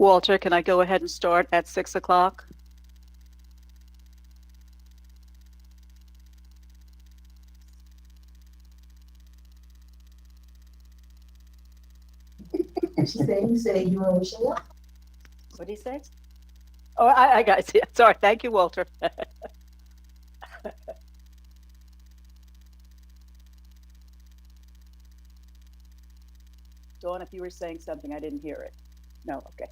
Walter, can I go ahead and start at 6 o'clock? You say you want to show up? What did he say? Oh, I got it. Sorry. Thank you, Walter. Dawn, if you were saying something, I didn't hear it. No, okay.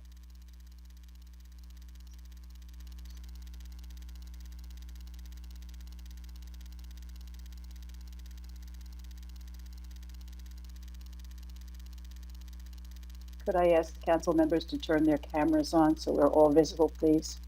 Could I ask council members to turn their cameras on so we're all visible, please?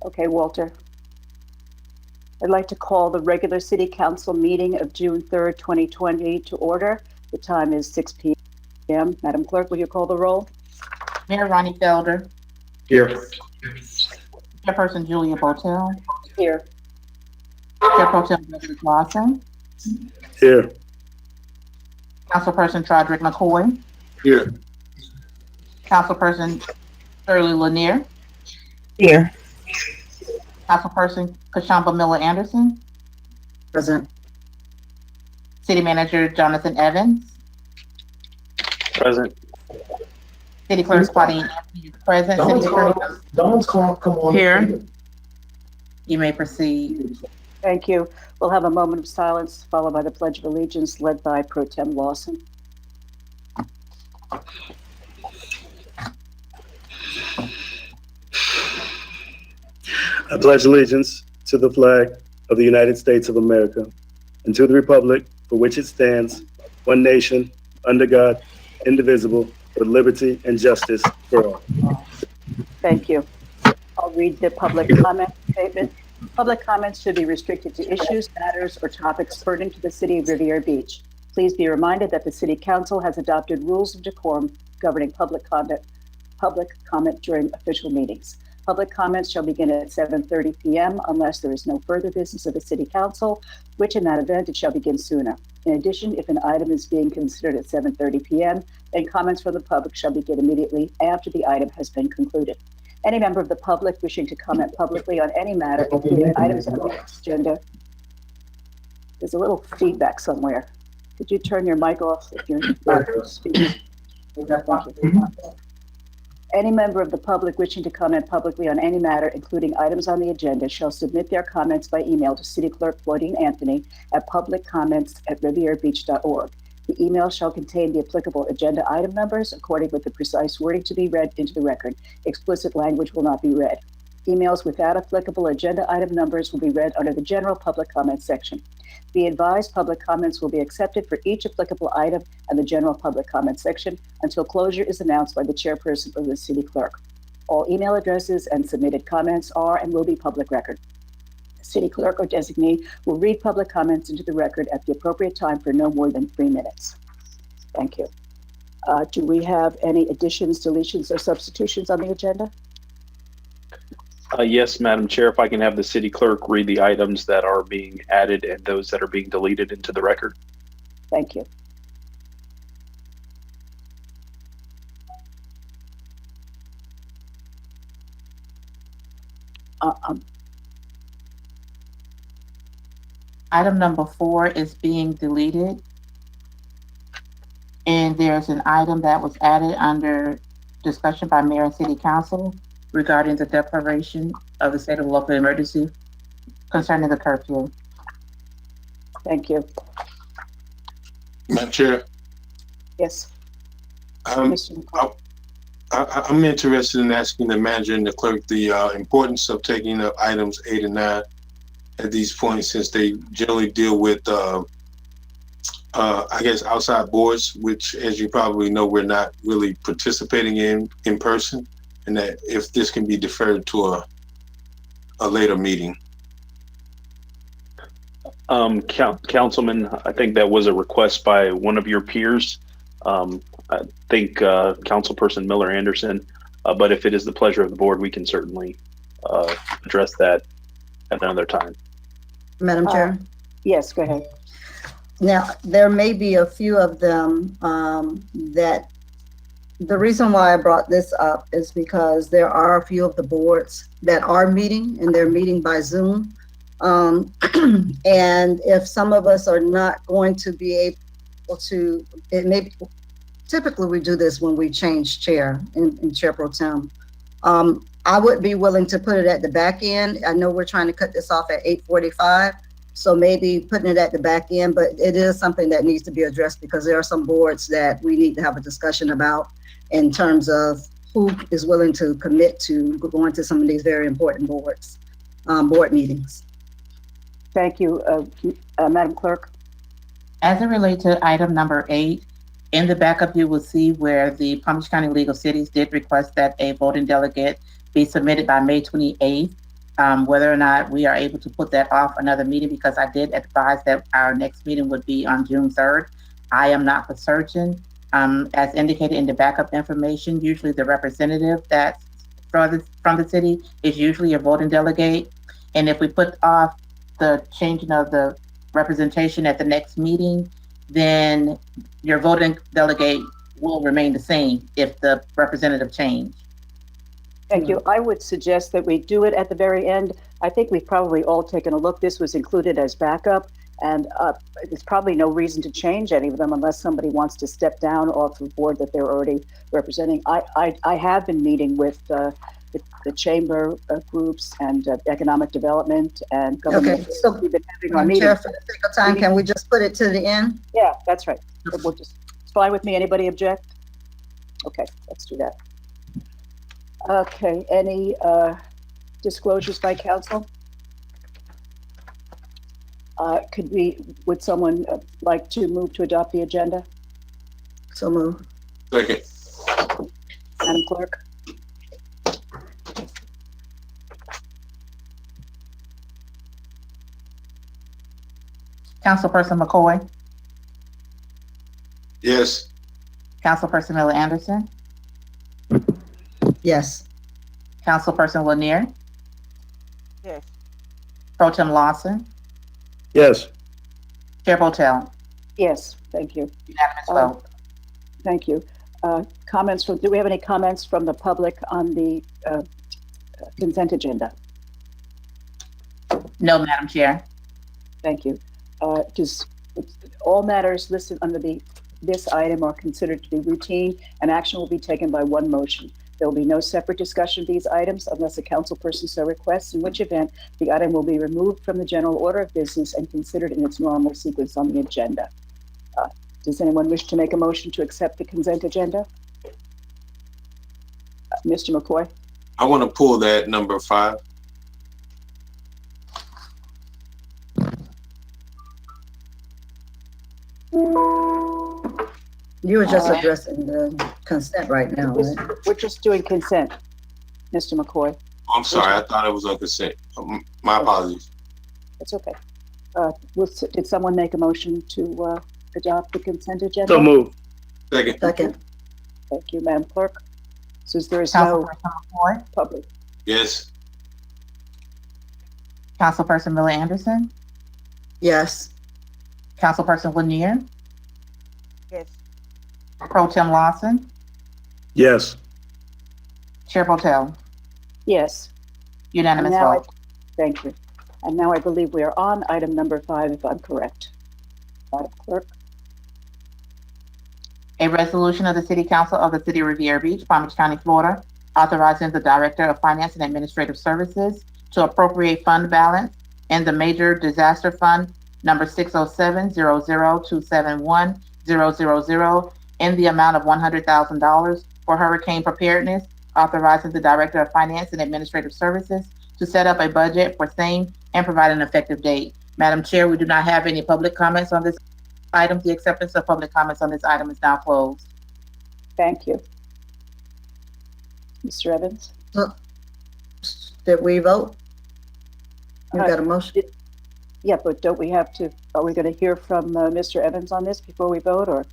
Okay, Walter. I'd like to call the regular city council meeting of June 3rd, 2020 to order. The time is 6 p.m. Madam Clerk, will you call the roll? Mayor Ronnie Felder. Here. Chairperson Julia Botel. Here. Chairperson Leslie Lawson. Here. Councilperson Trodrick McCoy. Here. Councilperson Shirley Lanier. Here. Councilperson Kashamba Miller Anderson. Present. City Manager Jonathan Evans. Present. City Clerk Claudine Anthony is present. City Attorney Dawn's call, come on. Here. You may proceed. Thank you. We'll have a moment of silence followed by the Pledge of Allegiance led by Pro Tem Lawson. I pledge allegiance to the flag of the United States of America and to the republic for which it stands, one nation, under God, indivisible, with liberty and justice for all. Thank you. I'll read the public comment statement. Public comments should be restricted to issues, matters, or topics pertinent to the city of Riviera Beach. Please be reminded that the City Council has adopted rules of decorum governing public comment during official meetings. Public comments shall begin at 7:30 p.m. unless there is no further business of the City Council, which in that event it shall begin sooner. In addition, if an item is being considered at 7:30 p.m., then comments from the public shall begin immediately after the item has been concluded. Any member of the public wishing to comment publicly on any matter, including items on the agenda. There's a little feedback somewhere. Could you turn your mic off if you're not speaking? Any member of the public wishing to comment publicly on any matter, including items on the agenda, shall submit their comments by email to City Clerk Claudine Anthony at publiccomments@rivierebeach.org. The email shall contain the applicable agenda item numbers according with the precise wording to be read into the record. Explicit language will not be read. Emails without applicable agenda item numbers will be read under the general public comments section. Be advised, public comments will be accepted for each applicable item and the general public comments section until closure is announced by the chairperson or the city clerk. All email addresses and submitted comments are and will be public record. The city clerk or designee will read public comments into the record at the appropriate time for no more than 3 minutes. Thank you. Do we have any additions, deletions, or substitutions on the agenda? Yes, Madam Chair, if I can have the city clerk read the items that are being added and those that are being deleted into the record. Thank you. Item number 4 is being deleted. And there's an item that was added under discussion by Mayor and City Council regarding the declaration of the state of local emergency concerning the curfew. Thank you. Madam Chair, Yes. I'm Mr. McCall. interested in asking the manager and the clerk the importance of taking up items 8 and 9 at these points, since they generally deal with, I guess, outside boards, which, as you probably know, we're not really participating in person, and that if this can be deferred to a later meeting. Councilman, I think that was a request by one of your peers. I think Councilperson Miller Anderson But if it is the pleasure of the board, we can certainly address that at another time. Madam Chair. Yes, go ahead. Now, there may be a few of them that the reason why I brought this up is because there are a few of the boards that are meeting and they're meeting by Zoom. And if some of us are not going to be able to, it may be, typically we do this when we change chair in Chair Pro Tem. I would be willing to put it at the back end. I know we're trying to cut this off at 8:45. So maybe putting it at the back end, but it is something that needs to be addressed because there are some boards that we need to have a discussion about in terms of who is willing to commit to going to some of these very important boards, board meetings. Thank you, Madam Clerk. As it relates to item number 8, in the backup, you will see where the Palm Beach County League of Cities did request that a voting delegate be submitted by May 28th. Whether or not we are able to put that off another meeting, because I did advise that our next meeting would be on June 3rd. I am not for certain. As indicated in the backup information, usually the representative that's from the city is usually a voting delegate. And if we put off the changing of the representation at the next meeting, then your voting delegate will remain the same if the representative changed. Thank you. I would suggest that we do it at the very end. I think we've probably all taken a look. This was included as backup, and there's probably no reason to change any of them unless somebody wants to step down off the board that they're already representing. I have been meeting with the chamber groups and economic development and government. Okay, so we've been having our Madam meetings. Chair, for the sake of time, can we just put it to the end? Yeah, that's right. We'll just, it's fine with me. Anybody object? Okay, let's do that. Okay, any disclosures by council? Would someone like to move to adopt the agenda? So move. Second. Madam Clerk? Councilperson McCoy, Yes. Councilperson Miller Anderson, Yes. Councilperson Lanier, Yes. Pro Tem Lawson, Yes. Chair Botel, Yes, thank you. unanimous vote. Thank you. Comments from, do we have any comments from the public on the consent agenda? No, Madam Chair. Thank you. Does all matters listed under this item are considered to be routine, and action will be taken by one motion. There will be no separate discussion of these items unless a council person so requests, in which event the item will be removed from the general order of business and considered in its normal sequence on the agenda. Does anyone wish to make a motion to accept the consent agenda? Mr. McCoy? I want to pull that number 5. You were just addressing the consent right now, right? We're just doing consent, Mr. McCoy. I'm sorry. I thought it was on consent. My apologies. It's okay. Did someone make a motion to adopt the consent agenda? So move. Second. Second. Thank you, Madam Clerk. Since there is no Councilperson McCoy, public, Yes. Councilperson Miller Anderson, Yes. Councilperson Lanier, Yes. Pro Tem Lawson, Yes. Chair Botel, yes. unanimous Now vote. Thank you. And now I believe we are on item number 5, if I'm correct. Madam Clerk? A resolution of the City Council of the City of Riviera Beach, Palm Beach County, Florida, authorizing the Director of Finance and Administrative Services to appropriate fund balance in the Major Disaster Fund number 607-00271-000 in the amount of $100,000 for hurricane preparedness, authorizing the Director of Finance and Administrative Services to set up a budget for same and provide an effective date. Madam Chair, we do not have any public comments on this item. The acceptance of public comments on this item is now closed. Thank you. Mr. Evans? Did we vote? You got a motion? Yeah, but don't we have to, are we going to hear from Mr. Evans on this before we vote, or?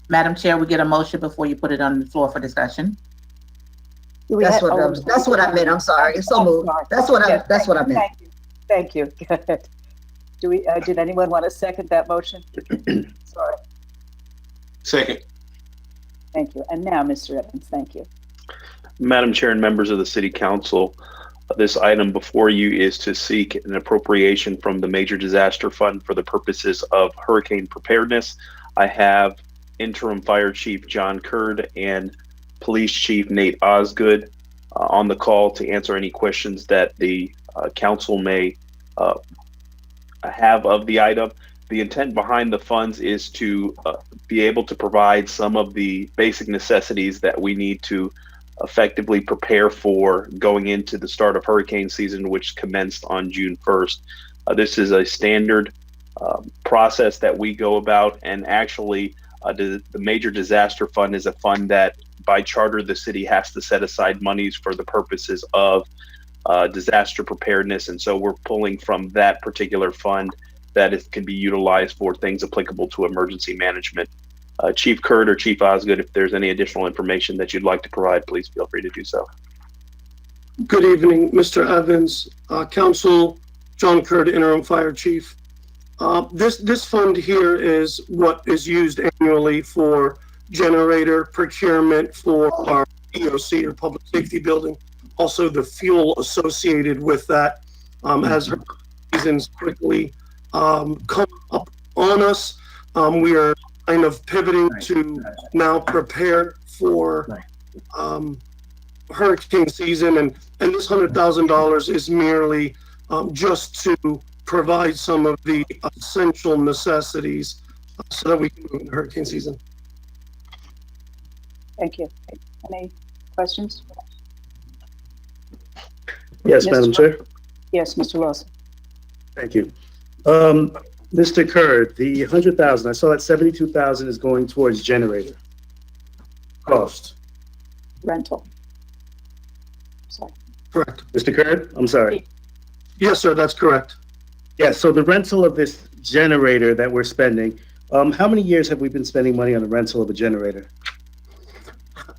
Madam Chair, we get a motion before you put it on the floor for discussion. That's what I meant. I'm sorry. So moved. That's what I meant. Thank you. Good. Did anyone want to second that motion? Sorry. Second. Thank you. And now, Mr. Evans, thank you. Madam Chair and members of the City Council, this item before you is to seek an appropriation from the Major Disaster Fund for the purposes of hurricane preparedness. I have Interim Fire Chief John Curd and Police Chief Nate Osgood on the call to answer any questions that the council may have of the item. The intent behind the funds is to be able to provide some of the basic necessities that we need to effectively prepare for going into the start of hurricane season, which commenced on June 1st. This is a standard process that we go about, and actually the Major Disaster Fund is a fund that by charter the city has to set aside monies for the purposes of disaster preparedness, and so we're pulling from that particular fund that it can be utilized for things applicable to emergency management. Chief Curd or Chief Osgood, if there's any additional information that you'd like to provide, please feel free to do so. Good evening, Mr. Evans, Council, John Curd, Interim Fire Chief. This fund here is what is used annually for generator procurement for our EOC or public safety building. Also the fuel associated with that as seasons quickly come up on us. We are kind of pivoting to now prepare for hurricane season, and this $100,000 is merely just to provide some of the essential necessities so that we can move into hurricane season. Thank you. Any questions? Yes, Madam Chair. Yes, Mr. Wilson. Thank you. Mr. Curd, the 100,000, I saw that 72,000 is going towards generator cost. Rental. Sorry. Correct. Mr. Curd, I'm sorry. Yes, sir, that's correct. Yeah, so the rental of this generator that we're spending, how many years have we been spending money on the rental of a generator?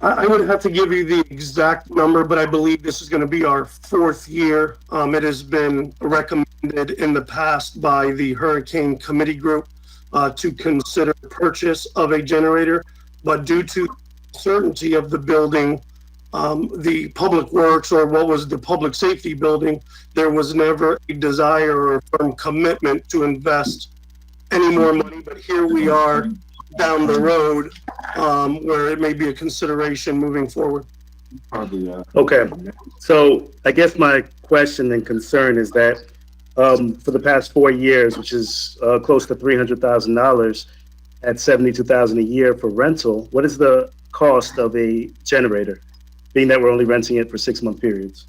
I would have to give you the exact number, but I believe this is going to be our 4th year. It has been recommended in the past by the Hurricane Committee Group to consider purchase of a generator, but due to certainty of the building, the Public Works, or what was the Public Safety building, there was never a desire or firm commitment to invest any more money. But here we are down the road where it may be a consideration moving forward. Okay, so I guess my question and concern is that for the past 4 years, which is close to $300,000 at $72,000 a year for rental, what is the cost of a generator, being that we're only renting it for 6-month periods?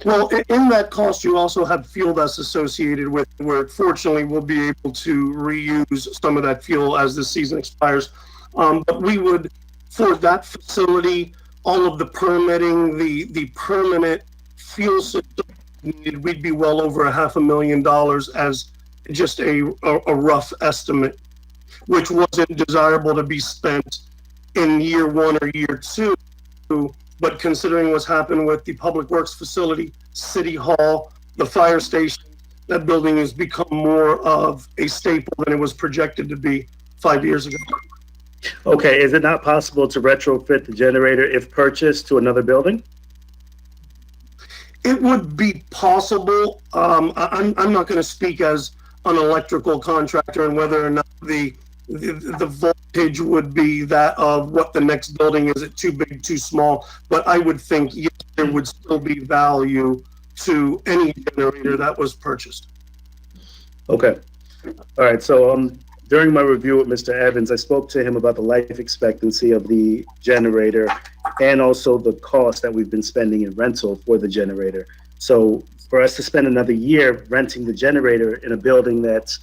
Well, in that cost, you also have fuel that's associated with, where fortunately we'll be able to reuse some of that fuel as the season expires. But we would, for that facility, all of the permitting, the permanent fuel system needed, we'd be well over $500,000 as just a rough estimate, which wasn't desirable to be spent in year 1 or year 2. But considering what's happened with the Public Works facility, City Hall, the fire station, that building has become more of a staple than it was projected to be 5 years ago. Okay, is it not possible to retrofit the generator if purchased to another building? It would be possible. I'm not going to speak as an electrical contractor and whether or not the voltage would be that of what the next building is. It too big, too small? But I would think yes, there would still be value to any generator that was purchased. Okay. All right. So during my review with Mr. Evans, I spoke to him about the life expectancy of the generator and also the cost that we've been spending in rental for the generator. So for us to spend another year renting the generator in a building that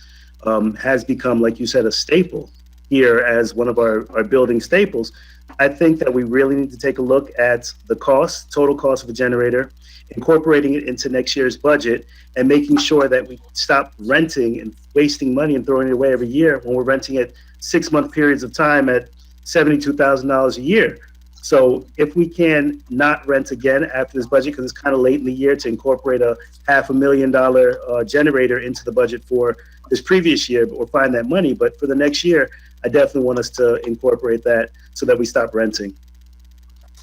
has become, like you said, a staple here as one of our building staples, I think that we really need to take a look at the cost, total cost of a generator, incorporating it into next year's budget, and making sure that we stop renting and wasting money and throwing it away every year when we're renting it 6-month periods of time at $72,000 a year. So if we can not rent again after this budget, because it's kind of late in the year to incorporate a $500,000 generator into the budget for this previous year, but we'll find that money. But for the next year, I definitely want us to incorporate that so that we stop renting.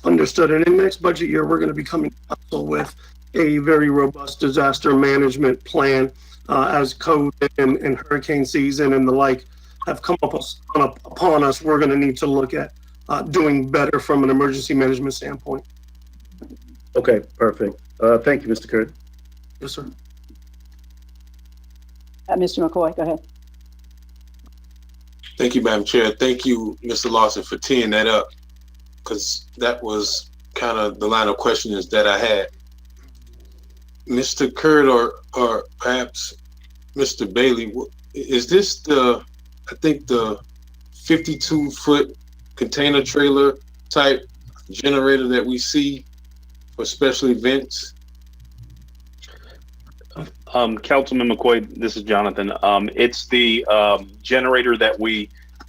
Understood. And in next budget year, we're going to be coming to council with a very robust disaster management plan as COVID and hurricane season and the like have come upon us. We're going to need to look at doing better from an emergency management standpoint. Okay, perfect. Thank you, Mr. Kurt. Yes, sir. Mr. McCoy, go ahead. Thank you, Madam Chair. Thank you, Mr. Lawson, for teeing that up, because that was kind of the line of questions that I had. Mr. Kurt or perhaps Mr. Bailey, is this the 52-foot container trailer type generator that we see for special events? Councilman McCoy, this is Jonathan. It's the generator that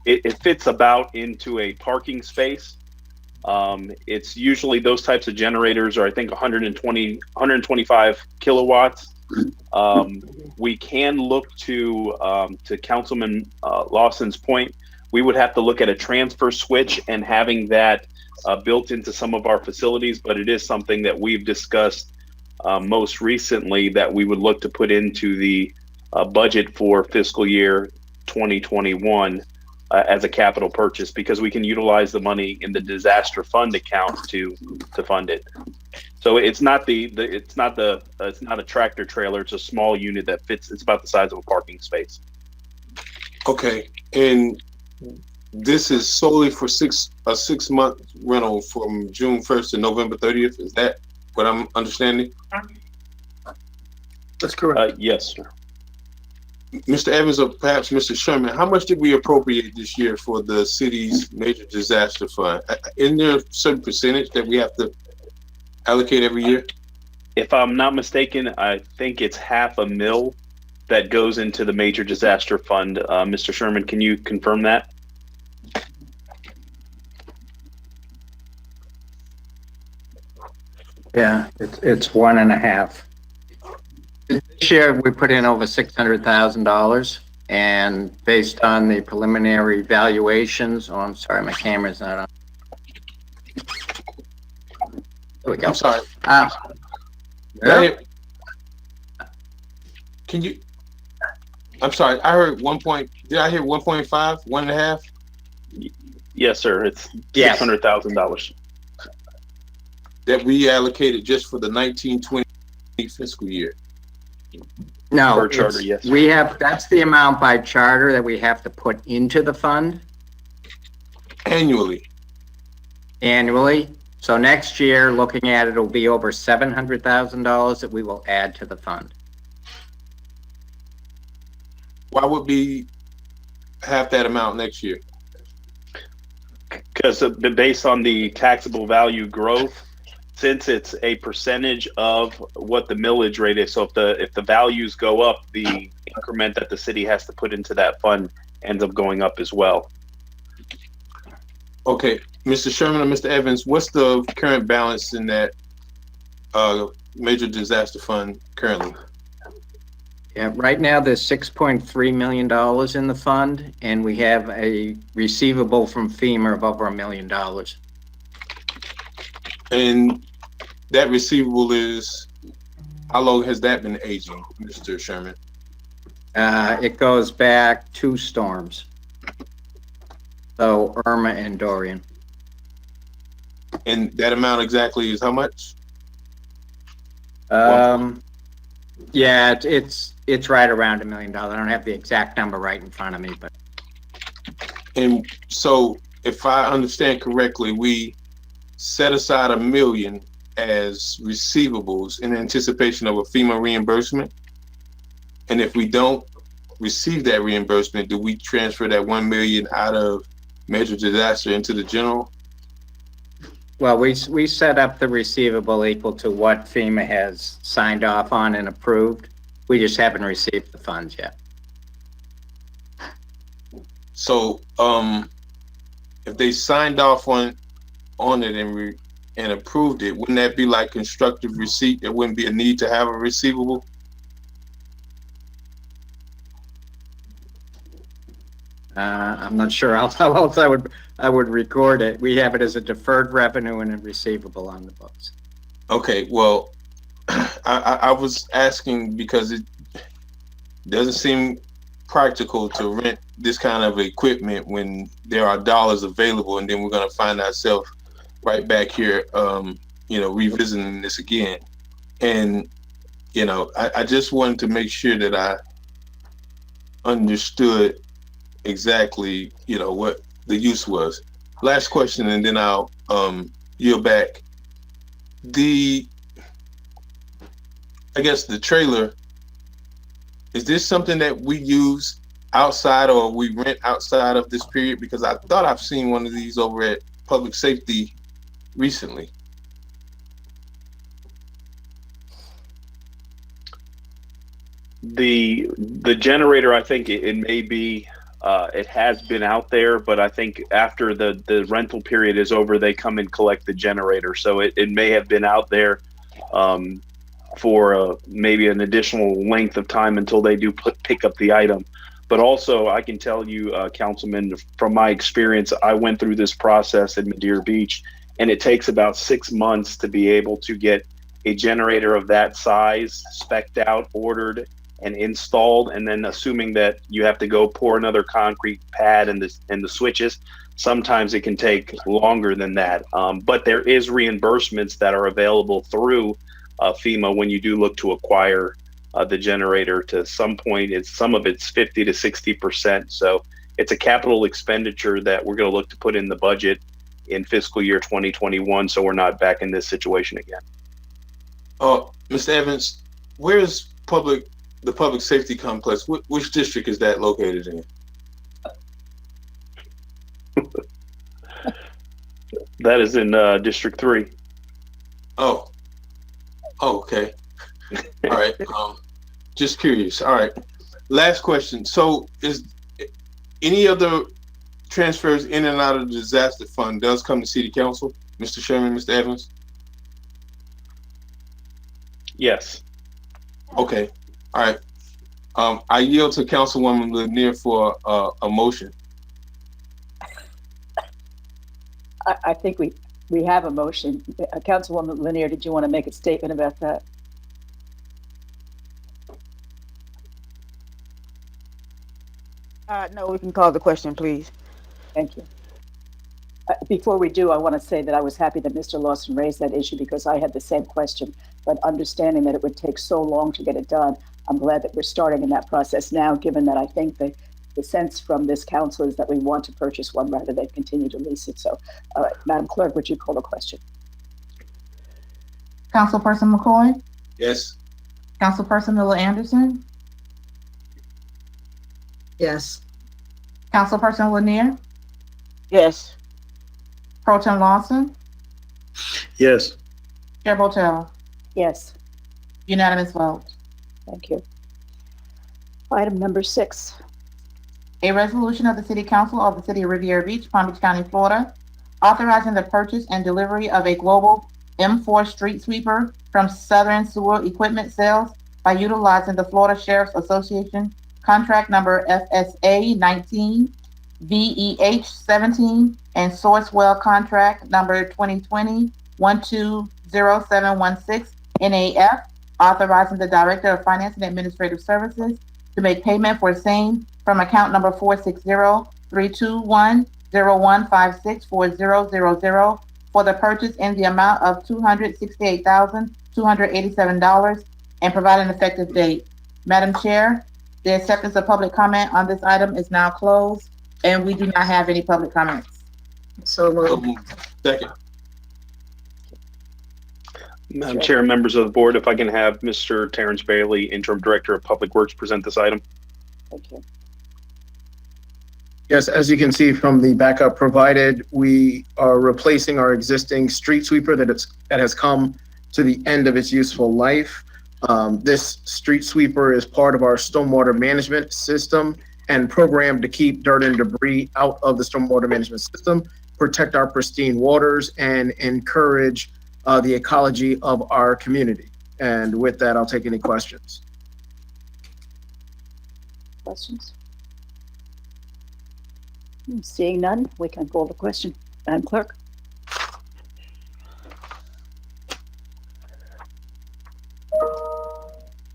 it fits about into a parking space. It's usually those types of generators are, I think, 125 kilowatts. We can look to Councilman Lawson's point. We would have to look at a transfer switch and having that built into some of our facilities, but it is something that we've discussed most recently that we would look to put into the budget for fiscal year 2021 as a capital purchase, because we can utilize the money in the disaster fund account to fund it. So it's not a tractor trailer. It's a small unit that fits. It's about the size of a parking space. Okay, and this is solely for a 6-month rental from June 1st to November 30th. Is that what I'm understanding? That's correct. Yes, sir. Mr. Evans or perhaps Mr. Sherman, how much did we appropriate this year for the city's major disaster fund? Isn't there a certain percentage that we have to allocate every year? If I'm not mistaken, I think it's $500,000 that goes into the major disaster fund. Mr. Sherman, can you confirm that? Yeah, it's 1.5. This year we put in over $600,000, and based on the preliminary valuations, oh, I'm sorry, my camera's not on. There we go. I'm sorry. Yeah. Can you? I'm sorry. I heard 1 point. Did I hear 1.5? 1.5? Yes, sir. It's Yes. $600,000. That we allocated just for the 1920 fiscal year. No, Per charter, yes. we have, that's the amount by charter that we have to put into the fund Annually. annually. So next year, looking at it, it'll be over $700,000 that we will add to the fund. Why would we have that amount next year? Because based on the taxable value growth, since it's a percentage of what the millage rate is, so if the values go up, the increment that the city has to put into that fund ends up going up as well. Okay, Mr. Sherman or Mr. Evans, what's the current balance in that major disaster fund currently? Yeah, right now there's $6.3 million in the fund, and we have a receivable from FEMA of over $1 million. And that receivable is, how long has that been aging, Mr. Sherman? It goes back 2 storms. So Irma and Dorian. And that amount exactly is how much? Yeah, it's right around $1 million. I don't have the exact number right in front of me, but. And so if I understand correctly, we set aside $1 million as receivables in anticipation of a FEMA reimbursement. And if we don't receive that reimbursement, do we transfer that $1 million out of major disaster into the general? Well, we set up the receivable equal to what FEMA has signed off on and approved. We just haven't received the funds yet. So if they signed off on on it and approved it, wouldn't that be like constructive receipt? There wouldn't be a need to have a receivable? I'm not sure how else I would record it. We have it as a deferred revenue and a receivable on the books. Okay, well, I was asking because it doesn't seem practical to rent this kind of equipment when there are dollars available, and then we're going to find ourselves right back here, revisiting this again. And, I just wanted to make sure that I understood exactly, what the use was. Last question, and then I'll yield back. I guess the trailer, is this something that we use outside or we rent outside of this period? Because I thought I've seen one of these over at Public Safety recently. The generator, I think it may be, it has been out there, but I think after the rental period is over, they come and collect the generator. So it may have been out there for maybe an additional length of time until they do pick up the item. But also, I can tell you, Councilman, from my experience, I went through this process in Madeira Beach, and it takes about 6 months to be able to get a generator of that size spec'd out, ordered, and installed. And then assuming that you have to go pour another concrete pad and the switches, sometimes it can take longer than that. But there is reimbursements that are available through FEMA when you do look to acquire the generator. To some point, some of it's 50 to 60%. So it's a capital expenditure that we're going to look to put in the budget in fiscal year 2021, so we're not back in this situation again. Mr. Evans, where's the public safety complex? Which district is that located in? That is in District 3. Oh, okay. All right. Just curious. All right. Last question. So, is any other transfers in and out of the disaster fund does come to City Council, Mr. Sherman, Mr. Evans? Yes. Okay. All right. I yield to Councilwoman Lanier for a motion. I think we have a motion. Councilwoman Lanier, did you want to make a statement about that? No, we can call the question, please. Thank you. Before we do, I want to say that I was happy that Mr. Lawson raised that issue because I had the same question, but understanding that it would take so long to get it done, I'm glad that we're starting in that process now, given that I think the sense from this council is that we want to purchase one rather than continue to lease it. So, Madam Clerk, would you call the question? Councilperson McCoy? Yes. Councilperson Miller Anderson? Yes. Councilperson Lanier? Yes. Pro Tem Lawson? Yes. Chair Botel? Yes, Unanimous vote. thank you. Item number 6. A resolution of the City Council of the City of Riviera Beach, Palm Beach County, Florida, authorizing the purchase and delivery of a global M4 street sweeper from Southern Sewer Equipment Sales by utilizing the Florida Sheriff's Association contract number FSA 19, VEH 17, and Sourcewell contract number 2020-120716 NAF, authorizing the Director of Finance and Administrative Services to make payment for same from account number 460-321-0156-4000 for the purchase in the amount of $268,287 and provide an effective date. Madam Chair, the acceptance of public comment on this item is now closed, and we do not have any public comments. So moved. Second. Madam Chair, members of the board, if I can have Mr. Terrence Bailey, Interim Director of Public Works, present this item. Thank you. Yes, as you can see from the backup provided, we are replacing our existing street sweeper that has come to the end of its useful life. This street sweeper is part of our stormwater management system and programmed to keep dirt and debris out of the stormwater management system. protect our pristine waters and encourage the ecology of our community. And with that, I'll take any questions. Questions? Seeing none, we can call the question. Madam Clerk?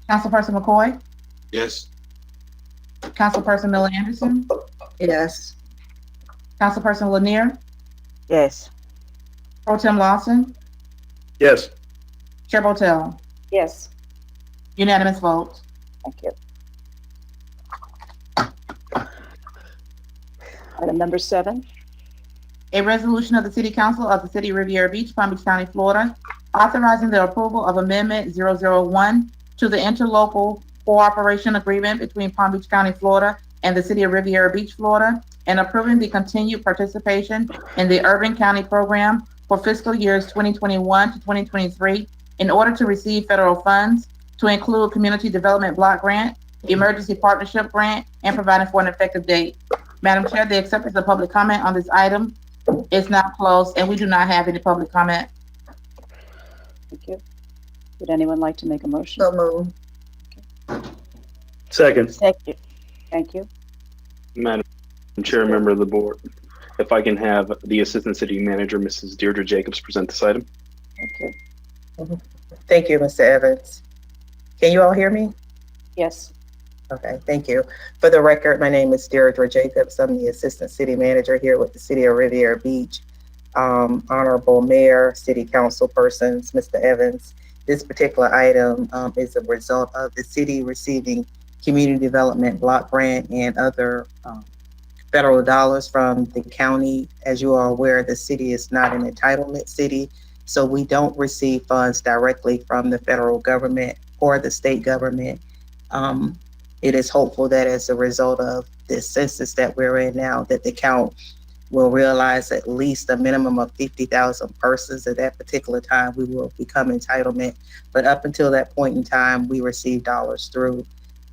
Councilperson McCoy, Yes. Councilperson Miller Anderson, Yes. Councilperson Lanier, Yes. Pro Tem Lawson, Yes. Chair Botel. Yes. Unanimous vote. Thank you. Item number 7. A resolution of the City Council of the City of Riviera Beach, Palm Beach County, Florida, authorizing the approval of Amendment 001 to the interlocal cooperation agreement between Palm Beach County, Florida and the City of Riviera Beach, Florida, and approving the continued participation in the Urban County Program for fiscal years 2021 to 2023 in order to receive federal funds to include Community Development Block Grant, Emergency Partnership Grant, and providing for an effective date. Madam Chair, the acceptance of public comment on this item is now closed, and we do not have any public comment. Thank you. Would anyone like to make a motion? So moved. Second. Second. Thank you. Madam Chair, member of the board, if I can have the Assistant City Manager, Mrs. Deirdre Jacobs, present this item. Thank you. Thank you, Mr. Evans. Can you all hear me? Yes. Okay, thank you. For the record, my name is Deirdre Jacobs. I'm the Assistant City Manager here with the City of Riviera Beach. Honorable Mayor, City Council persons, Mr. Evans, this particular item is a result of the city receiving Community Development Block Grant and other federal dollars from the county. As you are aware, the city is not an entitlement city, so we don't receive funds directly from the federal government or the state government. It is hopeful that as a result of this census that we're in now, that the count will realize at least a minimum of 50,000 persons. At that particular time, we will become entitlement. But up until that point in time, we receive dollars through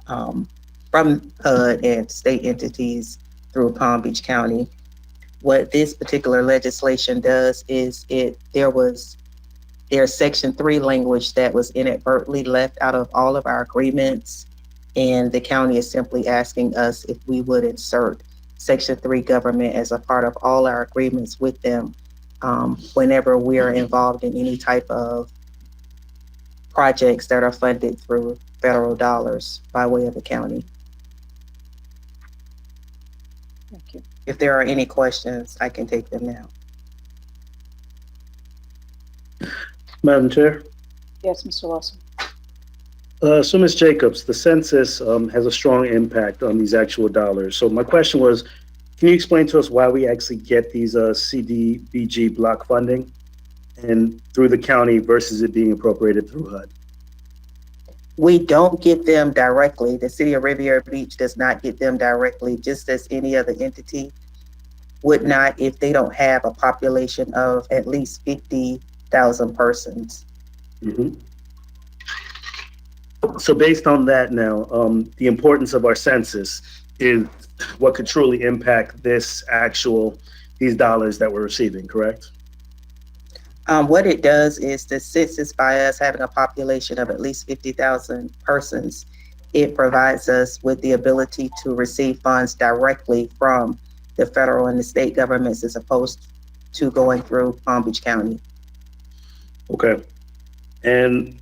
from HUD and state entities through Palm Beach County. What this particular legislation does is there's Section 3 language that was inadvertently left out of all of our agreements. And the county is simply asking us if we would insert Section 3 government as a part of all our agreements with them whenever we are involved in any type of projects that are funded through federal dollars by way of the county. Thank you. If there are any questions, I can take them now. Madam Chair. Yes, Mr. Lawson. So Ms. Jacobs, the census has a strong impact on these actual dollars. So my question was, can you explain to us why we actually get these CDBG block funding and through the county versus it being appropriated through HUD? We don't get them directly. The City of Riviera Beach does not get them directly, just as any other entity would not if they don't have a population of at least 50,000 persons. Mm-hmm. So based on that now, the importance of our census is what could truly impact these dollars that we're receiving, correct? What it does is the census, by us having a population of at least 50,000 persons, it provides us with the ability to receive funds directly from the federal and the state governments as opposed to going through Palm Beach County. Okay. And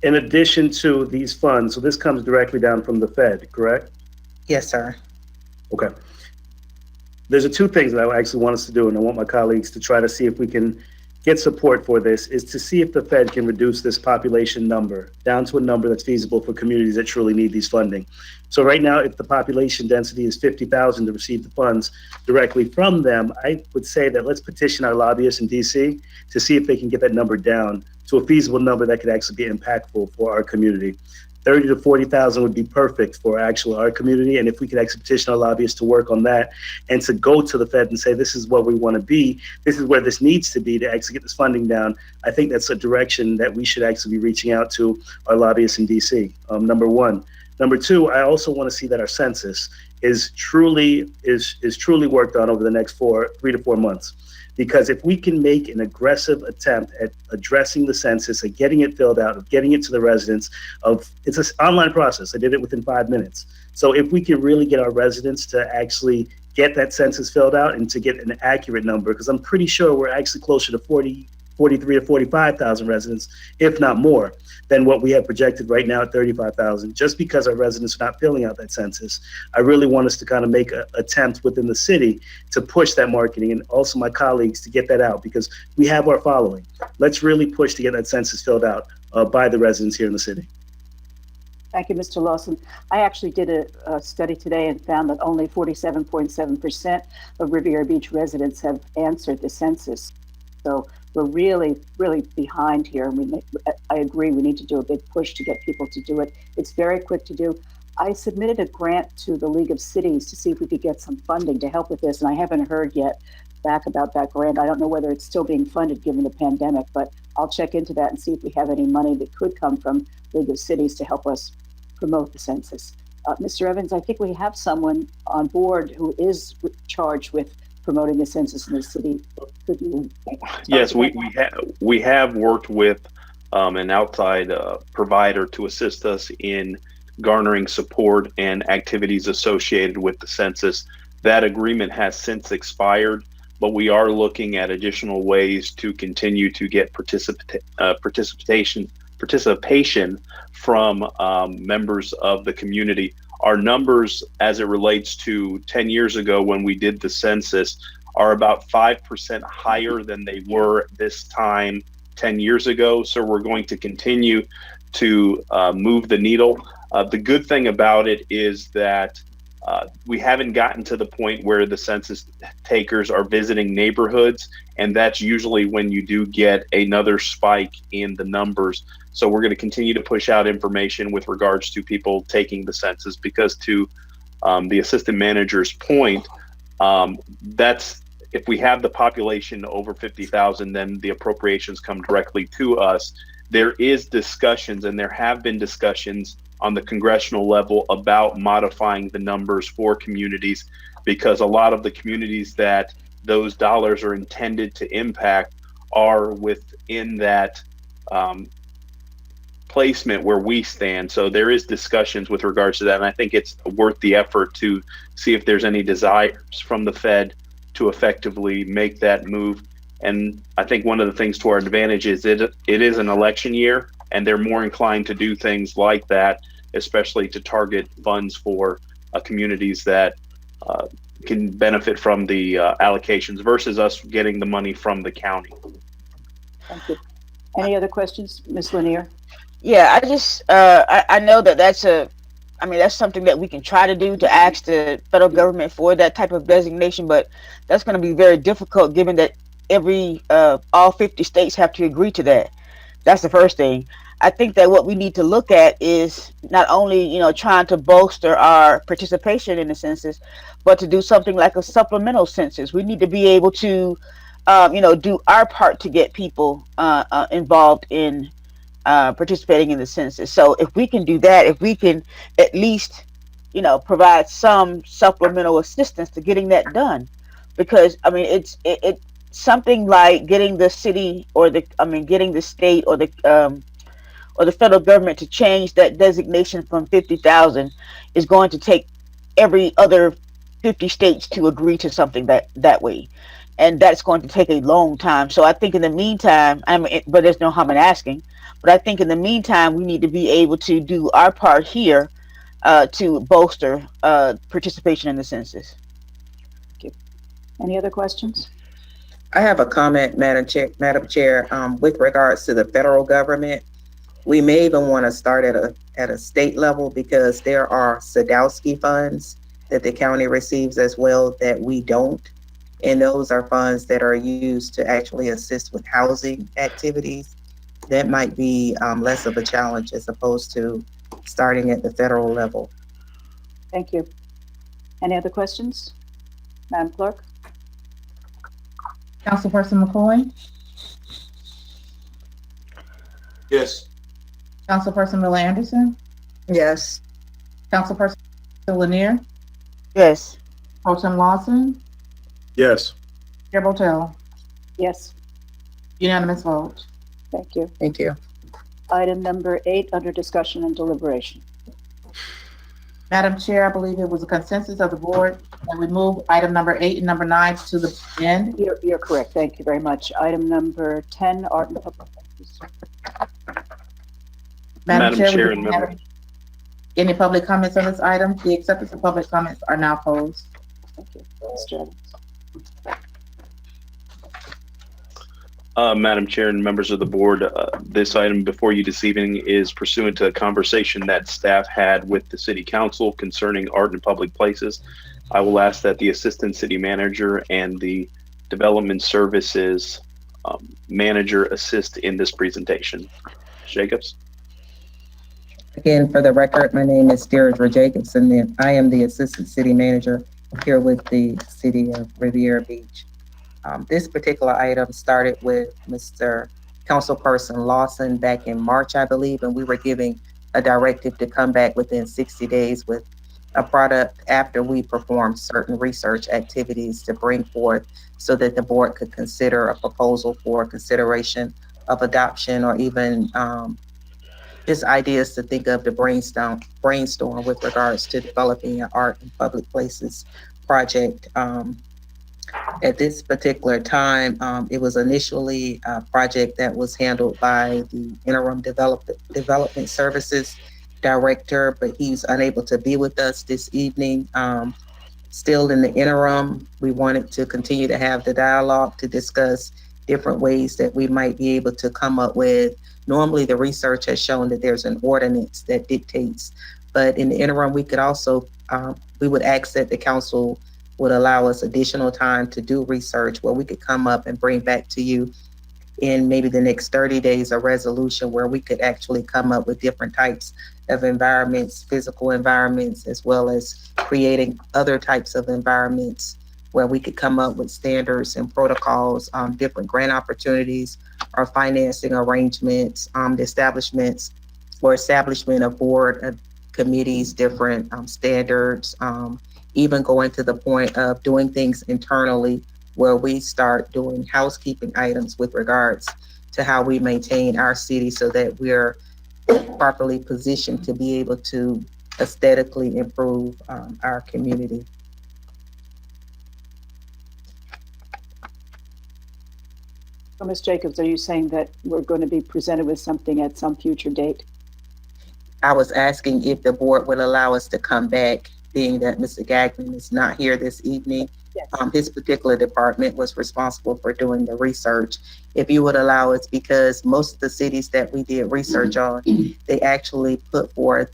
in addition to these funds, so this comes directly down from the Fed, correct? Yes, sir. Okay. There's two things that I actually want us to do, and I want my colleagues to try to see if we can get support for this, is to see if the Fed can reduce this population number down to a number that's feasible for communities that truly need these funding. So right now, if the population density is 50,000 to receive the funds directly from them, I would say that let's petition our lobbyists in DC to see if they can get that number down to a feasible number that could actually be impactful for our community. 30 to 40,000 would be perfect for our community. And if we could actually petition our lobbyists to work on that and to go to the Fed and say, this is what we want to be, this is where this needs to be to actually get this funding down, I think that's a direction that we should actually be reaching out to our lobbyists in DC, number one. Number two, I also want to see that our census is truly worked on over the next 3 to 4 months. because if we can make an aggressive attempt at addressing the census, at getting it filled out, of getting it to the residents, it's an online process. I did it within 5 minutes. So if we can really get our residents to actually get that census filled out and to get an accurate number, because I'm pretty sure we're actually closer to 43 or 45,000 residents, if not more, than what we have projected right now at 35,000, just because our residents are not filling out that census. I really want us to kind of make an attempt within the city to push that marketing, and also my colleagues to get that out, because we have our following. Let's really push to get that census filled out by the residents here in the city. Thank you, Mr. Lawson. I actually did a study today and found that only 47.7% of Riviera Beach residents have answered the census. So we're really, really behind here. And I agree, we need to do a big push to get people to do it. It's very quick to do. I submitted a grant to the League of Cities to see if we could get some funding to help with this, and I haven't heard yet back about that grant. I don't know whether it's still being funded given the pandemic, but I'll check into that and see if we have any money that could come from League of Cities to help us promote the census. Mr. Evans, I think we have someone on board who is charged with promoting the census in the city. Could you? Yes, we have worked with an outside provider to assist us in garnering support and activities associated with the census. That agreement has since expired, but we are looking at additional ways to continue to get participation from members of the community. Our numbers, as it relates to 10 years ago when we did the census, are about 5% higher than they were this time 10 years ago. So we're going to continue to move the needle. The good thing about it is that we haven't gotten to the point where the census takers are visiting neighborhoods, and that's usually when you do get another spike in the numbers. So we're going to continue to push out information with regards to people taking the census, because to the assistant manager's point, that's if we have the population over 50,000, then the appropriations come directly to us. There is discussions, and there have been discussions on the congressional level about modifying the numbers for communities, because a lot of the communities that those dollars are intended to impact are within that placement where we stand. So there is discussions with regards to that, and I think it's worth the effort to see if there's any desires from the Fed to effectively make that move. And I think one of the things to our advantage is it is an election year, and they're more inclined to do things like that, especially to target funds for communities that can benefit from the allocations versus us getting the money from the county. Thank you. Any other questions, Ms. Lanier? Yeah, I just, I know that that's something that we can try to do, to ask the federal government for that type of designation, but that's going to be very difficult given that all 50 states have to agree to that. That's the first thing. I think that what we need to look at is not only, trying to bolster our participation in the census, but to do something like a supplemental census. We need to be able to, do our part to get people involved in participating in the census. So if we can do that, if we can at least, provide some supplemental assistance to getting that done, because it's something like getting the city getting the state or the federal government to change that designation from 50,000 is going to take every other 50 states to agree to something that way. And that's going to take a long time. So I think in the meantime, but there's no harm in asking, but I think in the meantime, we need to be able to do our part here to bolster participation in the census. Thank you. Any other questions? I have a comment, Madam Chair, with regards to the federal government. We may even want to start at a state level, because there are Sadowski funds that the county receives as well that we don't. And those are funds that are used to actually assist with housing activities. That might be less of a challenge as opposed to starting at the federal level. Thank you. Any other questions? Madam Clerk? Councilperson McCoy? Yes. Councilperson Miller Anderson? Yes. Councilperson Lanier? Yes. Pro Tem Lawson? Yes. Chair Botel? Yes, Unanimous vote. thank you. Thank you. Item number 8 under discussion and deliberation. Madam Chair, I believe it was a consensus of the board that we move item number 8 and number 9 to the end. You're correct. Thank you very much. Item number 10, art and public use. Madam Chair, Chair we and don't have any public comments on this item? The acceptance of public comments are now closed. Thank you. Mr. Evans. Madam Chair and members of the board, this item before you this evening is pursuant to a conversation that staff had with the city council concerning art in public places. I will ask that the assistant city manager and the development services manager assist in this presentation. Jacobs? Again, for the record, my name is Deirdre Jacobs, and I am the assistant city manager here with the city of Riviera Beach. This particular item started with Mr. Councilperson Lawson back in March, I believe, and we were giving a directive to come back within 60 days with a product after we performed certain research activities to bring forth so that the board could consider a proposal for consideration of adoption, or even just ideas to think of to brainstorm with regards to developing an art in public places project. At this particular time, it was initially a project that was handled by the interim development services director, but he's unable to be with us this evening. Still in the interim, we wanted to continue to have the dialogue to discuss different ways that we might be able to come up with. Normally, the research has shown that there's an ordinance that dictates, but in the interim, we could also, we would ask that the council would allow us additional time to do research where we could come up and bring back to you in maybe the next 30 days a resolution where we could actually come up with different types of environments, physical environments, as well as creating other types of environments where we could come up with standards and protocols, different grant opportunities or financing arrangements, the establishment of board committees, different standards, even going to the point of doing things internally where we start doing housekeeping items with regards to how we maintain our city so that we're properly positioned to be able to aesthetically improve our community. So, Ms. Jacobs, are you saying that we're going to be presented with something at some future date? I was asking if the board would allow us to come back, being that Mr. Gagnon is not here this evening. Yes. His particular department was responsible for doing the research. If you would allow us, because most of the cities that we did research on, they actually put forth,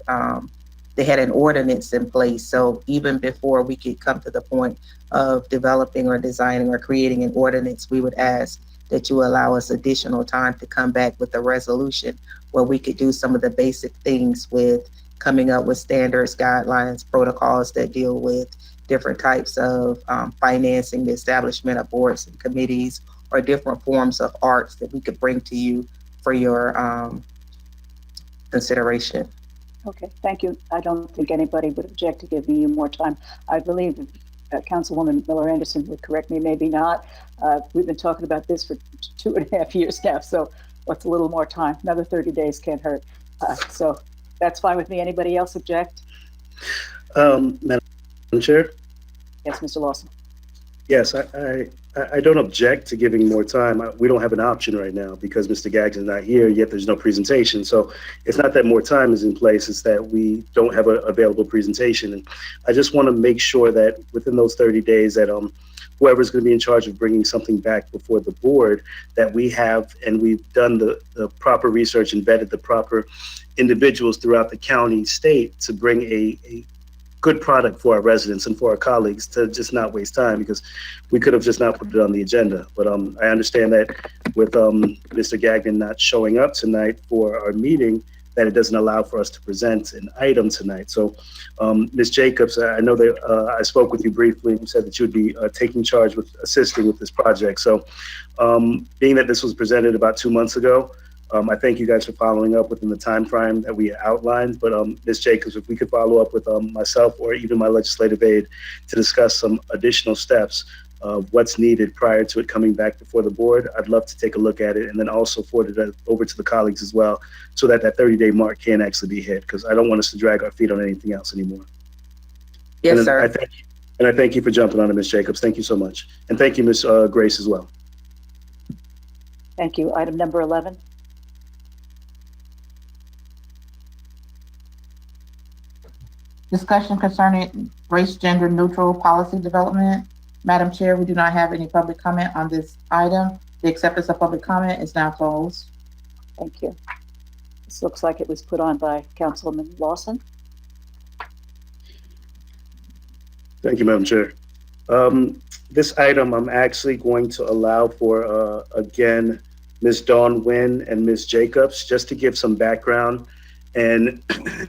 they had an ordinance in place. So even before we could come to the point of developing or designing or creating an ordinance, we would ask that you allow us additional time to come back with a resolution where we could do some of the basic things with coming up with standards, guidelines, protocols that deal with different types of financing, the establishment of boards and committees, or different forms of arts that we could bring to you for your consideration. Okay, thank you. I don't think anybody would object to giving you more time. I believe Councilwoman Miller Anderson would correct me, maybe not. We've been talking about this for 2.5 years now, so what's a little more time? Another 30 days can't hurt. So that's fine with me. Anybody else object? Madam Chair? Yes, Mr. Lawson. Yes, I don't object to giving more time. We don't have an option right now because Mr. Gaggs is not here, yet there's no presentation. So it's not that more time is in place, it's that we don't have an available presentation. And I just want to make sure that within those 30 days that whoever's going to be in charge of bringing something back before the board, that we have, and we've done the proper research and vetted the proper individuals throughout the county, state, to bring a good product for our residents and for our colleagues, to just not waste time, because we could have just not put it on the agenda. But I understand that with Mr. Gagnon not showing up tonight for our meeting, that it doesn't allow for us to present an item tonight. So Ms. Jacobs, I know that I spoke with you briefly. You said that you would be taking charge with assisting with this project. So being that this was presented about 2 months ago, I thank you guys for following up within the time frame that we outlined. But Ms. Jacobs, if we could follow up with myself or even my legislative aide to discuss some additional steps of what's needed prior to it coming back before the board, I'd love to take a look at it and then also forward it over to the colleagues as well, so that that 30-day mark can actually be hit, because I don't want us to drag our feet on anything else anymore. Yes, And sir. I thank you for jumping on it, Ms. Jacobs. Thank you so much. And thank you, Ms. Grace, as well. Thank you. Item number 11. Discussion concerning race gender neutral policy development. Madam Chair, we do not have any public comment on this item. The acceptance of public comment is now closed. Thank you. This looks like it was put on by Councilman Lawson. Thank you, Madam Chair. This item, I'm actually going to allow for, again, Ms. Dawn Nguyen and Ms. Jacobs, just to give some background and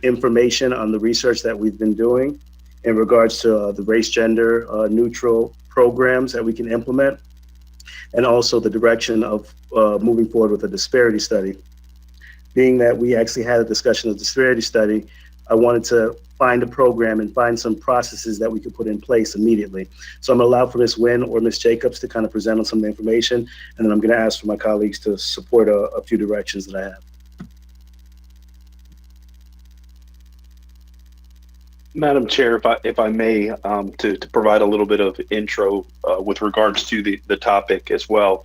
information on the research that we've been doing in regards to the race gender neutral programs that we can implement, and also the direction of moving forward with a disparity study. Being that we actually had a discussion of disparity study, I wanted to find a program and find some processes that we could put in place immediately. So I'm gonna allow for Ms. Nguyen or Ms. Jacobs to kind of present on some of the information, and then I'm gonna ask for my colleagues to support a few directions that I have. Madam Chair, if I may, to provide a little bit of intro with regards to the topic as well.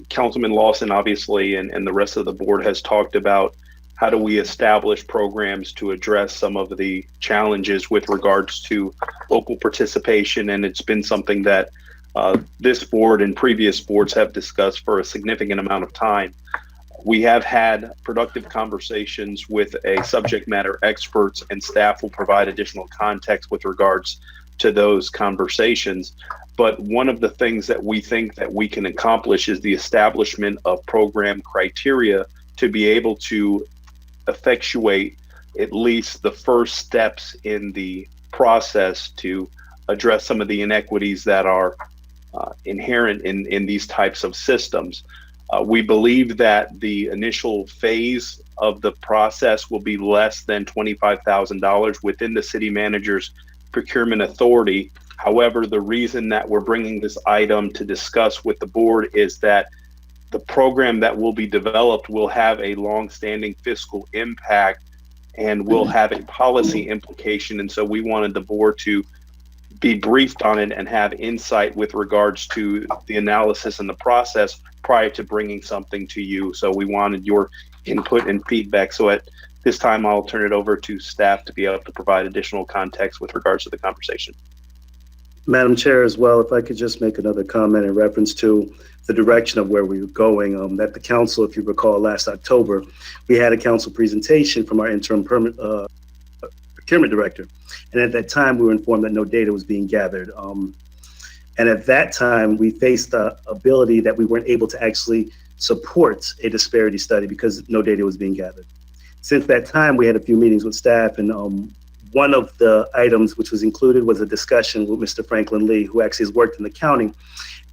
Councilman Lawson, obviously, and the rest of the board has talked about how do we establish programs to address some of the challenges with regards to local participation, and it's been something that this board and previous boards have discussed for a significant amount of time. We have had productive conversations with a subject matter experts, and staff will provide additional context with regards to those conversations. But one of the things that we think that we can accomplish is the establishment of program criteria to be able to effectuate at least the first steps in the process to address some of the inequities that are inherent in these types of systems. We believe that the initial phase of the process will be less than $25,000 within the city manager's procurement authority. However, the reason that we're bringing this item to discuss with the board is that the program that will be developed will have a long-standing fiscal impact and will have a policy implication. And so we wanted the board to be briefed on it and have insight with regards to the analysis and the process prior to bringing something to you. So we wanted your input and feedback. So at this time, I'll turn it over to staff to be able to provide additional context with regards to the conversation. Madam Chair, as well, if I could just make another comment in reference to the direction of where we were going. At the council, if you recall, last October, we had a council presentation from our interim procurement director. And at that time, we were informed that no data was being gathered. And at that time, we faced the ability that we weren't able to actually support a disparity study because no data was being gathered. Since that time, we had a few meetings with staff, and one of the items which was included was a discussion with Mr. Franklin Lee, who actually has worked in the county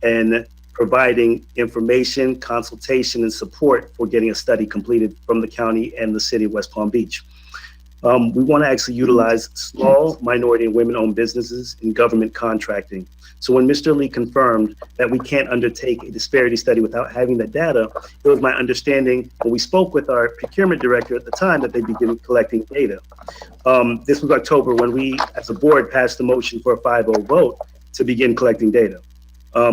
and providing information, consultation, and support for getting a study completed from the county and the city of West Palm Beach. We want to actually utilize small minority and women-owned businesses in government contracting. So when Mr. Lee confirmed that we can't undertake a disparity study without having the data, it was my understanding when we spoke with our procurement director at the time that they'd begin collecting data. This was October when we, as a board, passed the motion for a 5-0 vote to begin collecting data.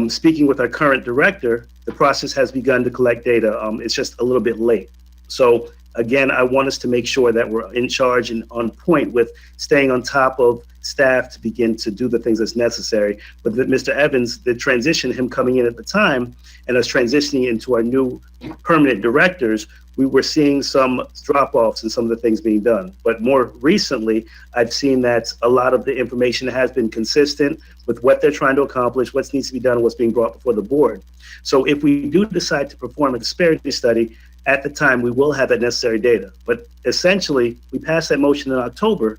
Speaking with our current director, the process has begun to collect data. It's just a little bit late. So again, I want us to make sure that we're in charge and on point with staying on top of staff to begin to do the things that's necessary. But Mr. Evans, the transition, him coming in at the time and us transitioning into our new permanent directors, we were seeing some drop-offs in some of the things being done. But more recently, I've seen that a lot of the information has been consistent with what they're trying to accomplish, what needs to be done, and what's being brought before the board. So if we do decide to perform a disparity study, at the time, we will have that necessary data. But essentially, we passed that motion in October,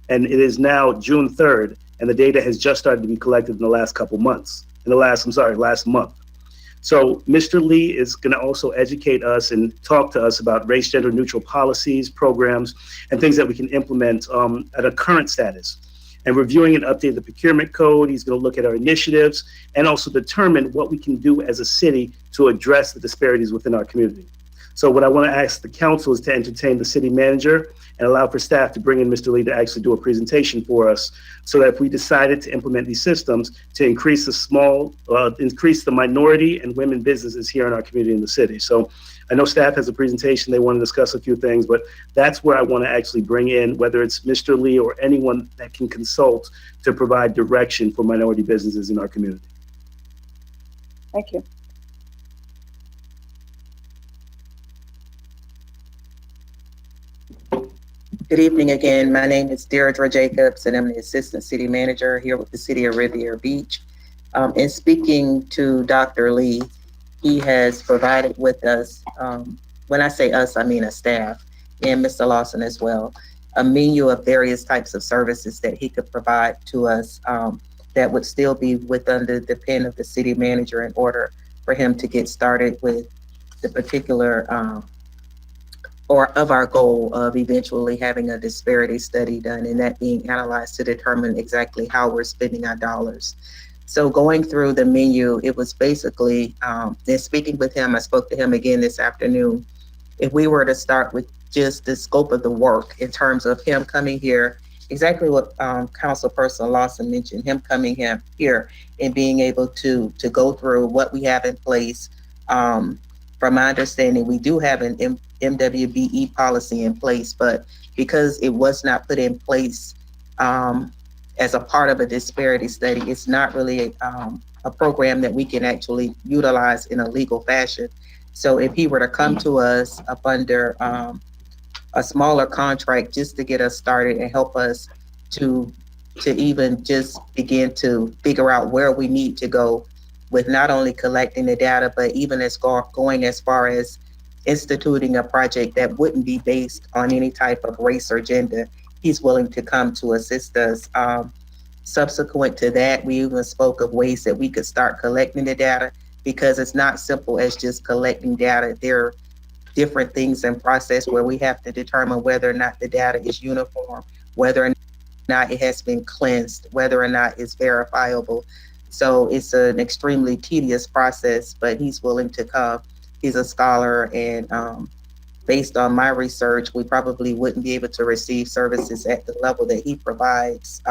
and it is now June 3rd, and the data has just started to be collected in the last couple months, last month. So Mr. Lee is going to also educate us and talk to us about race gender neutral policies, programs, and things that we can implement at a current status. and reviewing and updating the procurement code. He's going to look at our initiatives and also determine what we can do as a city to address the disparities within our community. So what I want to ask the council is to entertain the city manager and allow for staff to bring in Mr. Lee to actually do a presentation for us, so that if we decided to implement these systems to increase the minority and women businesses here in our community in the city. So I know staff has a presentation, they want to discuss a few things, but that's where I want to actually bring in, whether it's Mr. Lee or anyone that can consult to provide direction for minority businesses in our community. Thank you. Good evening again. My name is Deirdre Jacobs, and I'm the Assistant City Manager here with the City of Riviera Beach. In speaking to Dr. Lee, he has provided with us, when I say us, I mean a staff, and Mr. Lawson as well, a menu of various types of services that he could provide to us that would still be under the pen of the City Manager in order for him to get started with the particular or of our goal of eventually having a disparity study done, and that being analyzed to determine exactly how we're spending our dollars. So going through the menu, it was basically, then speaking with him, I spoke to him again this afternoon. If we were to start with just the scope of the work in terms of him coming here, exactly what Councilperson Lawson mentioned, him coming here and being able to go through what we have in place. From my understanding, we do have an MWBE policy in place, but because it was not put in place as a part of a disparity study, it's not really a program that we can actually utilize in a legal fashion. So if he were to come to us up under a smaller contract just to get us started and help us to even just begin to figure out where we need to go with not only collecting the data, but even going as far as instituting a project that wouldn't be based on any type of race or gender, he's willing to come to assist us. Subsequent to that, we even spoke of ways that we could start collecting the data, because it's not simple as just collecting data. There are different things in process where we have to determine whether or not the data is uniform, whether or not it has been cleansed, whether or not it's verifiable. So it's an extremely tedious process, but he's willing to come. He's a scholar, and based on my research, we probably wouldn't be able to receive services at the level that he provides,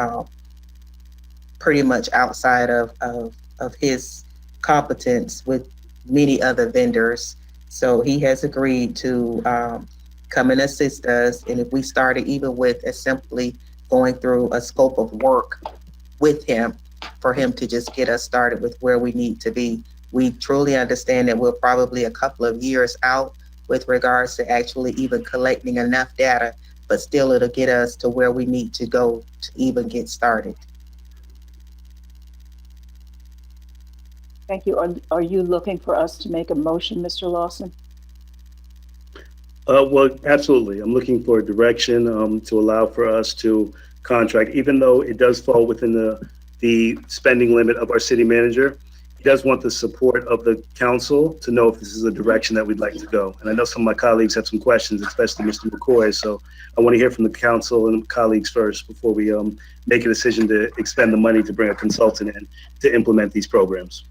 pretty much outside of his competence with many other vendors. So he has agreed to come and assist us. And if we started even with simply going through a scope of work with him, for him to just get us started with where we need to be. We truly understand that we're probably a couple of years out with regards to actually even collecting enough data, but still it'll get us to where we need to go to even get started. Thank you. Are you looking for us to make a motion, Mr. Lawson? Well, absolutely. I'm looking for a direction to allow for us to contract, even though it does fall within the spending limit of our city manager. He does want the support of the council to know if this is a direction that we'd like to go. And I know some of my colleagues have some questions, especially Mr. McCoy. So I want to hear from the council and colleagues first before we make a decision to expend the money to bring a consultant in to implement these programs.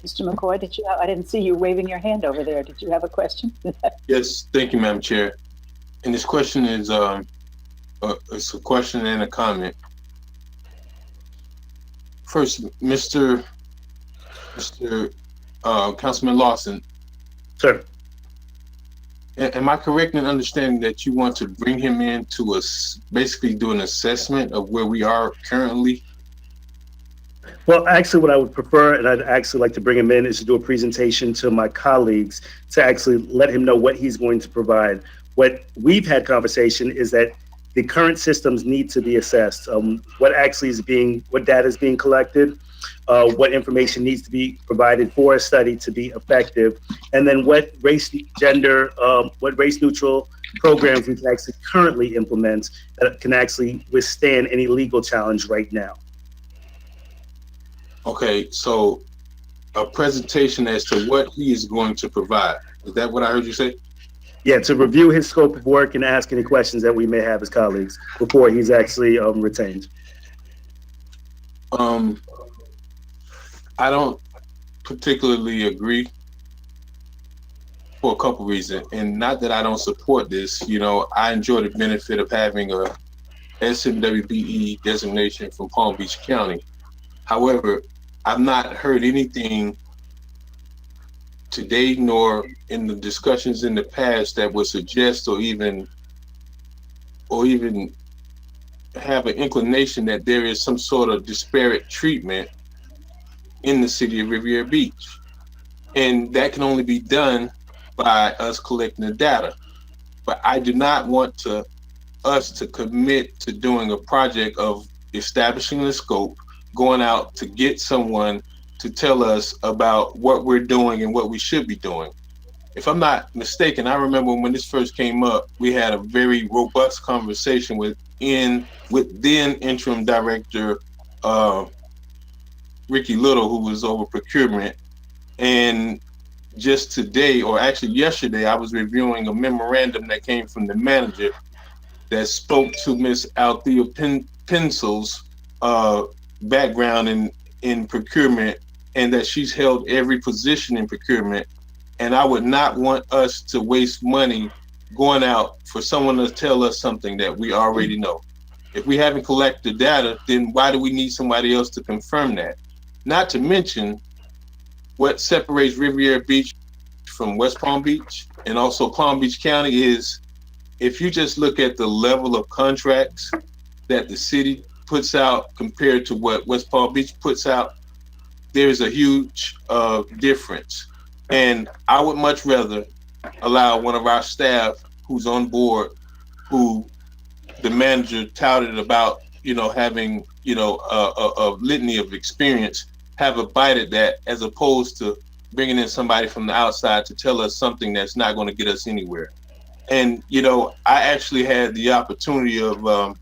Mr. McCoy, I didn't see you waving your hand over there. Did you have a question? Yes, thank you, Madam Chair. And this question is it's a question and a comment. First, Mr. Councilman Lawson. Sir. Am I correct in understanding that you want to bring him in to basically do an assessment of where we are currently? Well, actually, what I would prefer, and I'd actually like to bring him in, is to do a presentation to my colleagues to actually let him know what he's going to provide. What we've had conversation is that the current systems need to be assessed. What data is being collected, what information needs to be provided for a study to be effective, and then what race neutral programs we can actually currently implement that can actually withstand any legal challenge right now. Okay, so a presentation as to what he is going to provide. Is that what I heard you say? Yeah, to review his scope of work and ask any questions that we may have as colleagues before he's actually retained. I don't particularly agree for a couple reasons, and not that I don't support this. You know, I enjoy the benefit of having a SMWBE designation from Palm Beach County. However, I've not heard anything today nor in the discussions in the past that would suggest or even have an inclination that there is some sort of disparate treatment in the city of Riviera Beach. And that can only be done by us collecting the data. But I do not want us to commit to doing a project of establishing the scope, going out to get someone to tell us about what we're doing and what we should be doing. If I'm not mistaken, I remember when this first came up, we had a very robust conversation with then interim director Ricky Little, who was over procurement. And just today, or actually yesterday, I was reviewing a memorandum that came from the manager that spoke to Miss Althea Pencil's background in procurement, and that she's held every position in procurement. And I would not want us to waste money going out for someone to tell us something that we already know. If we haven't collected data, then why do we need somebody else to confirm that? Not to mention what separates Riviera Beach from West Palm Beach and also Palm Beach County is, if you just look at the level of contracts that the city puts out compared to what West Palm Beach puts out, there's a huge difference. And I would much rather allow one of our staff who's on board, who the manager touted about, having, a litany of experience, have a bite at that, as opposed to bringing in somebody from the outside to tell us something that's not going to get us anywhere. And, I actually had the opportunity of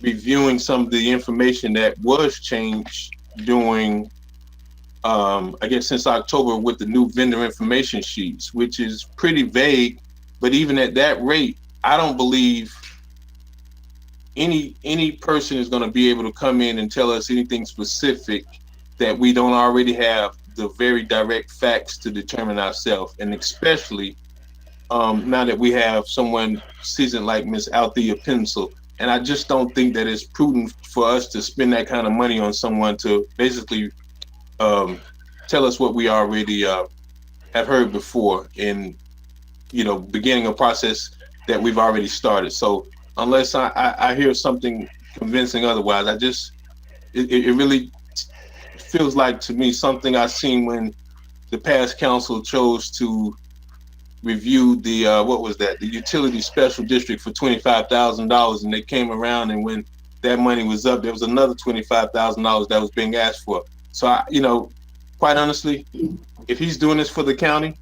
reviewing some of the information that was changed during, I guess since October, with the new vendor information sheets, which is pretty vague. But even at that rate, I don't believe any person is going to be able to come in and tell us anything specific that we don't already have the very direct facts to determine ourselves. And especially now that we have someone seasoned like Miss Althea Pencil. And I just don't think that it's prudent for us to spend that kind of money on someone to basically tell us what we already have heard before in, beginning a process that we've already started. So unless I hear something convincing otherwise, it really feels like to me something I've seen when the past council chose to review the the utility special district for $25,000, and they came around, and when that money was up, there was another $25,000 that was being asked for. So quite honestly, if he's doing this for the county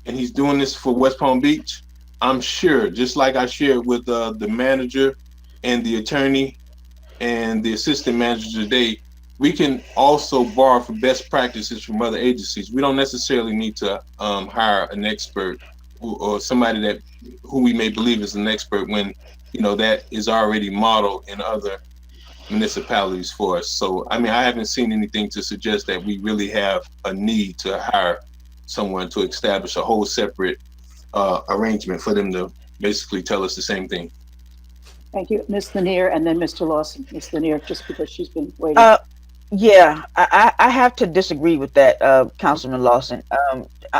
and he's doing this for West Palm Beach, I'm sure, just like I shared with the manager and the attorney and the assistant manager today, we can also borrow from best practices from other agencies. We don't necessarily need to hire an expert or somebody who we may believe is an expert when that is already modeled in other municipalities for us. So I haven't seen anything to suggest that we really have a need to hire someone to establish a whole separate arrangement for them to basically tell us the same thing. Thank you, Ms. Lanier, and then Mr. Lawson. Ms. Lanier, just because she's been waiting. Yeah, I have to disagree with that, Councilman Lawson.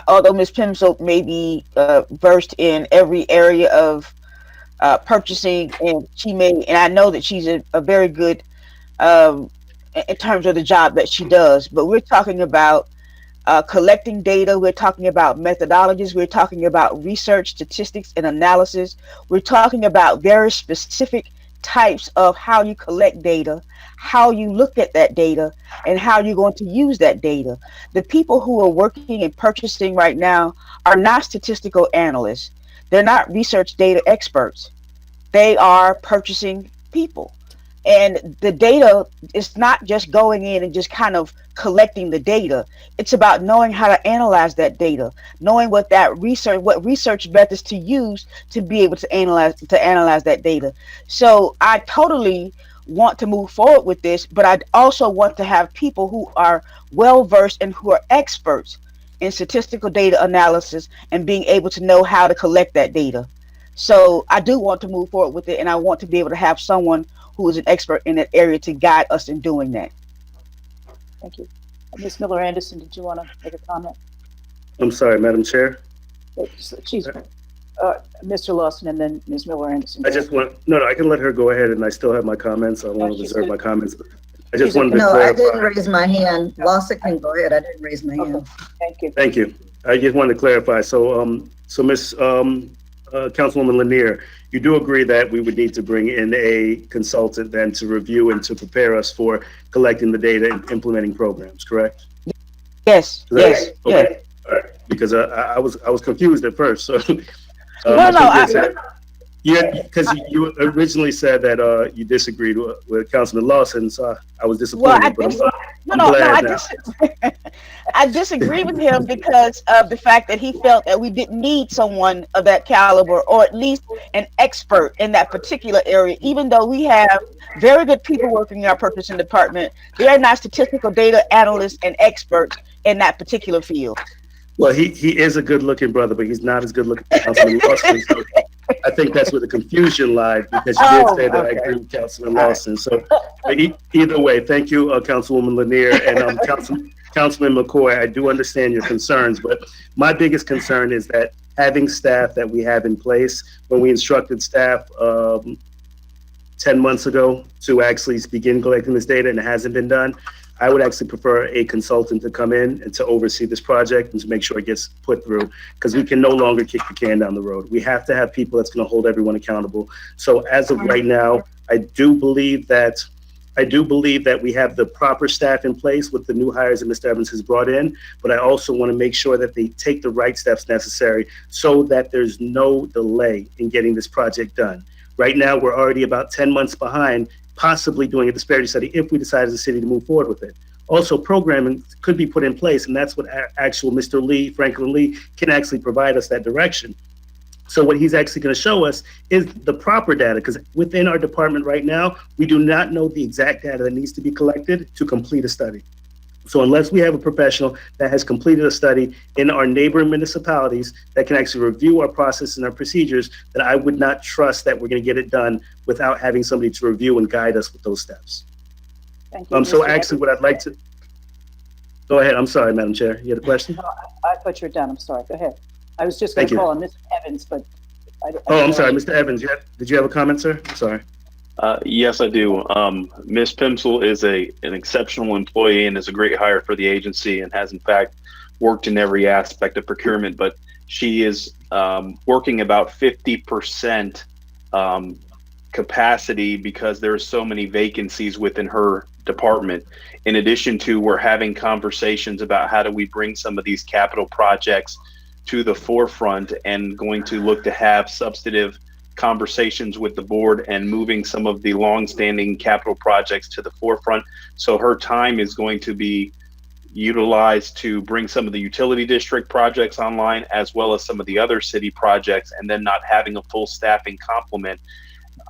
Although Ms. Pimsel may be versed in every area of purchasing, and I know that she's a very good in terms of the job that she does, but we're talking about collecting data, we're talking about methodologies, we're talking about research, statistics, and analysis. We're talking about very specific types of how you collect data, how you look at that data, and how you're going to use that data. The people who are working and purchasing right now are not statistical analysts. They're not research data experts. They are purchasing people. And the data is not just going in and just kind of collecting the data. It's about knowing how to analyze that data, knowing what research methods to use to be able to analyze that data. So I totally want to move forward with this, but I also want to have people who are well versed and who are experts in statistical data analysis and being able to know how to collect that data. So I do want to move forward with it, and I want to be able to have someone who is an expert in that area to guide us in doing that. Thank you. Ms. Miller Anderson, did you want to make a comment? I'm sorry, Madam Chair. She's Mr. Lawson and then Ms. Miller Anderson. I just want, no, I can let her go ahead and I still have my comments. I want to reserve my comments. I just wanted to No, clarify. I didn't raise my hand. Lawson can go ahead. I didn't raise my hand. Thank you. Thank you. I just wanted to clarify. So, Ms. Councilwoman Lanier, you do agree that we would need to bring in a consultant then to review and to prepare us for collecting the data and implementing programs, correct? Yes. Yes. Okay. Yes. All right. Because I was confused at first. So, yeah, because you originally said that you disagreed with Councilman Lawson, so I was disappointed. I disagree with him because of the fact that he felt that we didn't need someone of that caliber, or at least an expert in that particular area, even though we have very good people working in our purchasing department. They are not statistical data analysts and experts in that particular field. Well, he is a good-looking brother, but he's not as good-looking as Councilman Lawson. So I think that's where the confusion lied, because you did say that I agree with Councilman Lawson. So either way, thank you, Councilwoman Lanier, and Councilman McCoy. I do understand your concerns, but my biggest concern is that having staff that we have in place, when we instructed staff 10 months ago to actually begin collecting this data, and it hasn't been done, I would actually prefer a consultant to come in and to oversee this project and to make sure it gets put through, because we can no longer kick the can down the road. We have to have people that's going to hold everyone accountable. So as of right now, I do believe that we have the proper staff in place with the new hires that Mr. Evans has brought in, but I also want to make sure that they take the right steps necessary so that there's no delay in getting this project done. Right now, we're already about 10 months behind, possibly doing a disparity study if we decide as a city to move forward with it. Also, programming could be put in place, and that's what actual Mr. Lee, Franklin Lee, can actually provide us that direction. So what he's actually going to show us is the proper data, because within our department right now, we do not know the exact data that needs to be collected to complete a study. So unless we have a professional that has completed a study in our neighboring municipalities that can actually review our process and our procedures, then I would not trust that we're going to get it done without having somebody to review and guide us with those steps. Thank you. So actually what I'd like to, go ahead. I'm sorry, Madam Chair. You had a question? No, I thought you were done. I'm sorry. Go ahead. I was just going to call on Mr. Evans, but I'm sorry, Mr. Evans. Did you have a comment, sir? I'm sorry. Yes, I do. Ms. Pimsel is an exceptional employee and is a great hire for the agency, and has in fact worked in every aspect of procurement, but she is working about 50% capacity because there are so many vacancies within her department. In addition to, we're having conversations about how do we bring some of these capital projects to the forefront, and going to look to have substantive conversations with the board and moving some of the long-standing capital projects to the forefront. So her time is going to be utilized to bring some of the utility district projects online, as well as some of the other city projects, and then not having a full staffing complement.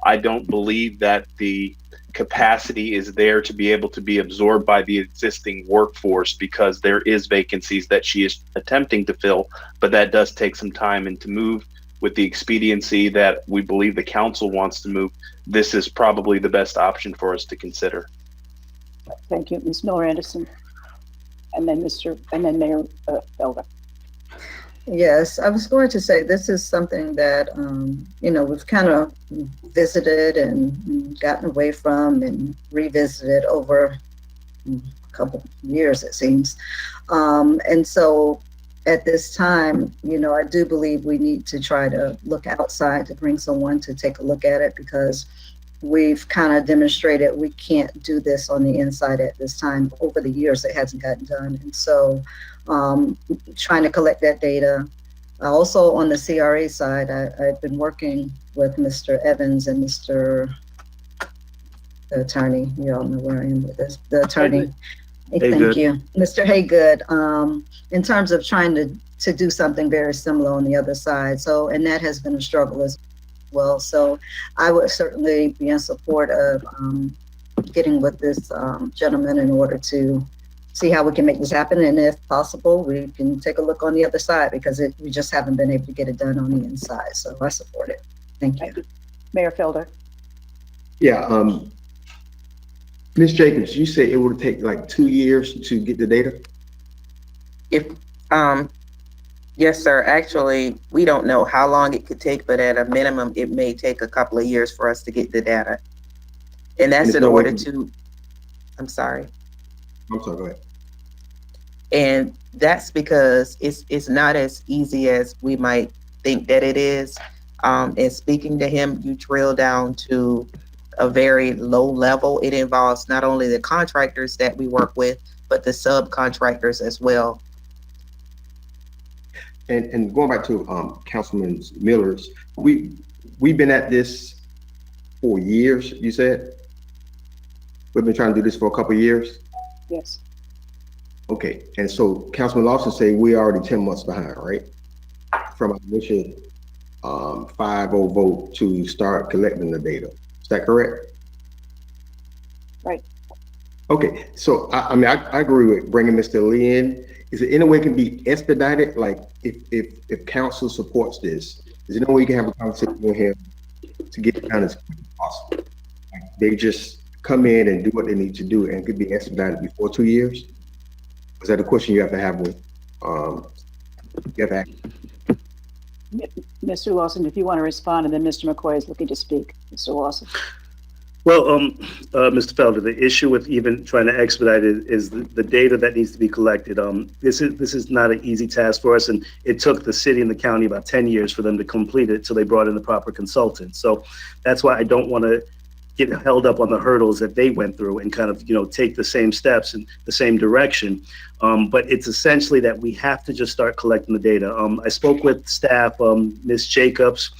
I don't believe that the capacity is there to be able to be absorbed by the existing workforce, because there is vacancies that she is attempting to fill, but that does take some time. And to move with the expediency that we believe the council wants to move, this is probably the best option for us to consider. Thank you, Ms. Miller Anderson, and then Mayor Felder. Yes, I was going to say, this is something that, we've kind of visited and gotten away from and revisited over a couple years, it seems. And so at this time, I do believe we need to try to look outside to bring someone to take a look at it, because we've kind of demonstrated we can't do this on the inside at this time. Over the years, it hasn't gotten done. And so trying to collect that data. Also on the CRA side, I've been working with Mr. Evans and Mr. the attorney. You all know where I am with this. The attorney. Hey, thank Haygood. you. Mr. Haygood, in terms of trying to do something very similar on the other side. So, and that has been a struggle as well. So I would certainly be in support of getting with this gentleman in order to see how we can make this happen. And if possible, we can take a look on the other side because we just haven't been able to get it done on the inside. So I support it. Thank you. Mayor Felder. Yeah, Ms. Jacobs, you said it would take like 2 years to get the data? Yes, sir. Actually, we don't know how long it could take, but at a minimum, it may take a couple of years for us to get the data. And that's in order to, I'm sorry. I'm sorry, go ahead. And that's because it's not as easy as we might think that it is. And speaking to him, you drill down to a very low level. It involves not only the contractors that we work with, but the subcontractors as well. And going back to Councilman Miller's, we've been at this for years, you said? We've been trying to do this for a couple of years? Yes. Okay, and so Councilman Lawson said we're already 10 months behind, right? From our initial 5-0 vote to start collecting the data. Is that correct? Right. Okay, so I mean, I agree with bringing Mr. Lee in. Is there any way it can be expedited? Like if council supports this, is there no way you can have a conversation with him to get it done as quick as possible? Like they just come in and do what they need to do and could be expedited before 2 years? Is that a question you have to have with, you have to ask? Mr. Lawson, if you want to respond, and then Mr. McCoy is looking to speak. Mr. Lawson. Well, Mr. Felder, the issue with even trying to expedite it is the data that needs to be collected. This is not an easy task for us, and it took the city and the county about 10 years for them to complete it, so they brought in the proper consultants. So that's why I don't want to get held up on the hurdles that they went through and kind of, take the same steps in the same direction. But it's essentially that we have to just start collecting the data. I spoke with staff, Ms. Jacobs,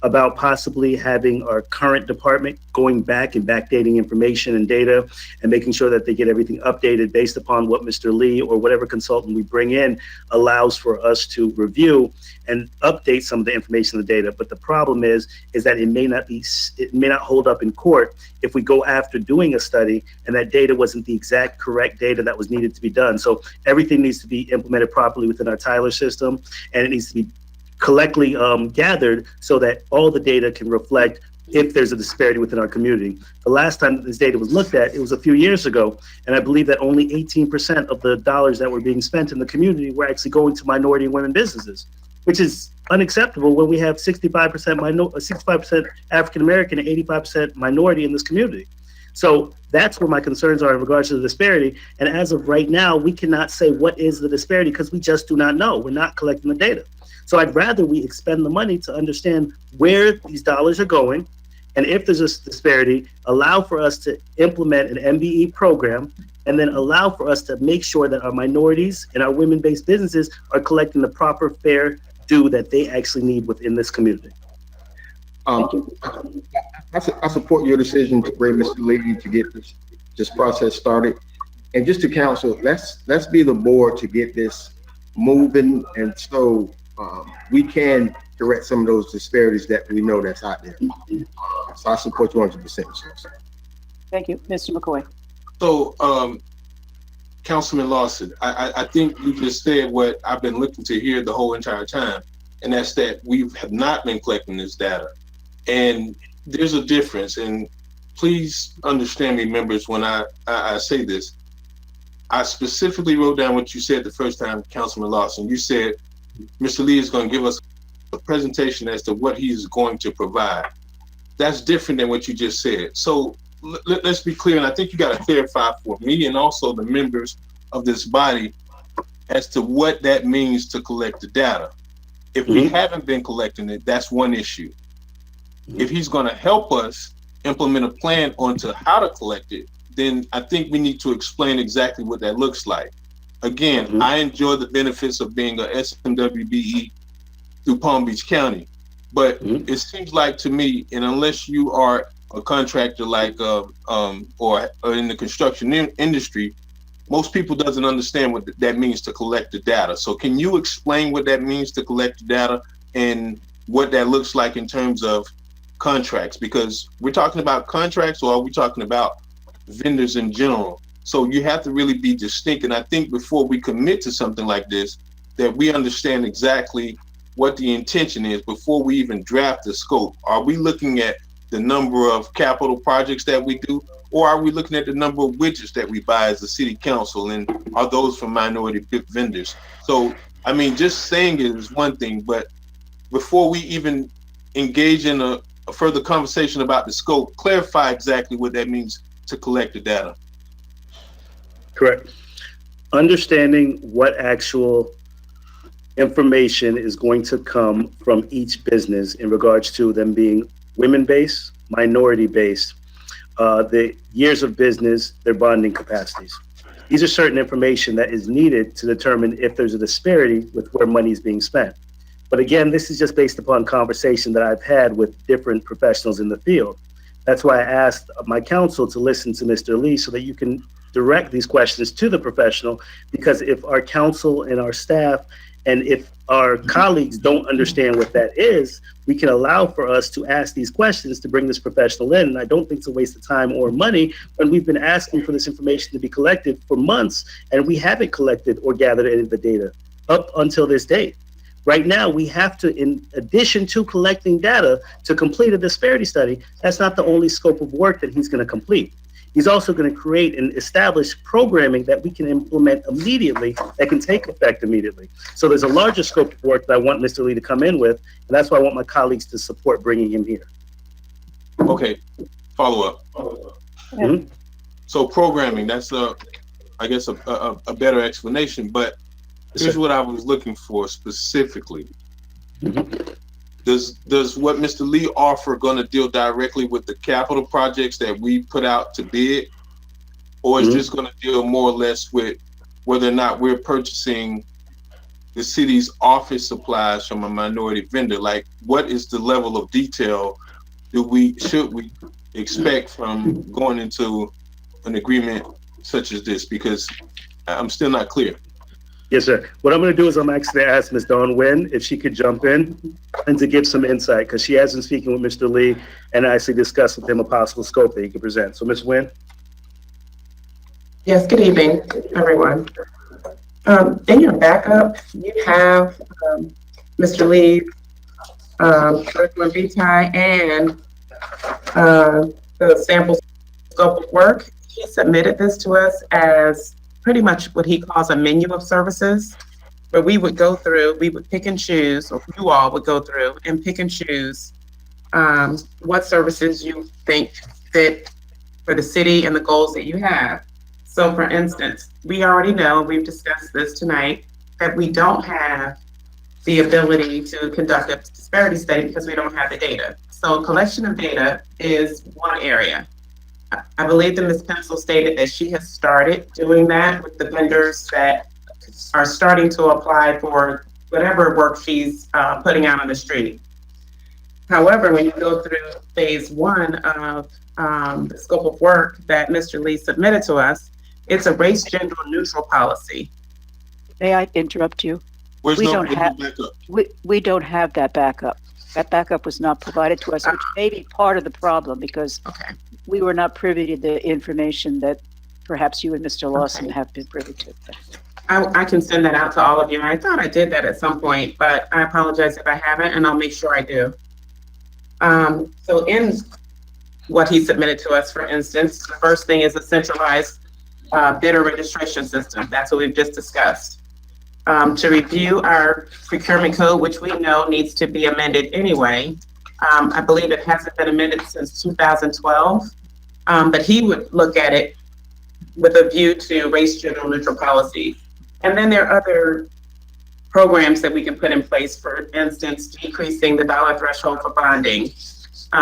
about possibly having our current department going back and backdating information and data and making sure that they get everything updated based upon what Mr. Lee or whatever consultant we bring in allows for us to review and update some of the information and the data. But the problem is that it may not hold up in court if we go after doing a study and that data wasn't the exact correct data that was needed to be done. So everything needs to be implemented properly within our Tyler system, and it needs to be collectively gathered so that all the data can reflect if there's a disparity within our community. The last time this data was looked at, it was a few years ago, and I believe that only 18% of the dollars that were being spent in the community were actually going to minority and women businesses, which is unacceptable when we have 65% African American and 85% minority in this community. So that's where my concerns are in regards to the disparity. And as of right now, we cannot say what is the disparity because we just do not know. We're not collecting the data. So I'd rather we expend the money to understand where these dollars are going. And if there's a disparity, allow for us to implement an MBE program and then allow for us to make sure that our minorities and our women-based businesses are collecting the proper fair due that they actually need within this community. I support your decision to bring Mr. Lee to get this process started. And just to counsel, let's be the board to get this moving, and so we can correct some of those disparities that we know that's out there. So I support you 100%. Thank you. Mr. McCoy. So, Councilman Lawson, I think you just said what I've been looking to hear the whole entire time, and that's that we have not been collecting this data. And there's a difference, and please understand me, members, when I say this. I specifically wrote down what you said the first time, Councilman Lawson. You said Mr. Lee is going to give us a presentation as to what he's going to provide. That's different than what you just said. So let's be clear, and I think you got to clarify for me and also the members of this body as to what that means to collect the data. If we haven't been collecting it, that's one issue. If he's going to help us implement a plan onto how to collect it, then I think we need to explain exactly what that looks like. Again, I enjoy the benefits of being a SMWBE through Palm Beach County, but it seems like to me, and unless you are a contractor like or in the construction industry, most people doesn't understand what that means to collect the data. So can you explain what that means to collect the data and what that looks like in terms of contracts? Because we're talking about contracts, or are we talking about vendors in general? So you have to really be distinct. And I think before we commit to something like this, that we understand exactly what the intention is before we even draft the scope. Are we looking at the number of capital projects that we do, or are we looking at the number of widgets that we buy as a city council, and are those from minority vendors? So, I mean, just saying it is one thing, but before we even engage in a further conversation about the scope, clarify exactly what that means to collect the data. Correct. Understanding what actual information is going to come from each business in regards to them being women-based, minority-based, the years of business, their bonding capacities. These are certain information that is needed to determine if there's a disparity with where money is being spent. But again, this is just based upon conversation that I've had with different professionals in the field. That's why I asked my counsel to listen to Mr. Lee so that you can direct these questions to the professional, because if our counsel and our staff and if our colleagues don't understand what that is, we can allow for us to ask these questions to bring this professional in. And I don't think it's a waste of time or money when we've been asking for this information to be collected for months and we haven't collected or gathered any of the data up until this date. Right now, we have to, in addition to collecting data to complete a disparity study, that's not the only scope of work that he's going to complete. He's also going to create and establish programming that we can implement immediately, that can take effect immediately. So there's a larger scope of work that I want Mr. Lee to come in with, and that's why I want my colleagues to support bringing him here. Okay, follow up. Mhm. So programming, that's I guess a better explanation, but here's what I was looking for specifically. Does what Mr. Lee offer going to deal directly with the capital projects that we put out to bid, or is this going to deal more or less with whether or not we're purchasing the city's office supplies from a minority vendor? Like, what is the level of detail should we expect from going into an agreement such as this? Because I'm still not clear. Yes, sir. What I'm going to do is I'm actually going to ask Ms. Dawn Nguyen if she could jump in and to give some insight, because she has been speaking with Mr. Lee and actually discussed with him a possible scope that he could present. So, Ms. Nguyen? Yes, good evening, everyone. In your backup, you have Mr. Lee, curriculum vitae, and the sample scope of work. He submitted this to us as pretty much what he calls a menu of services, where we would go through, we would pick and choose, or you all would go through and pick and choose what services you think fit for the city and the goals that you have. So for instance, we already know, we've discussed this tonight, that we don't have the ability to conduct a disparity study because we don't have the data. So collection of data is one area. I believe that Ms. Pencil stated that she has started doing that with the vendors that are starting to apply for whatever work she's putting out on the street. However, when you go through phase one of the scope of work that Mr. Lee submitted to us, it's a race gender neutral policy. May I interrupt you? We don't have that backup. That backup was not provided to us, which may be part of the problem, because we were not privy to the information that perhaps you and Mr. Lawson have been privy to. I can send that out to all of you. I thought I did that at some point, but I apologize if I haven't, and I'll make sure I do. So in what he submitted to us, for instance, the first thing is a centralized bidder registration system. That's what we've just discussed. To review our procurement code, which we know needs to be amended anyway. I believe it hasn't been amended since 2012, but he would look at it with a view to race gender neutral policy. And then there are other programs that we can put in place, for instance, decreasing the dollar threshold for bonding,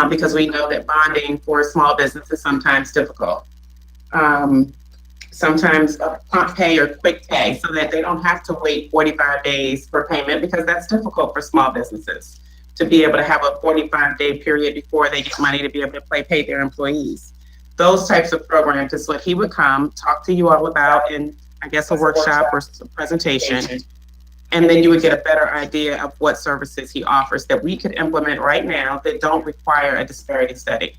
because we know that bonding for a small business is sometimes difficult. Sometimes prompt pay or quick pay, so that they don't have to wait 45 days for payment, because that's difficult for small businesses. to be able to have a 45-day period before they get money to be able to pay their employees. Those types of programs is what he would come talk to you all about in, I guess, a workshop or a presentation. And then you would get a better idea of what services he offers that we could implement right now that don't require a disparity study.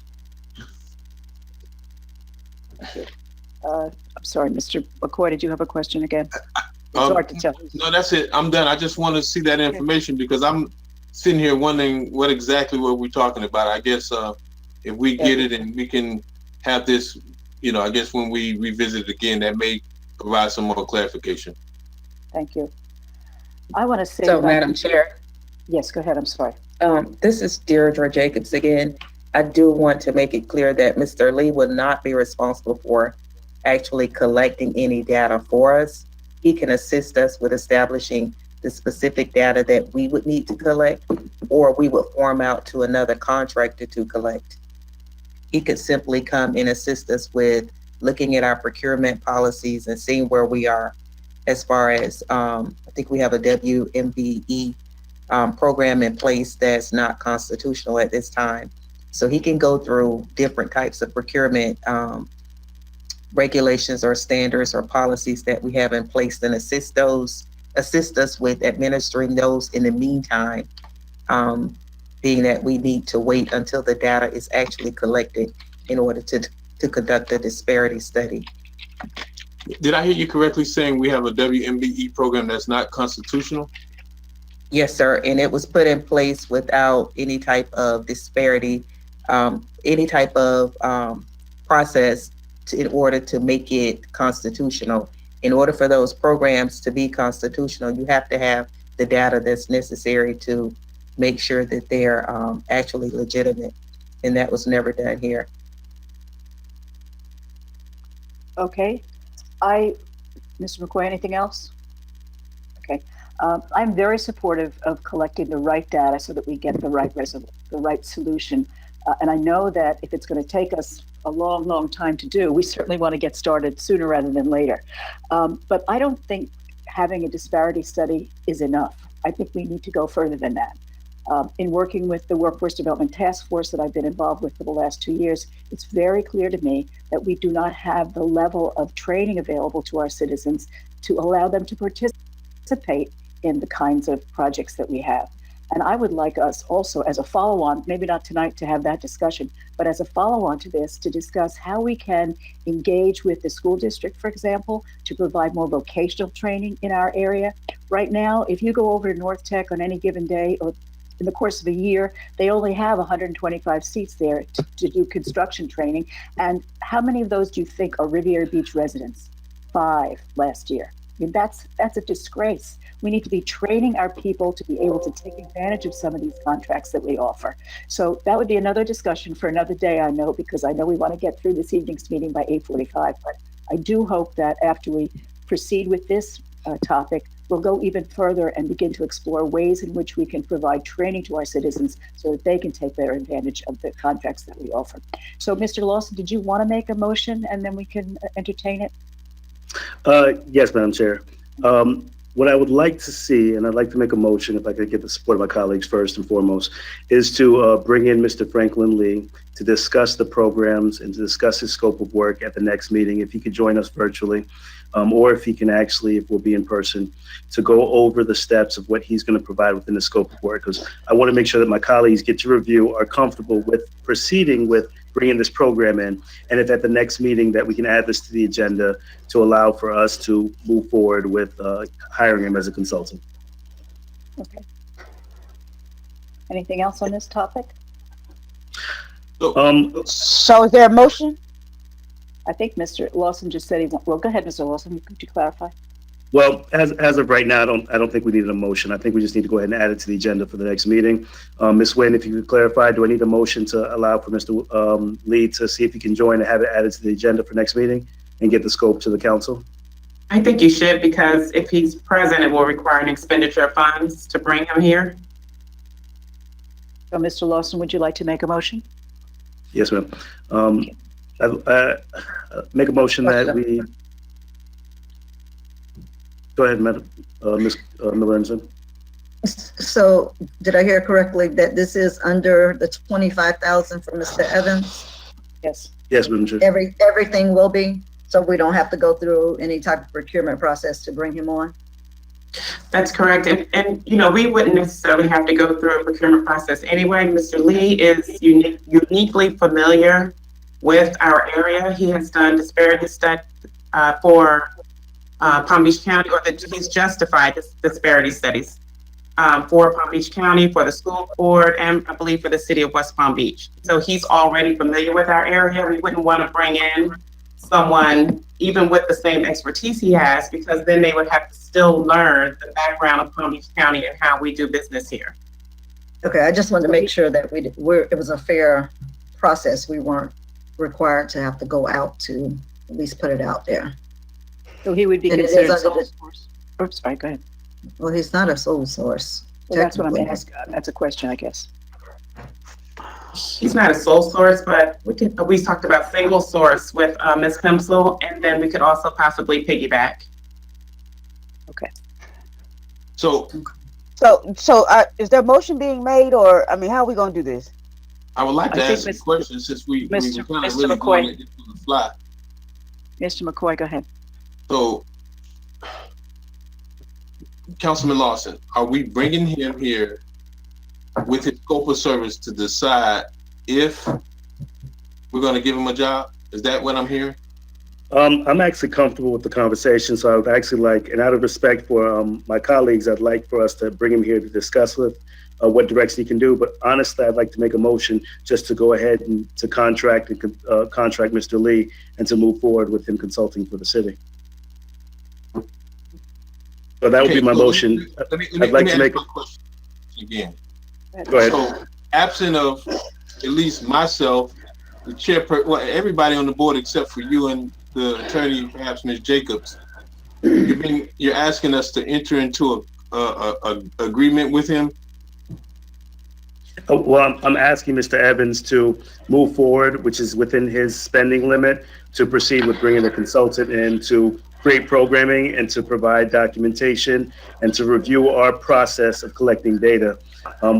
I'm sorry, Mr. McCoy, did you have a question again? It's hard to tell. No, that's it. I'm done. I just want to see that information because I'm sitting here wondering what exactly what we're talking about. I guess if we get it and we can have this, I guess when we revisit it again, that may provide some more clarification. Thank you. I want to say. So, Madam Chair. Yes, go ahead. I'm sorry. This is Deirdre Jacobs again. I do want to make it clear that Mr. Lee will not be responsible for actually collecting any data for us. He can assist us with establishing the specific data that we would need to collect, or we would form out to another contractor to collect. He could simply come and assist us with looking at our procurement policies and seeing where we are as far as, I think we have a WMBE program in place that's not constitutional at this time. So he can go through different types of procurement regulations or standards or policies that we have in place and assist us with administering those in the meantime, being that we need to wait until the data is actually collected in order to conduct a disparity study. Did I hear you correctly saying we have a WMBE program that's not constitutional? Yes, sir. And it was put in place without any type of disparity, any type of process in order to make it constitutional. In order for those programs to be constitutional, you have to have the data that's necessary to make sure that they're actually legitimate. And that was never done here. Okay. Mr. McCoy, anything else? Okay. I'm very supportive of collecting the right data so that we get the right solution. And I know that if it's going to take us a long, long time to do, we certainly want to get started sooner rather than later. But I don't think having a disparity study is enough. I think we need to go further than that. In working with the Workforce Development Task Force that I've been involved with for the last 2 years, it's very clear to me that we do not have the level of training available to our citizens to allow them to participate in the kinds of projects that we have. And I would like us also as a follow-on, maybe not tonight to have that discussion, but as a follow-on to this, to discuss how we can engage with the school district, for example, to provide more vocational training in our area. Right now, if you go over to North Tech on any given day or in the course of a year, they only have 125 seats there to do construction training. And how many of those do you think are Riviera Beach residents? 5 last year. I mean, that's a disgrace. We need to be training our people to be able to take advantage of some of these contracts that we offer. So that would be another discussion for another day, I know, because I know we want to get through this evening's meeting by 8:45. But I do hope that after we proceed with this topic, we'll go even further and begin to explore ways in which we can provide training to our citizens so that they can take better advantage of the contracts that we offer. So, Mr. Lawson, did you want to make a motion and then we can entertain it? Yes, Madam Chair. What I would like to see, and I'd like to make a motion, if I could get the support of my colleagues first and foremost, is to bring in Mr. Franklin Lee to discuss the programs and to discuss his scope of work at the next meeting. If he could join us virtually, or if he can actually, if we'll be in person, to go over the steps of what he's going to provide within the scope of work. Because I want to make sure that my colleagues get to review, are comfortable with proceeding with bringing this program in. And if at the next meeting that we can add this to the agenda to allow for us to move forward with hiring him as a consultant. Okay. Anything else on this topic? So is there a motion? I think Mr. Lawson just said he won't. Well, go ahead, Mr. Lawson. Could you clarify? Well, as of right now, I don't think we need a motion. I think we just need to go ahead and add it to the agenda for the next meeting. Ms. Nguyen, if you could clarify, do I need a motion to allow for Mr. Lee to see if he can join and have it added to the agenda for next meeting and get the scope to the council? I think you should, because if he's present, it will require an expenditure of funds to bring him here. So, Mr. Lawson, would you like to make a motion? Yes, ma'am. I make a motion that we. Go ahead, Ms. Lorenzen. So did I hear correctly that this is under the 25,000 for Mr. Evans? Yes. Yes, Madam Chair. Everything will be, so we don't have to go through any type of procurement process to bring him on? That's correct. And you know, we wouldn't necessarily have to go through a procurement process anyway. Mr. Lee is uniquely familiar with our area. He has done disparity study for Palm Beach County, or that he's justified disparity studies for Palm Beach County, for the school board, and I believe for the city of West Palm Beach. So he's already familiar with our area. We wouldn't want to bring in someone even with the same expertise he has, because then they would have to still learn the background of Palm Beach County and how we do business here. Okay, I just wanted to make sure that it was a fair process. We weren't required to have to go out to at least put it out there. So he would be And it is considered under sole the- source. Oops, sorry, go ahead. Well, he's not a sole source. Well, that's what I'm technically. asking. That's a question, I guess. He's not a sole source, but we talked about single source with Ms. Pimsel, and then we could also possibly piggyback. Okay. So Is there a motion being made, or, I mean, how are we gonna do this? I would like to I think ask a Mr. question, since we were Mr. kind of Mr. really McCoy. going at this on the fly. Mr. McCoy, go ahead. So, Councilman Lawson, are we bringing him here with his scope of service to decide if we're going to give him a job? Is that what I'm hearing? I'm actually comfortable with the conversation, so I would actually like, and out of respect for my colleagues, I'd like for us to bring him here to discuss with what direction he can do. But honestly, I'd like to make a motion just to go ahead and to contract Mr. Lee and to move forward with him consulting for the city. So that would be my so motion. I'd like to make ask my question again. Go ahead. So, absent of at least myself, the chairperson, well, everybody on the board except for you and the attorney, perhaps Ms. Jacobs, you're asking us to enter into a agreement with him. Well, I'm asking Mr. Evans to move forward, which is within his spending limit, to proceed with bringing a consultant in to create programming and to provide documentation and to review our process of collecting data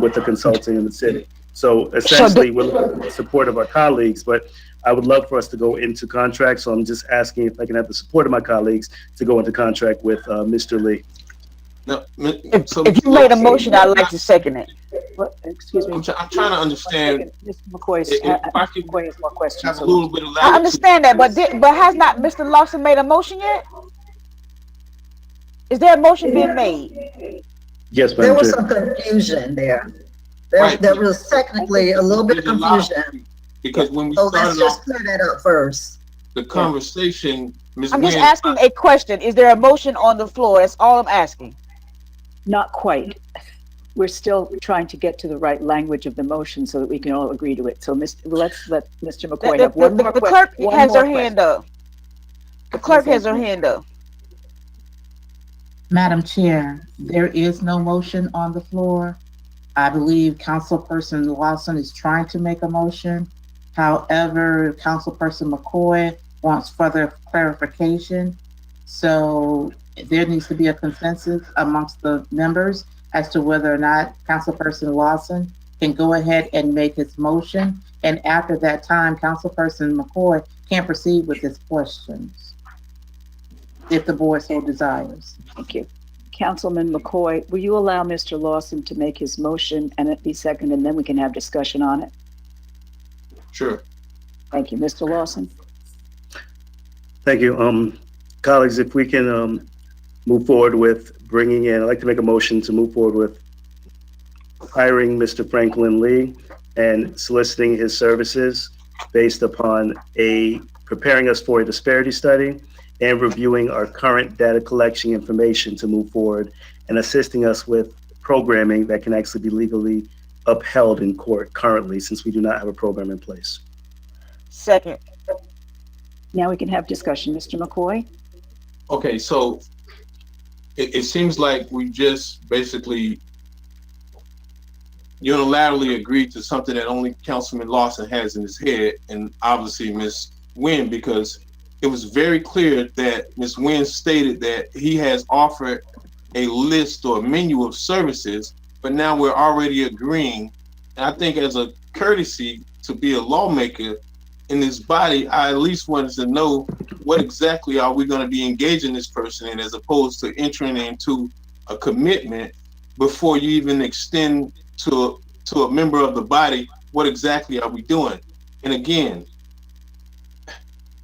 with the consulting in the city. So essentially, we're looking for the support of our colleagues, but I would love for us to go into contract. So I'm just asking if I can have the support of my colleagues to go into contract with Mr. Lee. No, If you made a motion, I'd like to second it. What, excuse me. I'm trying to understand. Mr. McCoy has more questions. Have a little bit of I understand that, but has not Mr. Lawson made a motion yet? Is there a motion being made? Yes, There Madam was Chair. some confusion there. Right. There was technically a little bit of There's a lot of confusion. Because when we So let's started just off clear that up first. the conversation, Ms. I'm just Wynn, asking a question. Is there a motion on the floor? That's all I'm asking. Not quite. We're still trying to get to the right language of the motion so that we can all agree to it. So let's let Mr. McCoy have one more The question. clerk has her hand up. The clerk has her hand up. Madam Chair, there is no motion on the floor. I believe Councilperson Lawson is trying to make a motion. However, Councilperson McCoy wants further clarification. So there needs to be a consensus amongst the members as to whether or not Councilperson Lawson can go ahead and make his motion. And after that time, Councilperson McCoy can proceed with his questions, if the board so desires. Thank you. Councilman McCoy, will you allow Mr. Lawson to make his motion and it be seconded, and then we can have discussion on it? sure. Thank you. Mr. Lawson? Thank you. Colleagues, if we can move forward with bringing in, I'd like to make a motion to move forward with hiring Mr. Franklin Lee and soliciting his services based upon preparing us for a disparity study and reviewing our current data collection information to move forward and assisting us with programming that can actually be legally upheld in court currently, since we do not have a program in place. Second. Now we can have discussion. Mr. McCoy? Okay, so it seems like we just basically unilaterally agreed to something that only Councilman Lawson has in his head, and obviously Ms. Wynn, because it was very clear that Ms. Wynn stated that he has offered a list or a menu of services, but now we're already agreeing. And I think as a courtesy to be a lawmaker in this body, I at least wanted to know what exactly are we going to be engaging this person in, as opposed to entering into a commitment before you even extend to a member of the body, what exactly are we doing? And again,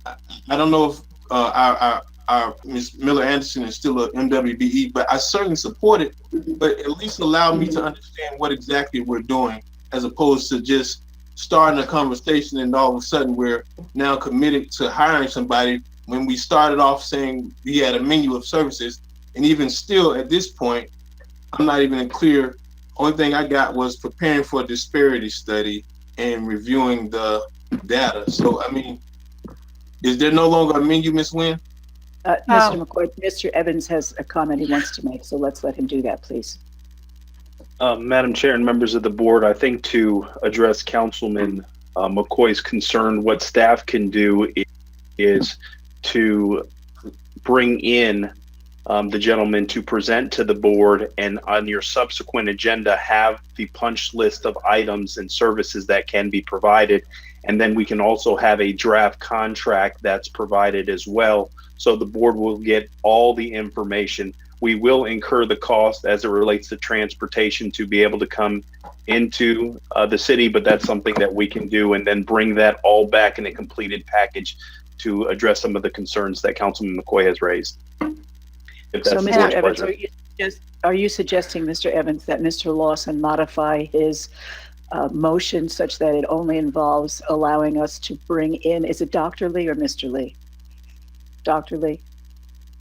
I don't know if our Ms. Miller Anderson is still a MWBE, but I certainly support it, but at least allow me to understand what exactly we're doing, as opposed to just starting a conversation and all of a sudden we're now committed to hiring somebody when we started off saying we had a menu of services. And even still at this point, I'm not even clear. Only thing I got was preparing for a disparity study and reviewing the data. So, I mean, is there no longer a menu, Ms. Nguyen? Mr. McCoy, Mr. Evans has a comment he wants to make, so let's let him do that, please. Madam Chair and members of the board, I think to address Councilman McCoy's concern, what staff can do is to bring in the gentleman to present to the board, and on your subsequent agenda have the punch list of items and services that can be provided. And then we can also have a draft contract that's provided as well. So the board will get all the information. We will incur the cost as it relates to transportation to be able to come into the city, but that's something that we can do, and then bring that all back in a completed package to address some of the concerns that Councilman McCoy has raised. If that's So, the Mr. board's Evans, pleasure. are you suggesting, Mr. Evans, that Mr. Lawson modify his motion such that it only involves allowing us to bring in, is it Dr. Lee or Mr. Lee? Dr. Lee?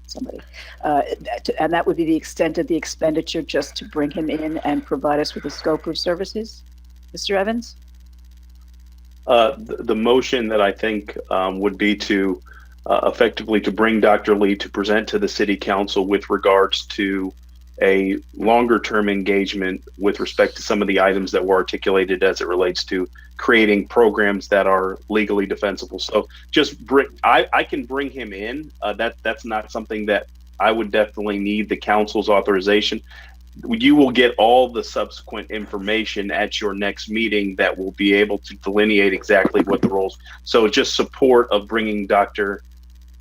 Somebody. And that would be the extent of the expenditure, just to bring him in and provide us with a scope of services? Mr. Evans? The motion that I think would be to effectively to bring Dr. Lee to present to the City Council with regards to a longer term engagement with respect to some of the items that were articulated as it relates to creating programs that are legally defensible. So just I can bring him in. That's not something that I would definitely need the council's authorization. You will get all the subsequent information at your next meeting that will be able to delineate exactly what the roles. So just support of bringing Dr.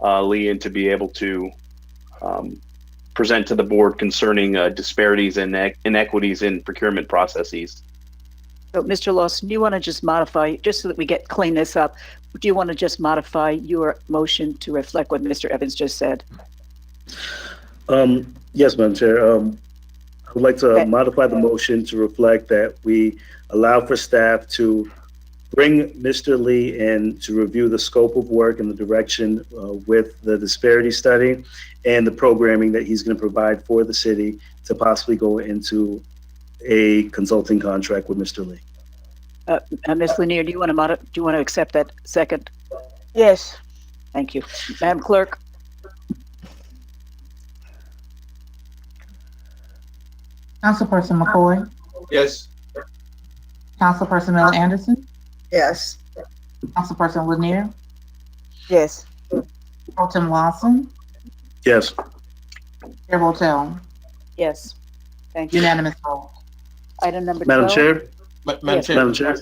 Lee in to be able to present to the board concerning disparities and inequities in procurement processes. So, Mr. Lawson, do you want to just modify, just so that we clean this up, do you want to just modify your motion to reflect what Mr. Evans just said? Yes, Madam Chair. I would like to modify the motion to reflect that we allow for staff to bring Mr. Lee in to review the scope of work and the direction with the disparity study and the programming that he's going to provide for the city to possibly go into a consulting contract with Mr. Lee. Ms. Lanier, do you want to accept that second? Yes. Thank you. Madam Clerk? Councilperson McCoy, Yes. Councilperson Miller Anderson, Yes. Councilperson Lanier, Yes. Pro Tem Lawson, Yes. Chair Votel, Yes. Thank you. unanimous vote. Item number 12. Madam Chair? Madam Yes. Chair. Madam Chair?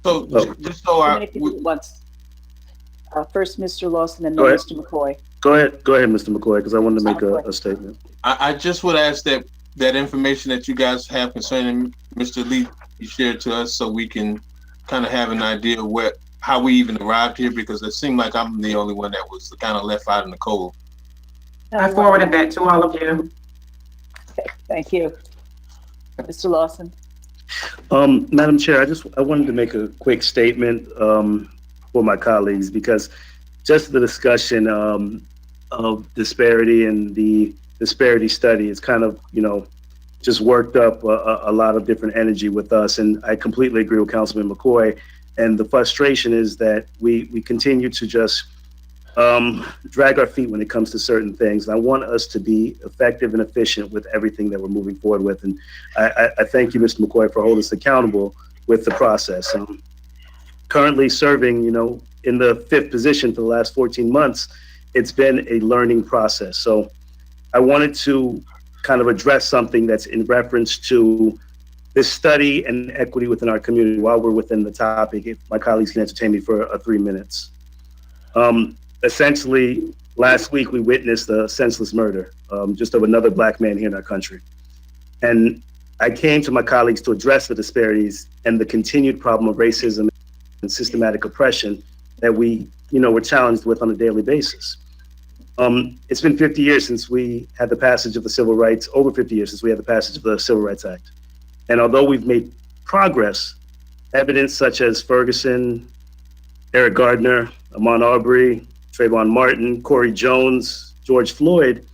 So Oh. just so Too I, many people at once. First, Mr. Lawson, and Go then ahead. Mr. McCoy. Go ahead, Mr. McCoy, because I wanted to make a statement. I just would ask that information that you guys have concerning Mr. Lee be shared to us, so we can kind of have an idea of how we even arrived here, because it seemed like I'm the only one that was kind of left out in the cold. I forwarded that to all of you. Thank you. Mr. Lawson? Madam Chair, I wanted to make a quick statement for my colleagues, because just the discussion of disparity and the disparity study is kind of, just worked up a lot of different energy with us. And I completely agree with Councilman McCoy. And the frustration is that we continue to just drag our feet when it comes to certain things. And I want us to be effective and efficient with everything that we're moving forward with. And I thank you, Mr. McCoy, for holding us accountable with the process. Currently serving, in the 5th position for the last 14 months, it's been a learning process. So I wanted to kind of address something that's in reference to this study and equity within our community while we're within the topic, if my colleagues can entertain me for 3 minutes. Essentially, last week we witnessed a senseless murder just of another Black man here in our country. And I came to my colleagues to address the disparities and the continued problem of racism and systematic oppression that we're challenged with on a daily basis. It's been 50 years since we had the passage of the Civil Rights, over 50 years since we had the passage of the Civil Rights Act. And although we've made progress, evidence such as Ferguson, Eric Gardner, Ahmaud Arbery, Trayvon Martin, Corey Jones, George Floyd,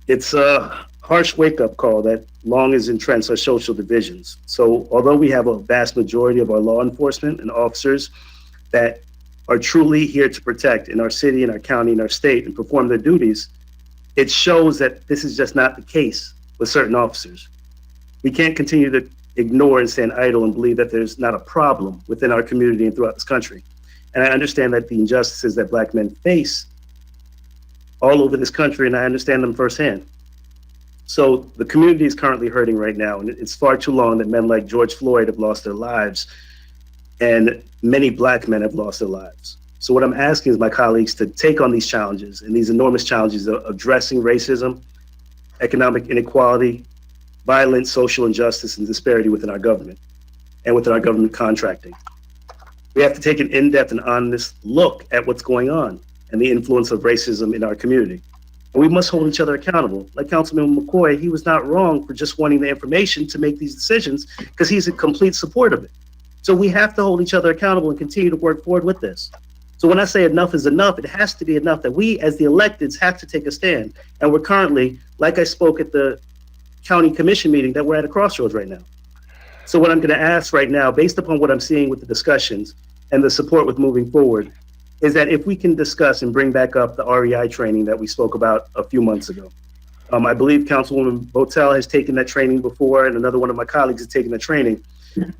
it's a harsh wake-up call that long has entrenched our social divisions. So although we have a vast majority of our law enforcement and officers that are truly here to protect in our city, in our county, in our state, and perform their duties, it shows that this is just not the case with certain officers. We can't continue to ignore and stand idle and believe that there's not a problem within our community and throughout this country. And I understand that the injustices that Black men face all over this country, and I understand them firsthand. So the community is currently hurting right now, and it's far too long that men like George Floyd have lost their lives, and many Black men have lost their lives. So what I'm asking is my colleagues to take on these challenges and these enormous challenges of addressing racism, economic inequality, violent social injustice and disparity within our government and within our government contracting. We have to take an in-depth and honest look at what's going on and the influence of racism in our community. And we must hold each other accountable. Like Councilman McCoy, he was not wrong for just wanting the information to make these decisions because he's in complete support of it. So we have to hold each other accountable and continue to work forward with this. So when I say enough is enough, it has to be enough that we as the electeds have to take a stand. And we're currently, like I spoke at the county commission meeting, that we're at a crossroads right now. So what I'm going to ask right now, based upon what I'm seeing with the discussions and the support with moving forward, is that if we can discuss and bring back up the REI training that we spoke about a few months ago. I believe Councilwoman Botel has taken that training before, and another one of my colleagues has taken the training.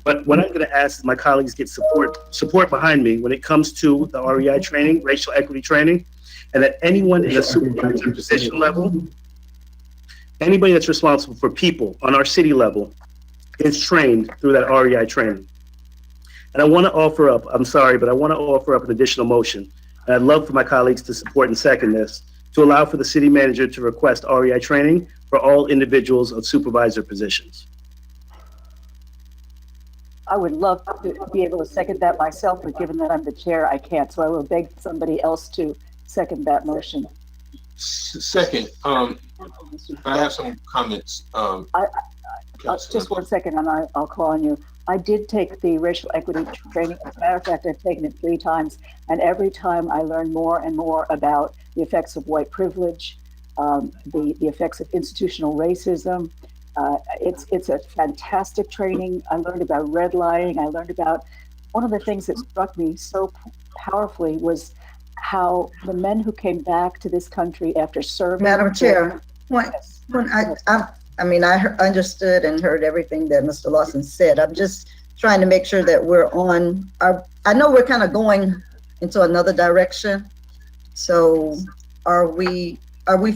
But what I'm going to ask is my colleagues get support behind me when it comes to the REI training, racial equity training, and that anyone in a supervisor position level, anybody that's responsible for people on our city level is trained through that REI training. And I want to offer up, I'm sorry, but I want to offer up an additional motion. And I'd love for my colleagues to support and second this, to allow for the city manager to request REI training for all individuals of supervisor positions. I would love to be able to second that myself, but given that I'm the chair, I can't. So I will beg somebody else to second that motion. Second, I have some comments. Just 1 second, and I'll call on you. I did take the racial equity training. As a matter of fact, I've taken it 3 times, and every time I learned more and more about the effects of white privilege, the effects of institutional racism. It's a fantastic training. I learned about redlining. I learned about, one of the things that struck me so powerfully was how the men who came back to this country after serving. Madam Chair, I understood and heard everything that Mr. Lawson said. I'm just trying to make sure that we're on. I know we're kind of going into another direction. So are we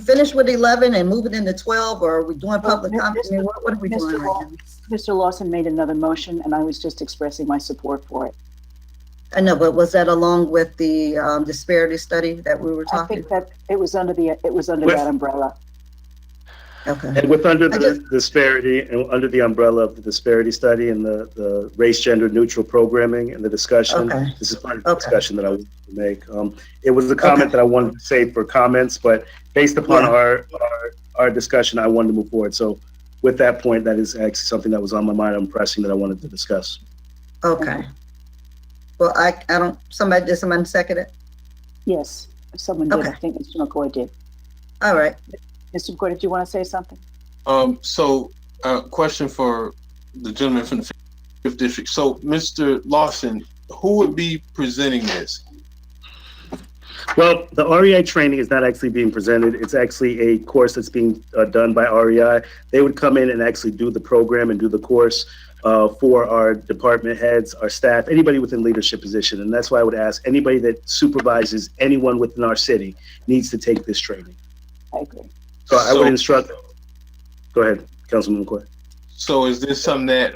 finished with 11 and moving into 12, or are we doing public comment? What are we doing right now? Mr. Lawson made another motion, and I was just expressing my support for it. I know, but was that along with the disparity study that we were talking? I think that it was under that umbrella. Okay. And with under the disparity and under the umbrella of the disparity study and the race gender neutral programming and the discussion, this is part of the discussion that I was going to make. It was a comment that I wanted to say for comments, but based upon our discussion, I wanted to move forward. So with that point, that is actually something that was on my mind. I'm pressing that I wanted to discuss. Okay. Well, I don't, did someone second it? Yes, someone did. I think Mr. McCoy did. All right. Mr. McCoy, did you want to say something? Question for the gentleman from the 5th District. So, Mr. Lawson, who would be presenting this? Well, the REI training is not actually being presented. It's actually a course that's being done by REI. They would come in and actually do the program and do the course for our department heads, our staff, anybody within leadership position. And that's why I would ask anybody that supervises anyone within our city needs to take this training. I agree. So I would instruct Go ahead, Councilman McCoy. So is this something that,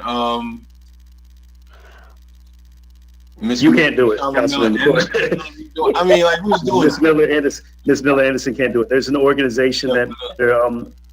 Ms. You can't do it, Councilman McCoy. I mean, like, who's doing it? Ms. Miller Anderson can't do it. There's an organization that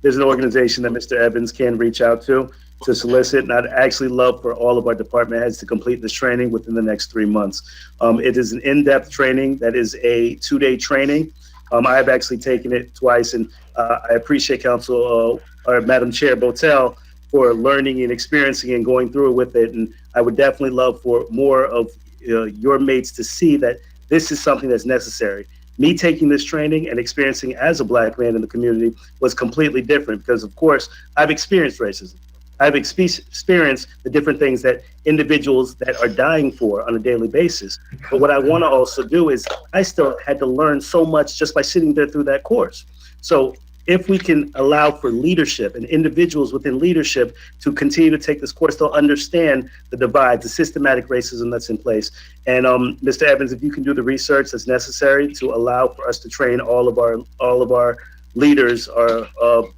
Mr. Evans can reach out to solicit, and I'd actually love for all of our department heads to complete this training within the next 3 months. It is an in-depth training that is a 2-day training. I have actually taken it twice, and I appreciate Madam Chair Botel for learning and experiencing and going through it with it. And I would definitely love for more of your mates to see that this is something that's necessary. Me taking this training and experiencing as a Black man in the community was completely different because, of course, I've experienced racism. I've experienced the different things that individuals that are dying for on a daily basis. But what I want to also do is I still had to learn so much just by sitting there through that course. So if we can allow for leadership and individuals within leadership to continue to take this course, they'll understand the divide, the systematic racism that's in place. And Mr. Evans, if you can do the research that's necessary to allow for us to train all of our leaders, our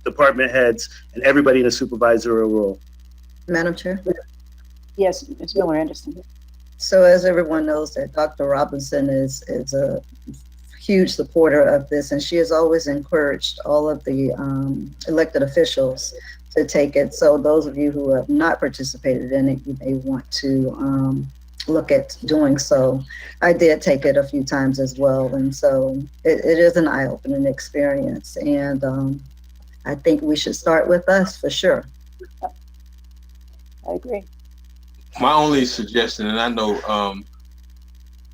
department heads, and everybody in a supervisory role. Madam Chair? Yes, Ms. Miller Anderson. So as everyone knows, that Dr. Robinson is a huge supporter of this, and she has always encouraged all of the elected officials to take it. So those of you who have not participated in it, you may want to look at doing so. I did take it a few times as well, and so it is an eye-opening experience, and I think we should start with us for sure. I agree. My only suggestion, and I know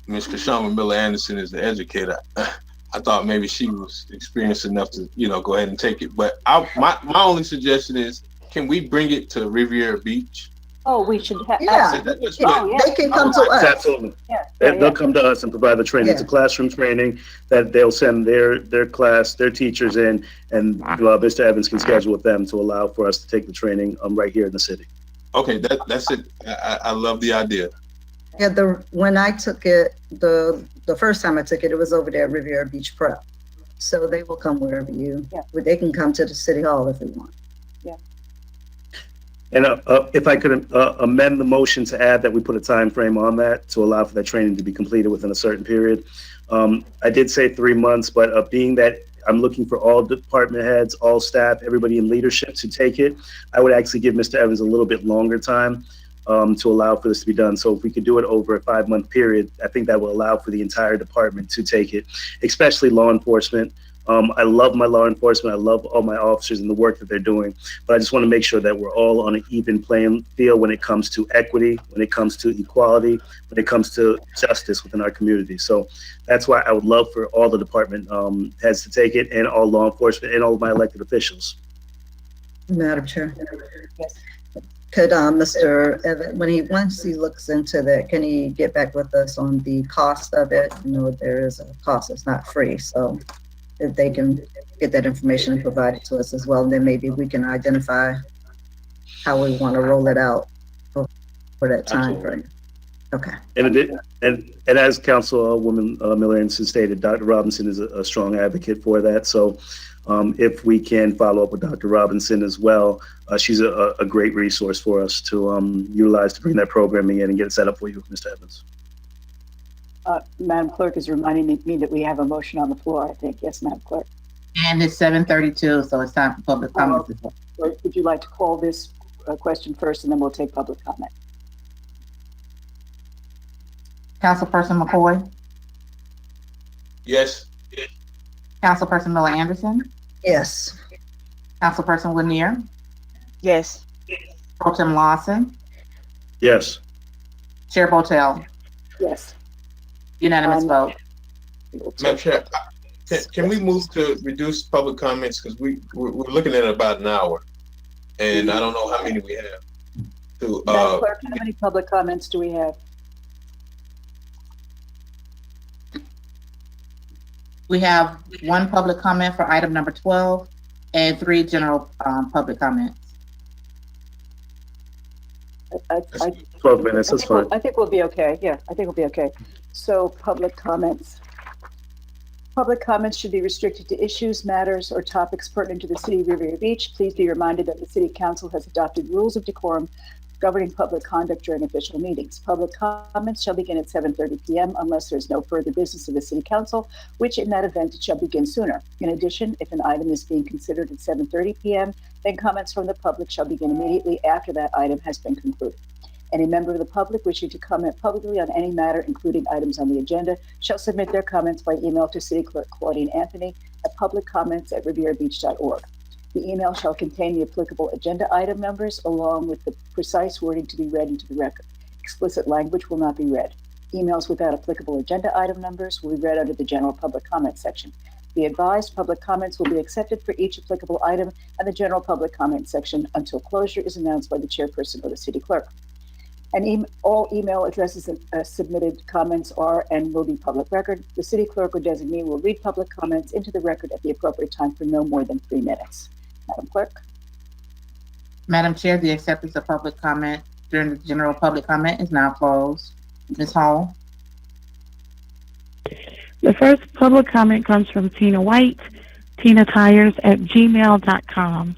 Ms. Kashama Miller Anderson is the educator. I thought maybe she was experienced enough to, go ahead and take it. But my only suggestion is, can we bring it to Riviera Beach? Oh, we should have. Yeah. They can come to us. Absolutely. Yeah. They'll come to us and provide the training. It's a classroom training that they'll send their teachers in, and Mr. Evans can schedule with them to allow for us to take the training right here in the city. Okay, that's it. I love the idea. Yeah, when I took it, the first time I took it, it was over there at Riviera Beach Prep. So they will come wherever they can come to the city hall if they want. Yeah. And if I could amend the motion to add that we put a time frame on that to allow for that training to be completed within a certain period. I did say 3 months, but being that I'm looking for all department heads, all staff, everybody in leadership to take it, I would actually give Mr. Evans a little bit longer time to allow for this to be done. So if we could do it over a 5-month period, I think that will allow for the entire department to take it, especially law enforcement. I love my law enforcement. I love all my officers and the work that they're doing, but I just want to make sure that we're all on an even playing field when it comes to equity, when it comes to equality, when it comes to justice within our community. So that's why I would love for all the department heads to take it, and all law enforcement and all of my elected officials. Madam Chair. Yes. Could Mr. Evans, once he looks into that, can he get back with us on the cost of it? There is a cost, it's not free. So if they can get that information and provide it to us as well, then maybe we can identify how we want to roll it out for that time frame. Okay. And as Councilwoman Miller Anderson stated, Dr. Robinson is a strong advocate for that. So if we can follow up with Dr. Robinson as well, she's a great resource for us to utilize to bring that programming in and get it set up for you, Mr. Evans. Madam Clerk is reminding me that we have a motion on the floor, I think. Yes, Madam Clerk. And it's 7:32, so it's time for public comments. Would you like to call this question first, and then we'll take public comment? Councilperson McCoy? Yes. Councilperson Miller Anderson? Yes. Councilperson Lanier? Yes. Pro Tem Lawson? Yes. Chair Botel? Yes. Unanimous vote. Madam Chair, can we move to reduce public comments, because we're looking at about an hour, and I don't know how many we have. Madam Clerk, how many public comments do we have? We have 1 public comment for item number 12 and 3 general public comments. 12 minutes, that's fine. I think we'll be okay. Yeah, I think we'll be okay. So public comments public comments should be restricted to issues, matters, or topics pertinent to the City of Riviera Beach. Please be reminded that the City Council has adopted rules of decorum governing public conduct during official meetings. Public comments shall begin at 7:30 p.m. unless there is no further business of the City Council, which in that event it shall begin sooner. In addition, if an item is being considered at 7:30 p.m., then comments from the public shall begin immediately after that item has been concluded. Any member of the public wishing to comment publicly on any matter, including items on the agenda, shall submit their comments by email to City Clerk Claudine Anthony at publiccomments@rivierabeach.org. The email shall contain the applicable agenda item numbers along with the precise wording to be read into the record. Explicit language will not be read. Emails without applicable agenda item numbers will be read under the general public comment section. Be advised, public comments will be accepted for each applicable item and the general public comment section until closure is announced by the chairperson or the city clerk. And all email addresses submitted comments are and will be public record. The city clerk or designee will read public comments into the record at the appropriate time for no more than 3 minutes. Madam Clerk. Madam Chair, the acceptance of public comment during the general public comment is now closed. Ms. Hall. The first public comment comes from Tina White, tinatires@gmail.com.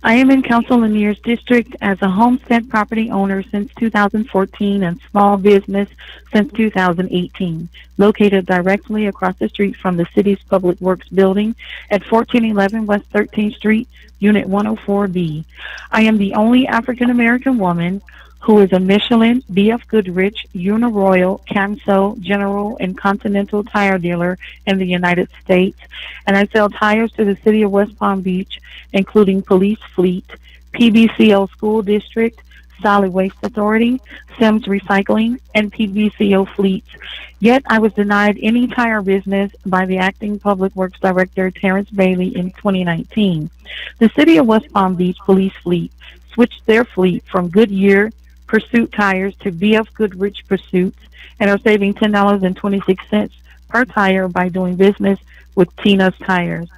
I am in Council Lanier's district as a homestead property owner since 2014 and small business since 2018, located directly across the street from the city's Public Works building at 1411 West 13th Street, Unit 104B. I am the only African American woman who is a Michelin, B.F. Goodrich, Uniroyal, Camso, General, and Continental tire dealer in the United States, and I sell tires to the city of West Palm Beach, including Police Fleet, PBCO School District, Solid Waste Authority, Sims Recycling, and PBCO Fleets. Yet I was denied any tire business by the acting Public Works Director, Terrence Bailey, in 2019. The city of West Palm Beach Police Fleet switched their fleet from Goodyear Pursuit tires to B.F. Goodrich Pursuits and are saving $10.26 per tire by doing business with Tina's Tires.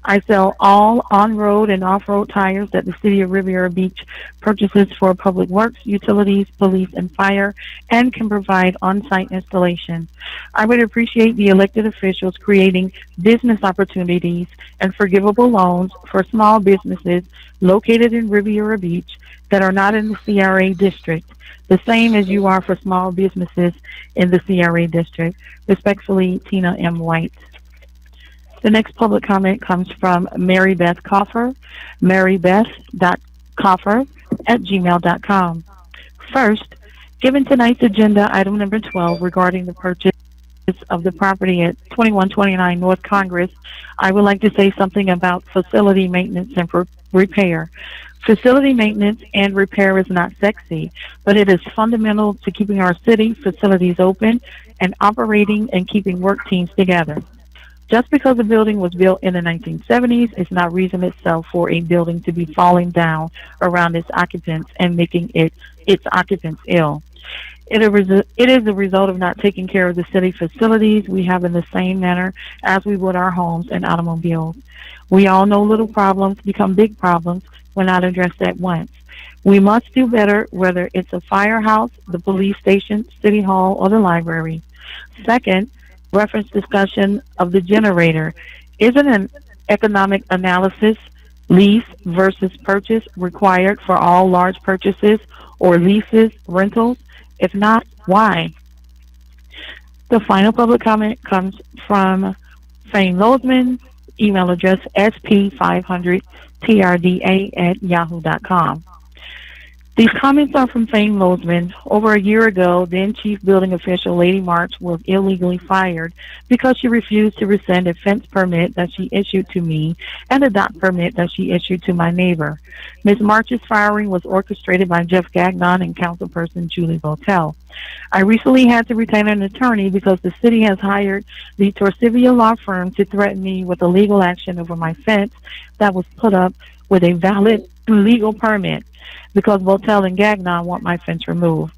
I sell all on-road and off-road tires that the city of Riviera Beach purchases for public works, utilities, police, and fire, and can provide on-site installation. I would appreciate the elected officials creating business opportunities and forgivable loans for small businesses located in Riviera Beach that are not in the CRA district, the same as you are for small businesses in the CRA district. Respectfully, Tina M. White. The next public comment comes from Mary Beth Coffer, marybeth.coffer@gmail.com. First, given tonight's agenda item number 12 regarding the purchase of the property at 2129 North Congress, I would like to say something about facility maintenance and repair. Facility maintenance and repair is not sexy, but it is fundamental to keeping our city facilities open and operating and keeping work teams together. Just because a building was built in the 1970s is not reason itself for a building to be falling down around its occupants and making its occupants ill. It is a result of not taking care of the city facilities we have in the same manner as we would our homes and automobiles. We all know little problems become big problems when not addressed at once. We must do better, whether it's a firehouse, the police station, city hall, or the library. Second, reference discussion of the generator. Isn't an economic analysis, lease versus purchase, required for all large purchases or leases, rentals? If not, why? The final public comment comes from Fane Lozman, email address sp500trda@yahoo.com. These comments are from Fane Lozman. Over a year ago, then Chief Building Official Lady March was illegally fired because she refused to rescind a fence permit that she issued to me and a dock permit that she issued to my neighbor. Ms. March's firing was orchestrated by Jeff Gagnon and councilperson Julie Votel. I recently had to retain an attorney because the city has hired the Torsivia law firm to threaten me with a legal action over my fence that was put up with a valid legal permit, because Votel and Gagnon want my fence removed.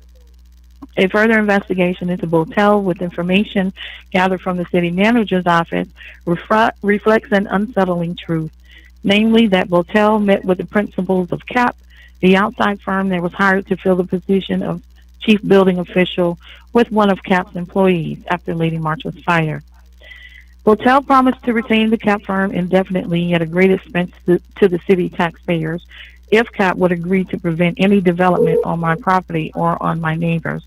A further investigation into Votel with information gathered from the city manager's office reflects an unsettling truth, namely that Votel met with the principals of CAP, the outside firm that was hired to fill the position of chief building official, with one of CAP's employees after Lady March was fired. Votel promised to retain the CAP firm indefinitely at a great expense to the city taxpayers if CAP would agree to prevent any development on my property or on my neighbors.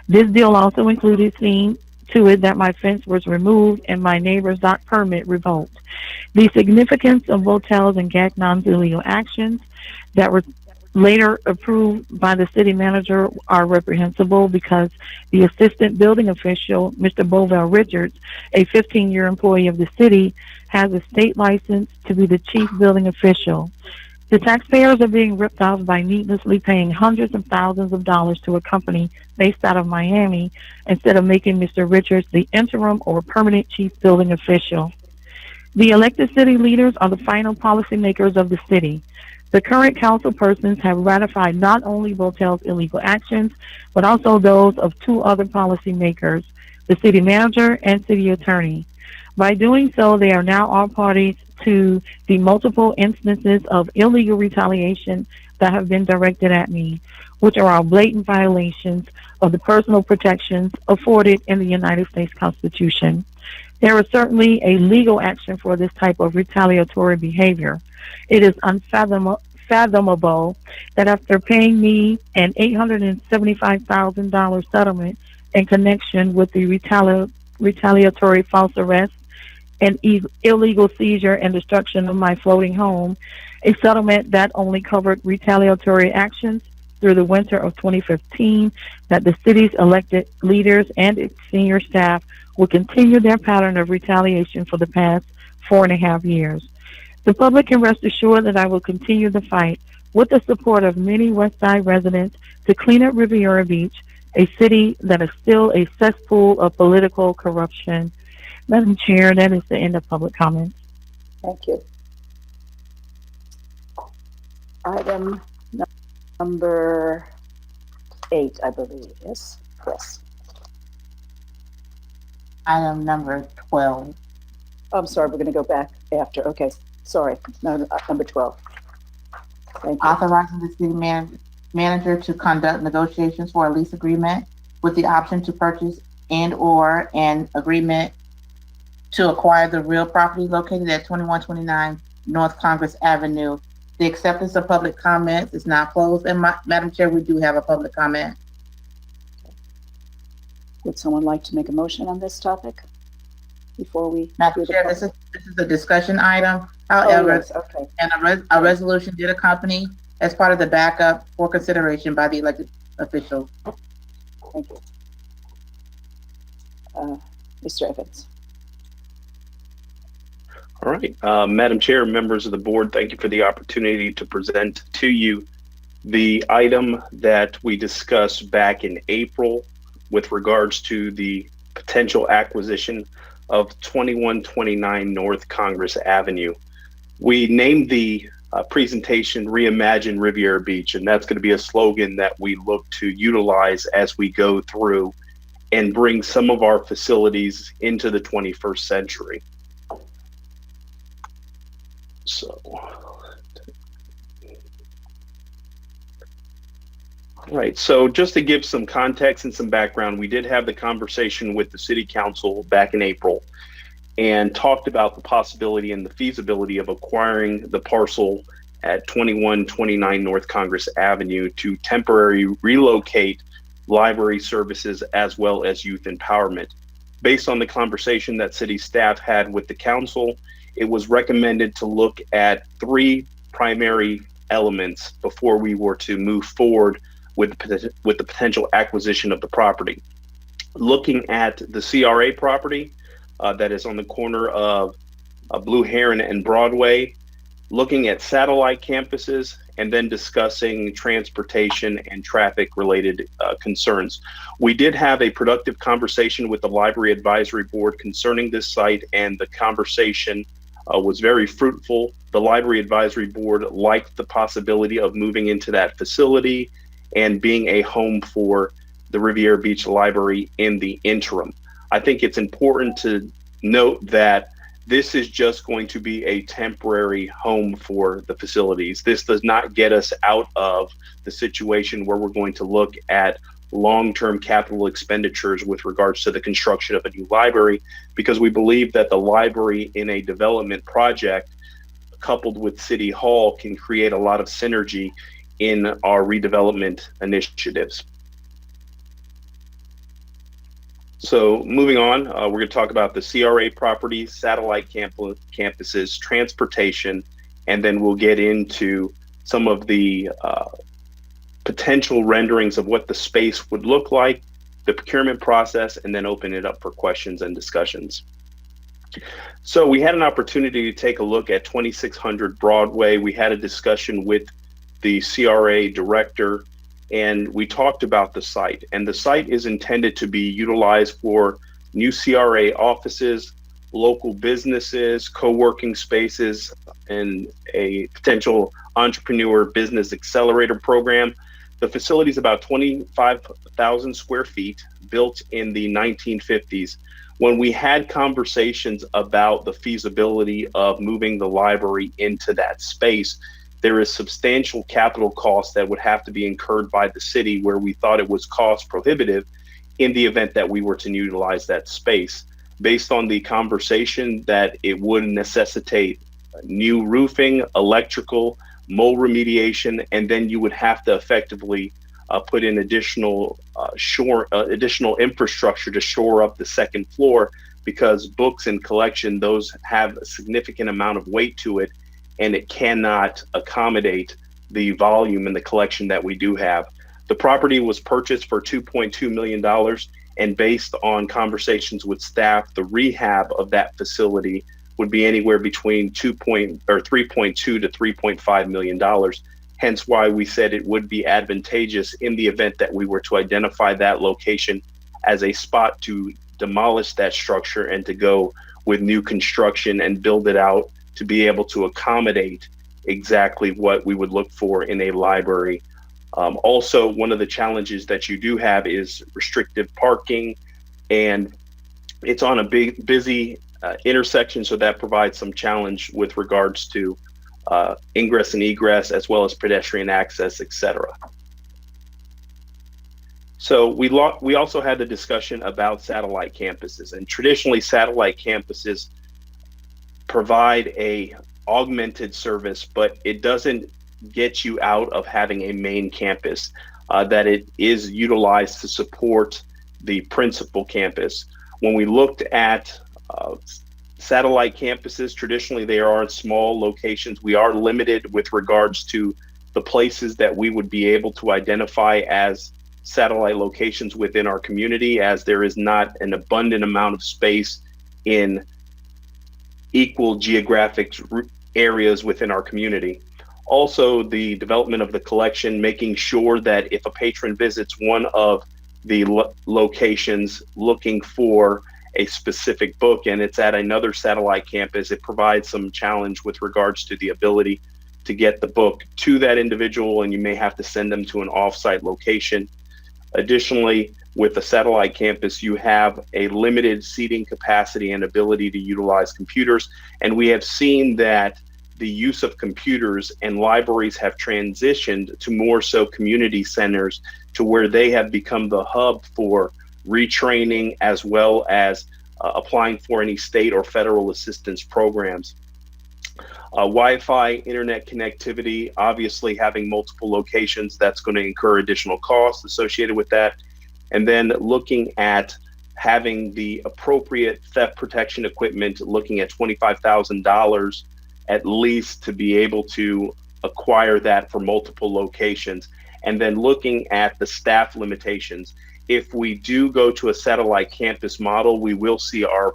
This deal also included seeing to it that my fence was removed and my neighbor's dock permit revoked. The significance of Votel's and Gagnon's illegal actions that were later approved by the city manager are reprehensible because the assistant building official, Mr. Bovell Richards, a 15-year employee of the city, has a state license to be the chief building official. The taxpayers are being ripped off by needlessly paying hundreds of thousands of dollars to a company based out of Miami instead of making Mr. Richards the interim or permanent chief building official. The elected city leaders are the final policymakers of the city. The current council persons have ratified not only Votel's illegal actions, but also those of two other policymakers, the city manager and city attorney. By doing so, they are now all parties to the multiple instances of illegal retaliation that have been directed at me, which are all blatant violations of the personal protections afforded in the United States Constitution. There is certainly a legal action for this type of retaliatory behavior. It is unfathomable that after paying me an $875,000 settlement in connection with the retaliatory false arrest and illegal seizure and destruction of my floating home, a settlement that only covered retaliatory actions through the winter of 2015, that the city's elected leaders and its senior staff will continue their pattern of retaliation for the past 4.5 years. The public can rest assured that I will continue the fight with the support of many West Side residents to clean up Riviera Beach, a city that is still a cesspool of political corruption. Madam Chair, that is the end of public comments. Thank you. Item number 8, I believe. Yes. Yes. Item number 12. I'm sorry, we're going to go back after. Okay, sorry. No, number 12. Thank you. Authorizing the city manager to conduct negotiations for a lease agreement with the option to purchase and/or an agreement to acquire the real property located at 2129 North Congress Avenue. The acceptance of public comments is now closed. And Madam Chair, we do have a public comment. Would someone like to make a motion on this topic before we? Madam Chair, this is a discussion item. However, yes, okay. And a resolution did accompany as part of the backup for consideration by the elected officials. Thank you. Mr. Evans. All right, Madam Chair, members of the board, thank you for the opportunity to present to you the item that we discussed back in April with regards to the potential acquisition of 2129 North Congress Avenue. We named the presentation Reimagine Riviera Beach, and that's going to be a slogan that we look to utilize as we go through and bring some of our facilities into the 21st century. So, right. So just to give some context and some background, we did have the conversation with the city council back in April and talked about the possibility and the feasibility of acquiring the parcel at 2129 North Congress Avenue to temporarily relocate library services as well as youth empowerment. Based on the conversation that city staff had with the council, it was recommended to look at 3 primary elements before we were to move forward with the potential acquisition of the property. Looking at the CRA property that is on the corner of Blue Heron and Broadway, looking at satellite campuses, and then discussing transportation and traffic related concerns. We did have a productive conversation with the Library Advisory Board concerning this site, and the conversation was very fruitful. The Library Advisory Board liked the possibility of moving into that facility and being a home for the Riviera Beach Library in the interim. I think it's important to note that this is just going to be a temporary home for the facilities. This does not get us out of the situation where we're going to look at long-term capital expenditures with regards to the construction of a new library, because we believe that the library in a development project coupled with City Hall can create a lot of synergy in our redevelopment initiatives. So moving on, we're going to talk about the CRA properties, satellite campuses, transportation, and then we'll get into some of the potential renderings of what the space would look like, the procurement process, and then open it up for questions and discussions. So we had an opportunity to take a look at 2600 Broadway. We had a discussion with the CRA director, and we talked about the site. And the site is intended to be utilized for new CRA offices, local businesses, co-working spaces, and a potential entrepreneur business accelerator program. The facility is about 25,000 square feet, built in the 1950s. When we had conversations about the feasibility of moving the library into that space, there is substantial capital costs that would have to be incurred by the city, where we thought it was cost prohibitive in the event that we were to utilize that space. Based on the conversation that it would necessitate new roofing, electrical, mold remediation, and then you would have to effectively put in additional infrastructure to shore up the second floor, because books and collection, those have a significant amount of weight to it, and it cannot accommodate the volume and the collection that we do have. The property was purchased for $2.2 million, and based on conversations with staff, the rehab of that facility would be anywhere between $3.2 to $3.5 million. Hence why we said it would be advantageous in the event that we were to identify that location as a spot to demolish that structure and to go with new construction and build it out to be able to accommodate exactly what we would look for in a library. Also, one of the challenges that you do have is restrictive parking, and it's on a busy intersection, so that provides some challenge with regards to ingress and egress, as well as pedestrian access, etc. So we also had the discussion about satellite campuses, and traditionally satellite campuses provide a augmented service, but it doesn't get you out of having a main campus, that it is utilized to support the principal campus. When we looked at satellite campuses, traditionally they are in small locations. We are limited with regards to the places that we would be able to identify as satellite locations within our community, as there is not an abundant amount of space in equal geographic areas within our community. Also, the development of the collection, making sure that if a patron visits one of the locations looking for a specific book and it's at another satellite campus, it provides some challenge with regards to the ability to get the book to that individual, and you may have to send them to an off-site location. Additionally, with the satellite campus, you have a limited seating capacity and ability to utilize computers, and we have seen that the use of computers and libraries have transitioned to more so community centers, to where they have become the hub for retraining, as well as applying for any state or federal assistance programs. Wi-Fi, internet connectivity, obviously having multiple locations, that's going to incur additional costs associated with that. And then looking at having the appropriate theft protection equipment, looking at $25,000 at least to be able to acquire that for multiple locations. And then looking at the staff limitations. If we do go to a satellite campus model, we will see our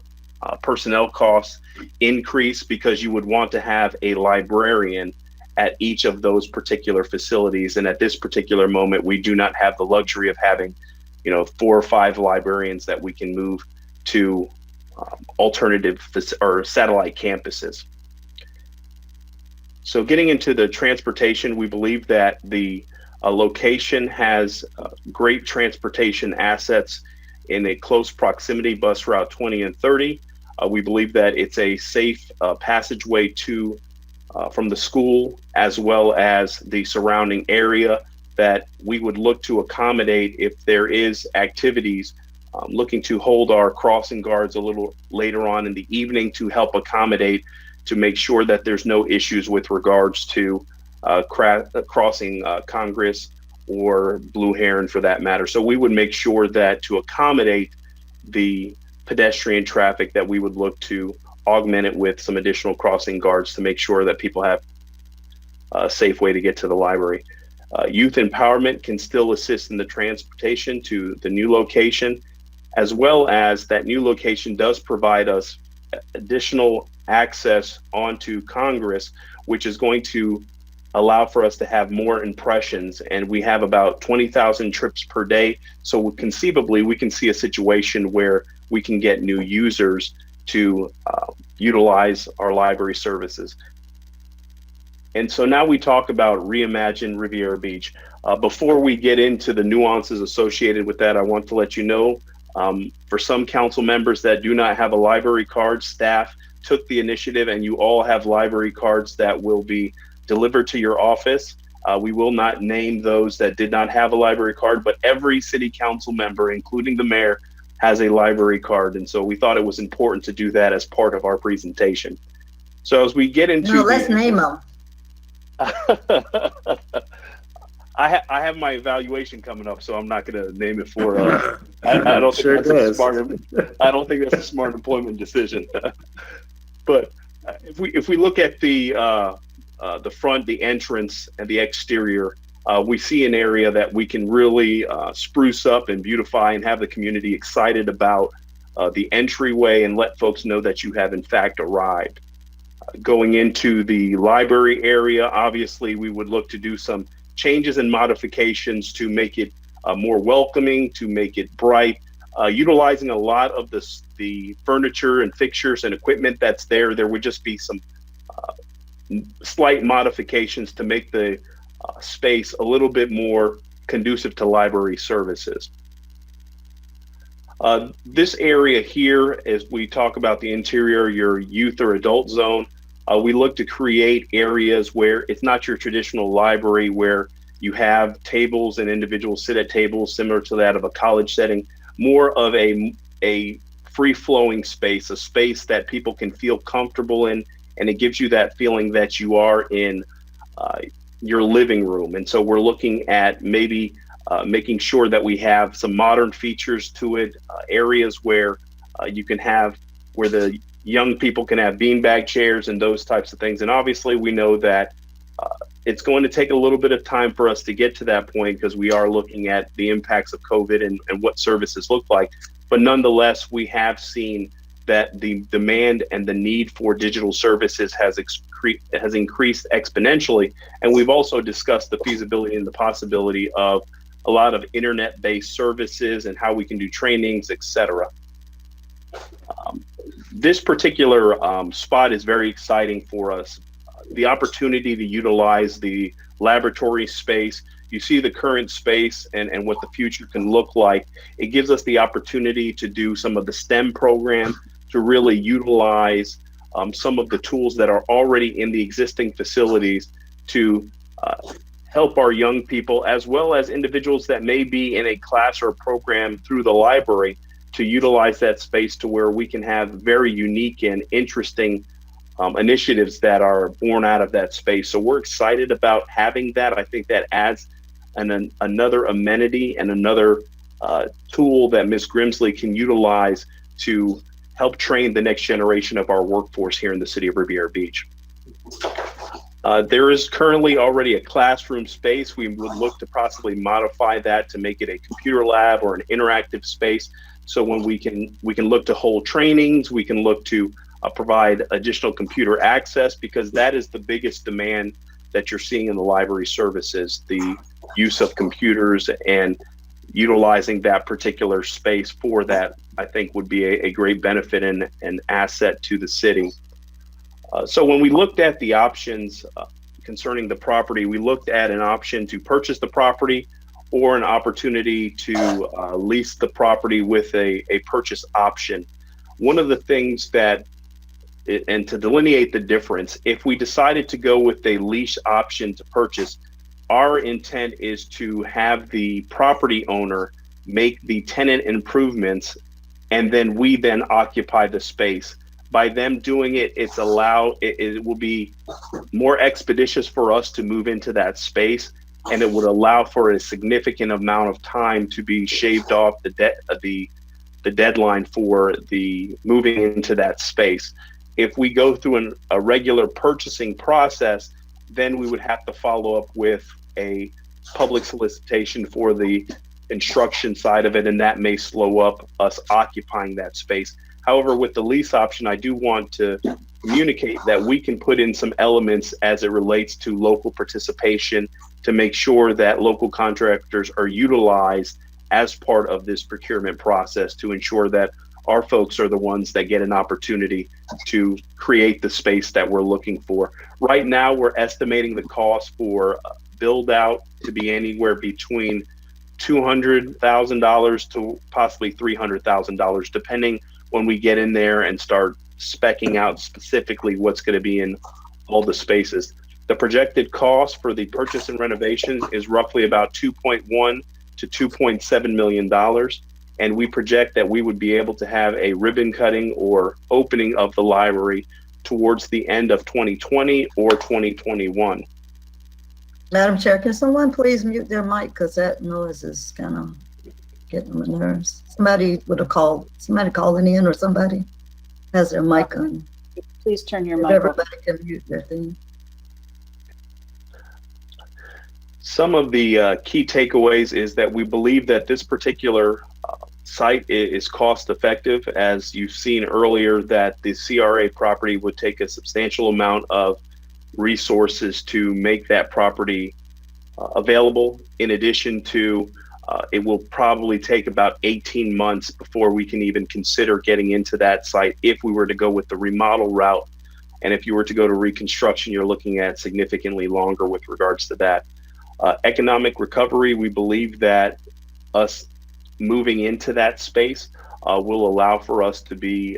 personnel costs increase, because you would want to have a librarian at each of those particular facilities. And at this particular moment, we do not have the luxury of having, 4 or 5 librarians that we can move to alternative or satellite campuses. So getting into the transportation, we believe that the location has great transportation assets in a close proximity, bus route 20 and 30. We believe that it's a safe passageway to from the school, as well as the surrounding area, that we would look to accommodate if there is activities, looking to hold our crossing guards a little later on in the evening to help accommodate, to make sure that there's no issues with regards to crossing Congress or Blue Heron for that matter. So we would make sure that to accommodate the pedestrian traffic, that we would look to augment it with some additional crossing guards to make sure that people have a safe way to get to the library. Youth empowerment can still assist in the transportation to the new location, as well as that new location does provide us additional access onto Congress, which is going to allow for us to have more impressions. And we have about 20,000 trips per day. So conceivably, we can see a situation where we can get new users to utilize our library services. And so now we talk about Reimagine Riviera Beach. Before we get into the nuances associated with that, I want to let you know, for some council members that do not have a library card, staff took the initiative and you all have library cards that will be delivered to your office. We will not name those that did not have a library card, but every city council member, including the mayor, has a library card. And so we thought it was important to do that as part of our presentation. So as we get into— No, let's name them. I have my evaluation coming up, so I'm not going to name it for. I don't think that's a smart. I don't think that's a smart employment decision. But if we look at the front, the entrance, and the exterior, we see an area that we can really spruce up and beautify and have the community excited about the entryway and let folks know that you have in fact arrived. Going into the library area, obviously we would look to do some changes and modifications to make it more welcoming, to make it bright, utilizing a lot of the furniture and fixtures and equipment that's there. There would just be some slight modifications to make the space a little bit more conducive to library services. This area here, as we talk about the interior, your youth or adult zone, we look to create areas where it's not your traditional library where you have tables and individuals sit at tables similar to that of a college setting, more of a free-flowing space, a space that people can feel comfortable in, and it gives you that feeling that you are in your living room. And so we're looking at maybe making sure that we have some modern features to it, areas where you can have, where the young people can have beanbag chairs and those types of things. And obviously we know that it's going to take a little bit of time for us to get to that point because we are looking at the impacts of COVID and what services look like. But nonetheless, we have seen that the demand and the need for digital services has increased exponentially. And we've also discussed the feasibility and the possibility of a lot of internet-based services and how we can do trainings, etc. This particular spot is very exciting for us. The opportunity to utilize the laboratory space, you see the current space and what the future can look like. It gives us the opportunity to do some of the STEM program, to really utilize some of the tools that are already in the existing facilities to help our young people, as well as individuals that may be in a class or a program through the library, to utilize that space to where we can have very unique and interesting initiatives that are born out of that space. So we're excited about having that. I think that adds another amenity and another tool that Ms. Grimsley can utilize to help train the next generation of our workforce here in the city of Riviera Beach. There is currently already a classroom space. We would look to possibly modify that to make it a computer lab or an interactive space. So when we can look to hold trainings, we can look to provide additional computer access, because that is the biggest demand that you're seeing in the library services, the use of computers, and utilizing that particular space for that, I think would be a great benefit and an asset to the city. So when we looked at the options concerning the property, we looked at an option to purchase the property or an opportunity to lease the property with a purchase option. One of the things that, and to delineate the difference, if we decided to go with a lease option to purchase, our intent is to have the property owner make the tenant improvements, and then we then occupy the space. By them doing it, it will be more expeditious for us to move into that space, and it would allow for a significant amount of time to be shaved off the deadline for the moving into that space. If we go through a regular purchasing process, then we would have to follow up with a public solicitation for the construction side of it, and that may slow up us occupying that space. However, with the lease option, I do want to communicate that we can put in some elements as it relates to local participation to make sure that local contractors are utilized as part of this procurement process to ensure that our folks are the ones that get an opportunity to create the space that we're looking for. Right now, we're estimating the cost for build out to be anywhere between $200,000 to possibly $300,000, depending when we get in there and start speccing out specifically what's going to be in all the spaces. The projected cost for the purchase and renovation is roughly about $2.1 to $2.7 million. And we project that we would be able to have a ribbon cutting or opening of the library towards the end of 2020 or 2021. Madam Chair, can someone please mute their mic, because that noise is kind of getting on my nerves. Somebody calling in, or somebody has their mic on. Please turn your If mic on. everybody can mute their thing. Some of the key takeaways is that we believe that this particular site is cost effective. As you've seen earlier, that the CRA property would take a substantial amount of resources to make that property available. In addition to, it will probably take about 18 months before we can even consider getting into that site if we were to go with the remodel route. And if you were to go to reconstruction, you're looking at significantly longer with regards to that. Economic recovery, we believe that us moving into that space will allow for us to be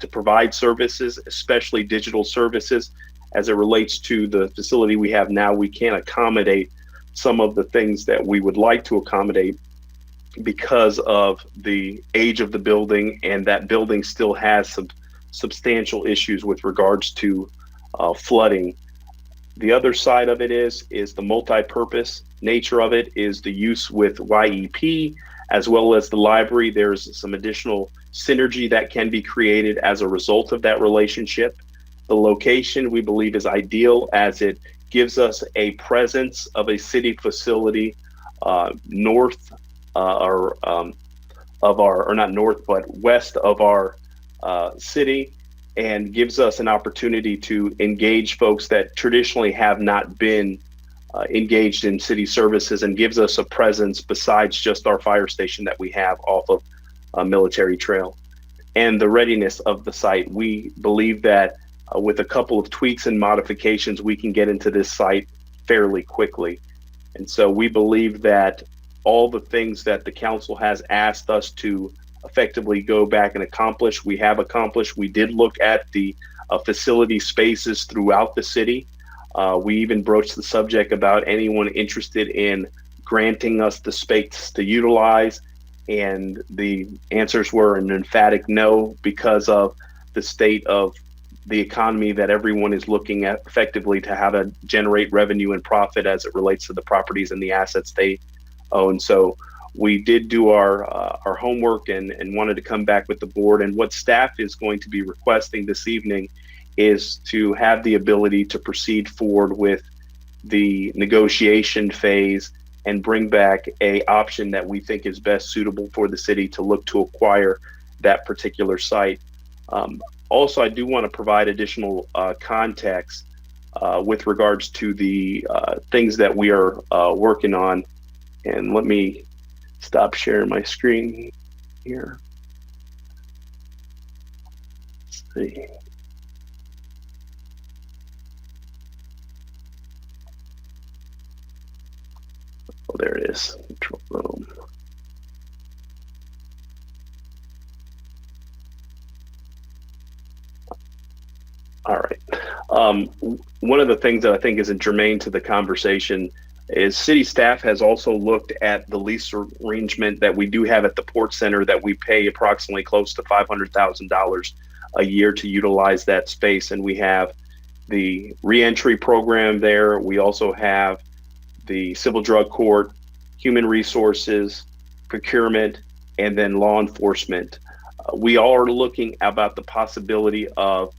to provide services, especially digital services. As it relates to the facility we have now, we can't accommodate some of the things that we would like to accommodate because of the age of the building, and that building still has some substantial issues with regards to flooding. The other side of it is the multi-purpose nature of it, is the use with YEP as well as the library. There's some additional synergy that can be created as a result of that relationship. The location, we believe, is ideal as it gives us a presence of a city facility north west of our city, and gives us an opportunity to engage folks that traditionally have not been engaged in city services, and gives us a presence besides just our fire station that we have off of Military Trail. And the readiness of the site, we believe that with a couple of tweaks and modifications, we can get into this site fairly quickly. And so we believe that all the things that the council has asked us to effectively go back and accomplish, we have accomplished. We did look at the facility spaces throughout the city. We even broached the subject about anyone interested in granting us the space to utilize, and the answers were an emphatic no, because of the state of the economy that everyone is looking at effectively to how to generate revenue and profit as it relates to the properties and the assets they own. So we did do our homework and wanted to come back with the board. And what staff is going to be requesting this evening is to have the ability to proceed forward with the negotiation phase and bring back a option that we think is best suitable for the city to look to acquire that particular site. Also, I do want to provide additional context with regards to the things that we are working on. And let me stop sharing my screen here. Let's see. Oh, there it is. Control room. All right. One of the things that I think isn't germane to the conversation is city staff has also looked at the lease arrangement that we do have at the Port Center, that we pay approximately close to $500,000 a year to utilize that space. And we have the reentry program there. We also have the civil drug court, human resources, procurement, and then law enforcement. We are looking about the possibility of,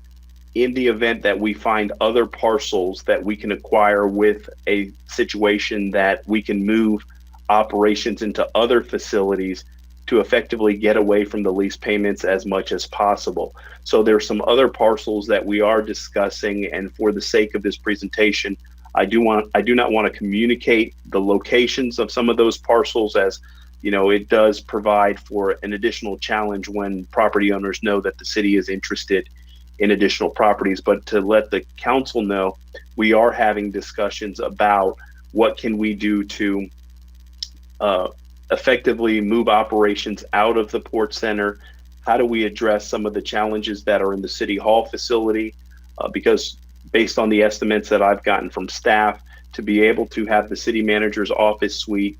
in the event that we find other parcels that we can acquire with a situation that we can move operations into other facilities, to effectively get away from the lease payments as much as possible. So there's some other parcels that we are discussing, and for the sake of this presentation, I do not want to communicate the locations of some of those parcels, as you know, it does provide for an additional challenge when property owners know that the city is interested in additional properties. But to let the council know, we are having discussions about what can we do to effectively move operations out of the Port Center. How do we address some of the challenges that are in the City Hall facility? Because based on the estimates that I've gotten from staff, to be able to have the city manager's office suite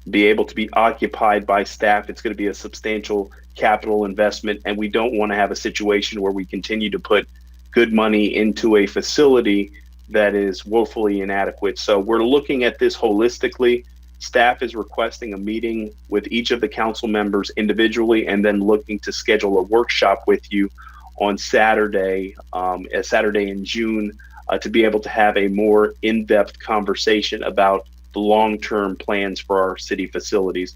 be able to be occupied by staff, it's going to be a substantial capital investment, and we don't want to have a situation where we continue to put good money into a facility that is woefully inadequate. So we're looking at this holistically. Staff is requesting a meeting with each of the council members individually, and then looking to schedule a workshop with you on Saturday, a Saturday in June, to be able to have a more in-depth conversation about the long-term plans for our city facilities.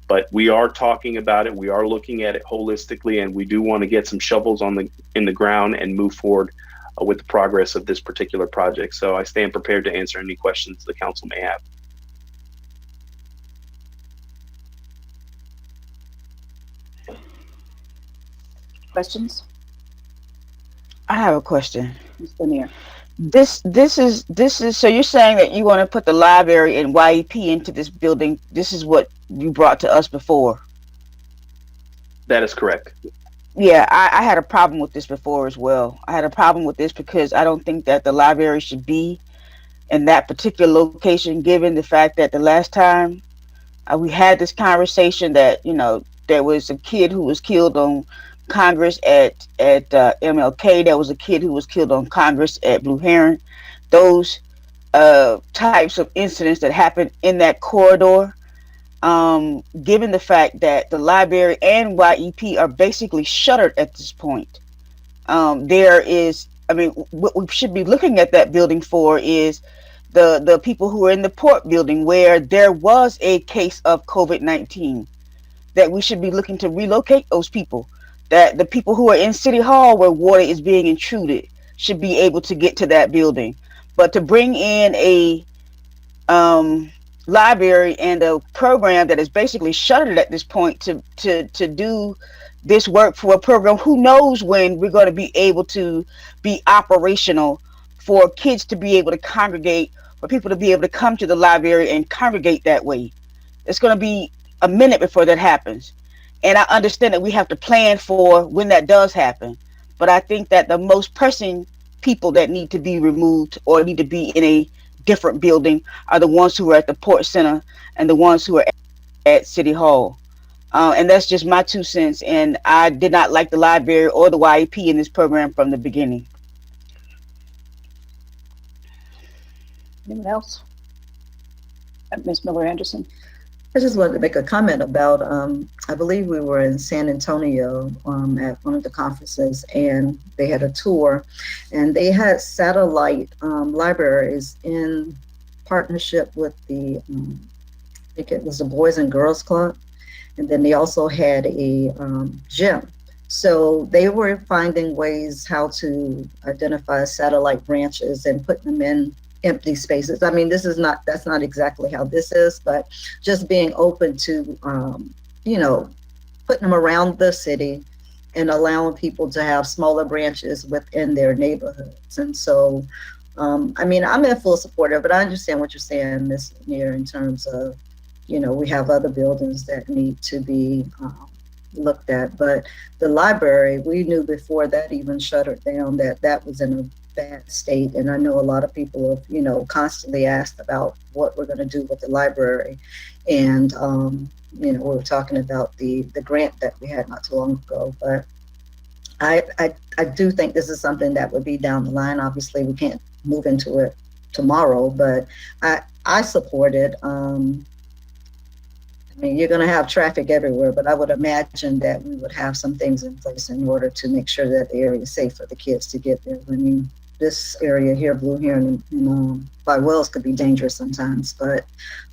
But we are talking about it. We are looking at it holistically, and we do want to get some shovels in the ground and move forward with the progress of this particular project. So I stand prepared to answer any questions the council may have. Questions? I have a question. Ms. Lanier. This is so you're saying that you want to put the library and YEP into this building. This is what you brought to us before. That is correct. Yeah, I had a problem with this before as well. I had a problem with this because I don't think that the library should be in that particular location, given the fact that the last time we had this conversation that, you know, there was a kid who was killed on Congress at MLK. There was a kid who was killed on Congress at Blue Heron. Those types of incidents that happened in that corridor, given the fact that the library and YEP are basically shuttered at this point. There is, I mean, what we should be looking at that building for is the people who are in the Port building, where there was a case of COVID-19, that we should be looking to relocate those people. That the people who are in City Hall, where water is being intruded, should be able to get to that building. But to bring in a library and a program that is basically shuttered at this point to do this work for a program, who knows when we're going to be able to be operational for kids to be able to congregate, for people to be able to come to the library and congregate that way. It's going to be a minute before that happens. And I understand that we have to plan for when that does happen. But I think that the most pressing people that need to be removed or need to be in a different building are the ones who are at the Port Center and the ones who are at City Hall. And that's just my 2 cents. And I did not like the library or the YEP in this program from the beginning. Anyone else? Ms. Miller Anderson. I just wanted to make a comment about, I believe we were in San Antonio at one of the conferences, and they had a tour, and they had satellite libraries in partnership with the, I think it was the Boys and Girls Club, and then they also had a gym. So they were finding ways how to identify satellite branches and put them in empty spaces. I mean, that's not exactly how this is, but just being open to, you know, putting them around the city and allowing people to have smaller branches within their neighborhoods. And so, I mean, I'm in full support of it. I understand what you're saying, Ms. Lanier, in terms of, you know, we have other buildings that need to be looked at, but the library, we knew before that even shuttered down that that was in a bad state. And I know a lot of people have, constantly asked about what we're going to do with the library. And, we were talking about the grant that we had not too long ago, but I do think this is something that would be down the line. Obviously, we can't move into it tomorrow, but I support it. You're going to have traffic everywhere, but I would imagine that we would have some things in place in order to make sure that the area is safe for the kids to get there. This area here, Blue Heron and by Wells, could be dangerous sometimes, but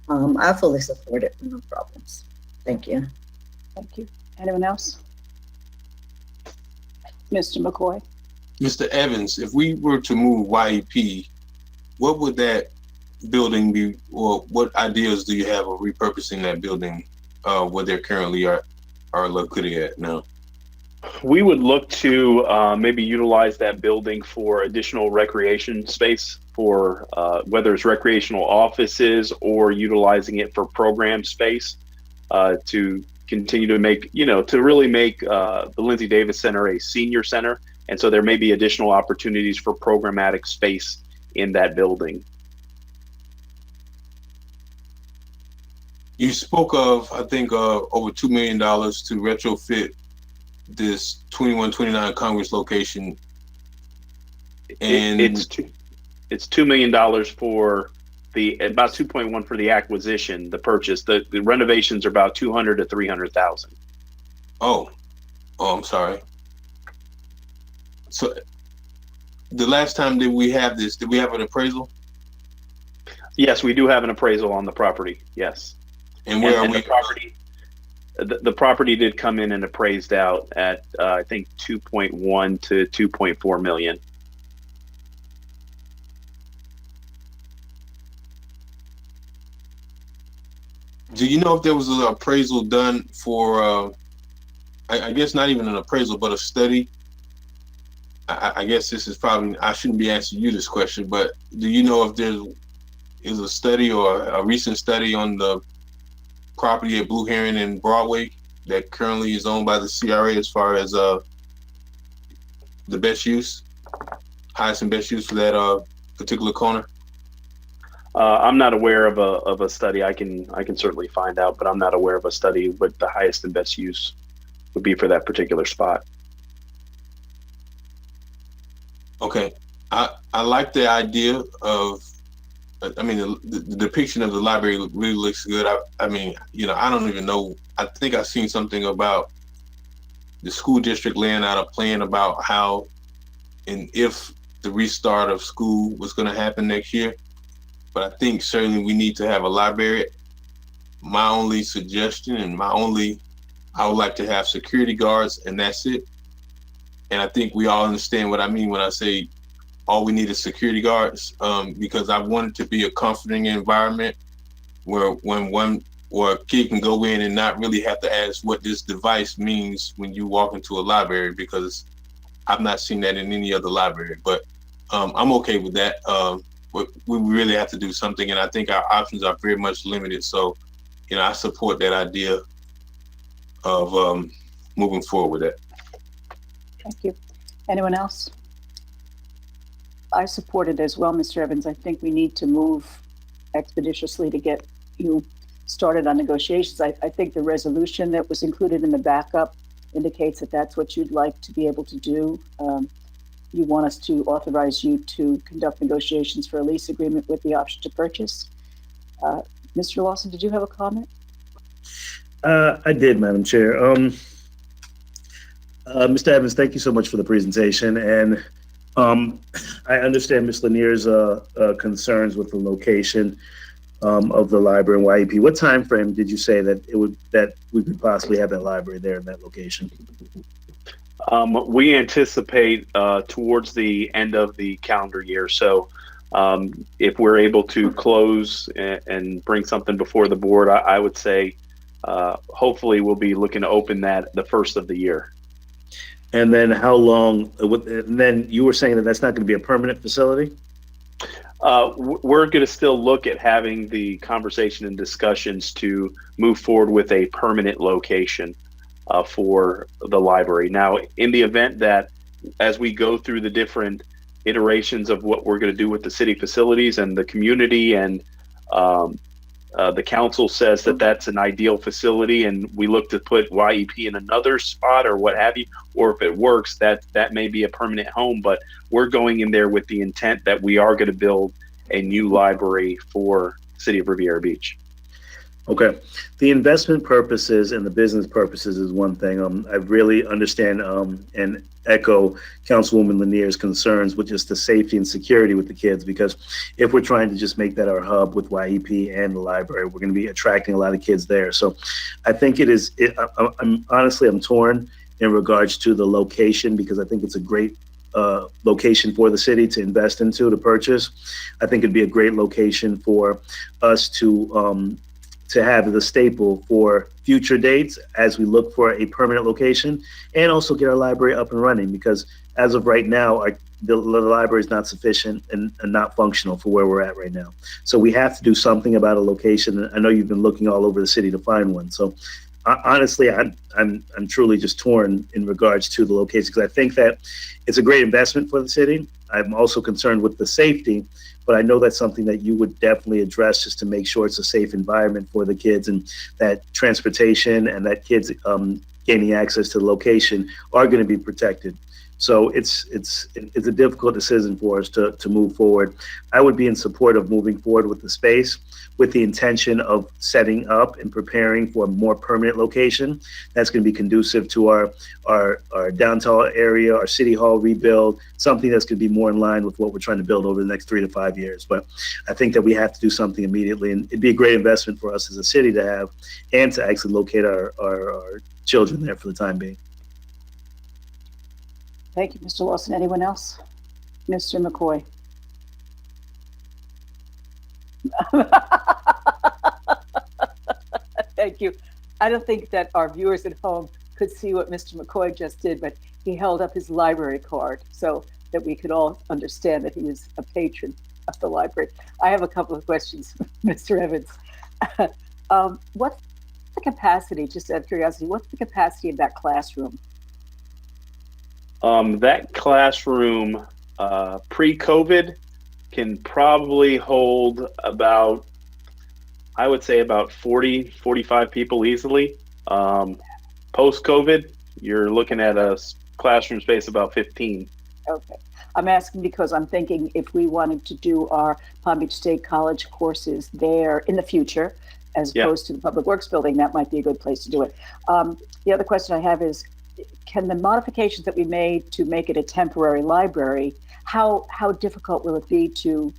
I fully support it. No problems. Thank you. Thank you. Anyone else? Mr. McCoy? Mr. Evans, if we were to move YEP, what would that building be, or what ideas do you have of repurposing that building where they currently are located at now? We would look to maybe utilize that building for additional recreation space for whether it's recreational offices or utilizing it for program space to continue to make, to really make the Lindsay Davis Center a senior center. And so there may be additional opportunities for programmatic space in that building. You spoke of, I think, over $2 million to retrofit this 2129 Congress location. And it's $2 million for about 2.1 for the acquisition, the purchase. The renovations are about 200 to 300,000. Oh, I'm sorry. So the last time did we have an appraisal? Yes, we do have an appraisal on the property. Yes. And where are we? The property did come in and appraised out at I think 2.1 to 2.4 million. Do you know if there was an appraisal done for? I guess not even an appraisal, but a study. I guess this is probably, I shouldn't be asking you this question, but do you know if there is a study or a recent study on the property at Blue Heron and Broadway that currently is owned by the CRA as far as the best use, highest and best use for that particular corner? I'm not aware of a study. I can certainly find out, but I'm not aware of a study what the highest and best use would be for that particular spot. Okay, I like the idea of, the depiction of the library really looks good. I don't even know. I think I've seen something about the school district laying out a plan about how and if the restart of school was going to happen next year. But I think certainly we need to have a library. My only suggestion and I would like to have security guards, and that's it. And I think we all understand what I mean when I say all we need is security guards, because I want it to be a comforting environment where a kid can go in and not really have to ask what this device means when you walk into a library, because I've not seen that in any other library. But I'm okay with that. We really have to do something, and I think our options are very much limited. So, I support that idea of moving forward with that. Thank you. Anyone else? I support it as well, Mr. Evans. I think we need to move expeditiously to get you started on negotiations. I think the resolution that was included in the backup indicates that that's what you'd like to be able to do. You want us to authorize you to conduct negotiations for a lease agreement with the option to purchase. Mr. Lawson, did you have a comment? I did, Madam Chair. Mr. Evans, thank you so much for the presentation. And I understand Ms. Lanier's concerns with the location of the library in YEP. What time frame did you say that we could possibly have that library there in that location? We anticipate towards the end of the calendar year. So if we're able to close and bring something before the board, I would say hopefully we'll be looking to open that the first of the year. And then how long, and then you were saying that that's not going to be a permanent facility? We're going to still look at having the conversation and discussions to move forward with a permanent location for the library. Now, in the event that as we go through the different iterations of what we're going to do with the city facilities and the community, and the council says that that's an ideal facility, and we look to put YEP in another spot or what have you, or if it works, that may be a permanent home. But we're going in there with the intent that we are going to build a new library for the city of Riviera Beach. Okay. The investment purposes and the business purposes is one thing. I really understand and echo Councilwoman Lanier's concerns with just the safety and security with the kids, because if we're trying to just make that our hub with YEP and the library, we're going to be attracting a lot of kids there. So I think I'm torn in regards to the location, because I think it's a great location for the city to invest into, to purchase. I think it'd be a great location for us to have the staple for future dates as we look for a permanent location, and also get our library up and running, because as of right now, the library is not sufficient and not functional for where we're at right now. So we have to do something about a location. I know you've been looking all over the city to find one. So honestly, I'm truly just torn in regards to the location, because I think that it's a great investment for the city. I'm also concerned with the safety, but I know that's something that you would definitely address, just to make sure it's a safe environment for the kids, and that transportation and that kids gaining access to the location are going to be protected. So it's a difficult decision for us to move forward. I would be in support of moving forward with the space, with the intention of setting up and preparing for a more permanent location that's going to be conducive to our downtown area, our city hall rebuild, something that's going to be more in line with what we're trying to build over the next 3 to 5 years. But I think that we have to do something immediately, and it'd be a great investment for us as a city to have, and to actually locate our children there for the time being. Thank you, Mr. Lawson. Anyone else? Mr. McCoy. Thank you. I don't think that our viewers at home could see what Mr. McCoy just did, but he held up his library card so that we could all understand that he was a patron of the library. I have a couple of questions, Mr. Evans. What's the capacity, just out of curiosity, what's the capacity of that classroom? That classroom, pre-COVID, can probably hold about, I would say about 40, 45 people easily. Post-COVID, you're looking at a classroom space about 15. Okay. I'm asking because I'm thinking if we wanted to do our Palm Beach State College courses there in the future, as opposed to the Public Works building, that might be a good place to do it. The other question I have is, can the modifications that we made to make it a temporary library, how difficult will it be to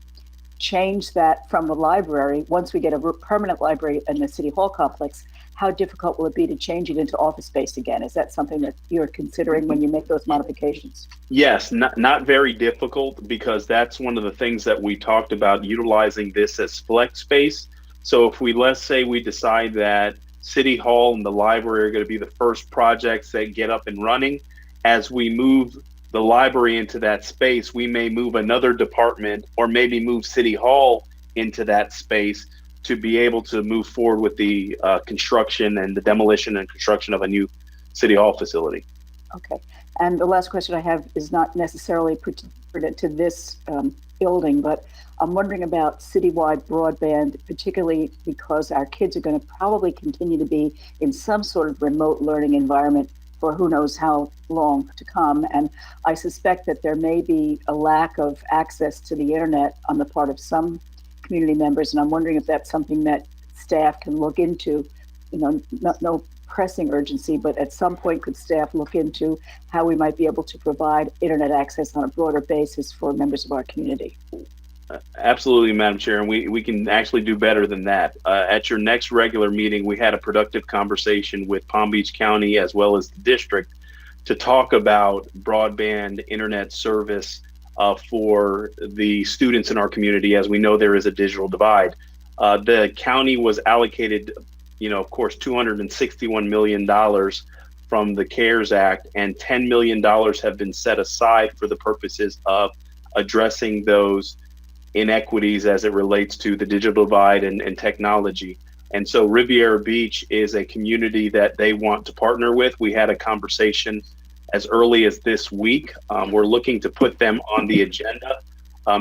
change that from the library once we get a permanent library in the City Hall complex? How difficult will it be to change it into office space again? Is that something that you're considering when you make those modifications? Yes, not very difficult, because that's one of the things that we talked about, utilizing this as flex space. So if let's say we decide that City Hall and the library are going to be the first projects that get up and running, as we move the library into that space, we may move another department, or maybe move City Hall into that space to be able to move forward with the construction and the demolition and construction of a new City Hall facility. Okay. And the last question I have is not necessarily pertinent to this building, but I'm wondering about citywide broadband, particularly because our kids are going to probably continue to be in some sort of remote learning environment for who knows how long to come. And I suspect that there may be a lack of access to the internet on the part of some community members. And I'm wondering if that's something that staff can look into, no pressing urgency, but at some point could staff look into how we might be able to provide internet access on a broader basis for members of our community? Absolutely, Madam Chair, and we can actually do better than that. At your next regular meeting, we had a productive conversation with Palm Beach County as well as the district to talk about broadband internet service for the students in our community, as we know there is a digital divide. The county was allocated, of course, $261 million from the CARES Act, and $10 million have been set aside for the purposes of addressing those inequities as it relates to the digital divide and technology. And so Riviera Beach is a community that they want to partner with. We had a conversation as early as this week. We're looking to put them on the agenda.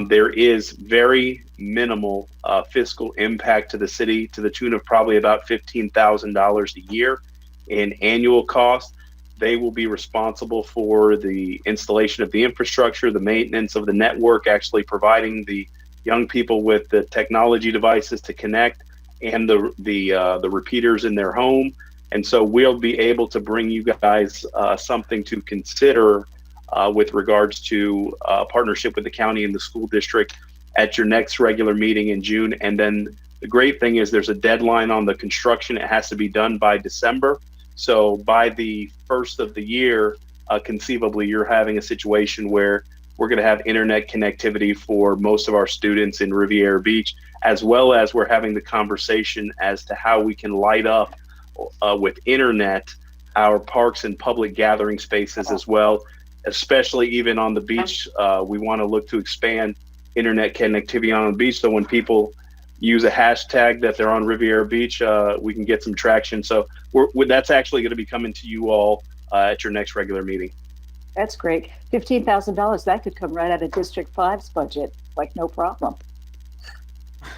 There is very minimal fiscal impact to the city, to the tune of probably about $15,000 a year in annual cost. They will be responsible for the installation of the infrastructure, the maintenance of the network, actually providing the young people with the technology devices to connect, and the repeaters in their home. And so we'll be able to bring you guys something to consider with regards to a partnership with the county and the school district at your next regular meeting in June. And then the great thing is there's a deadline on the construction. It has to be done by December. So by the first of the year, conceivably, you're having a situation where we're going to have internet connectivity for most of our students in Riviera Beach, as well as we're having the conversation as to how we can light up with internet our parks and public gathering spaces as well, especially even on the beach. We want to look to expand internet connectivity on the beach, so when people use a hashtag that they're on Riviera Beach, we can get some traction. So that's actually going to be coming to you all at your next regular meeting. That's great. $15,000, that could come right out of District 5's budget, like no problem.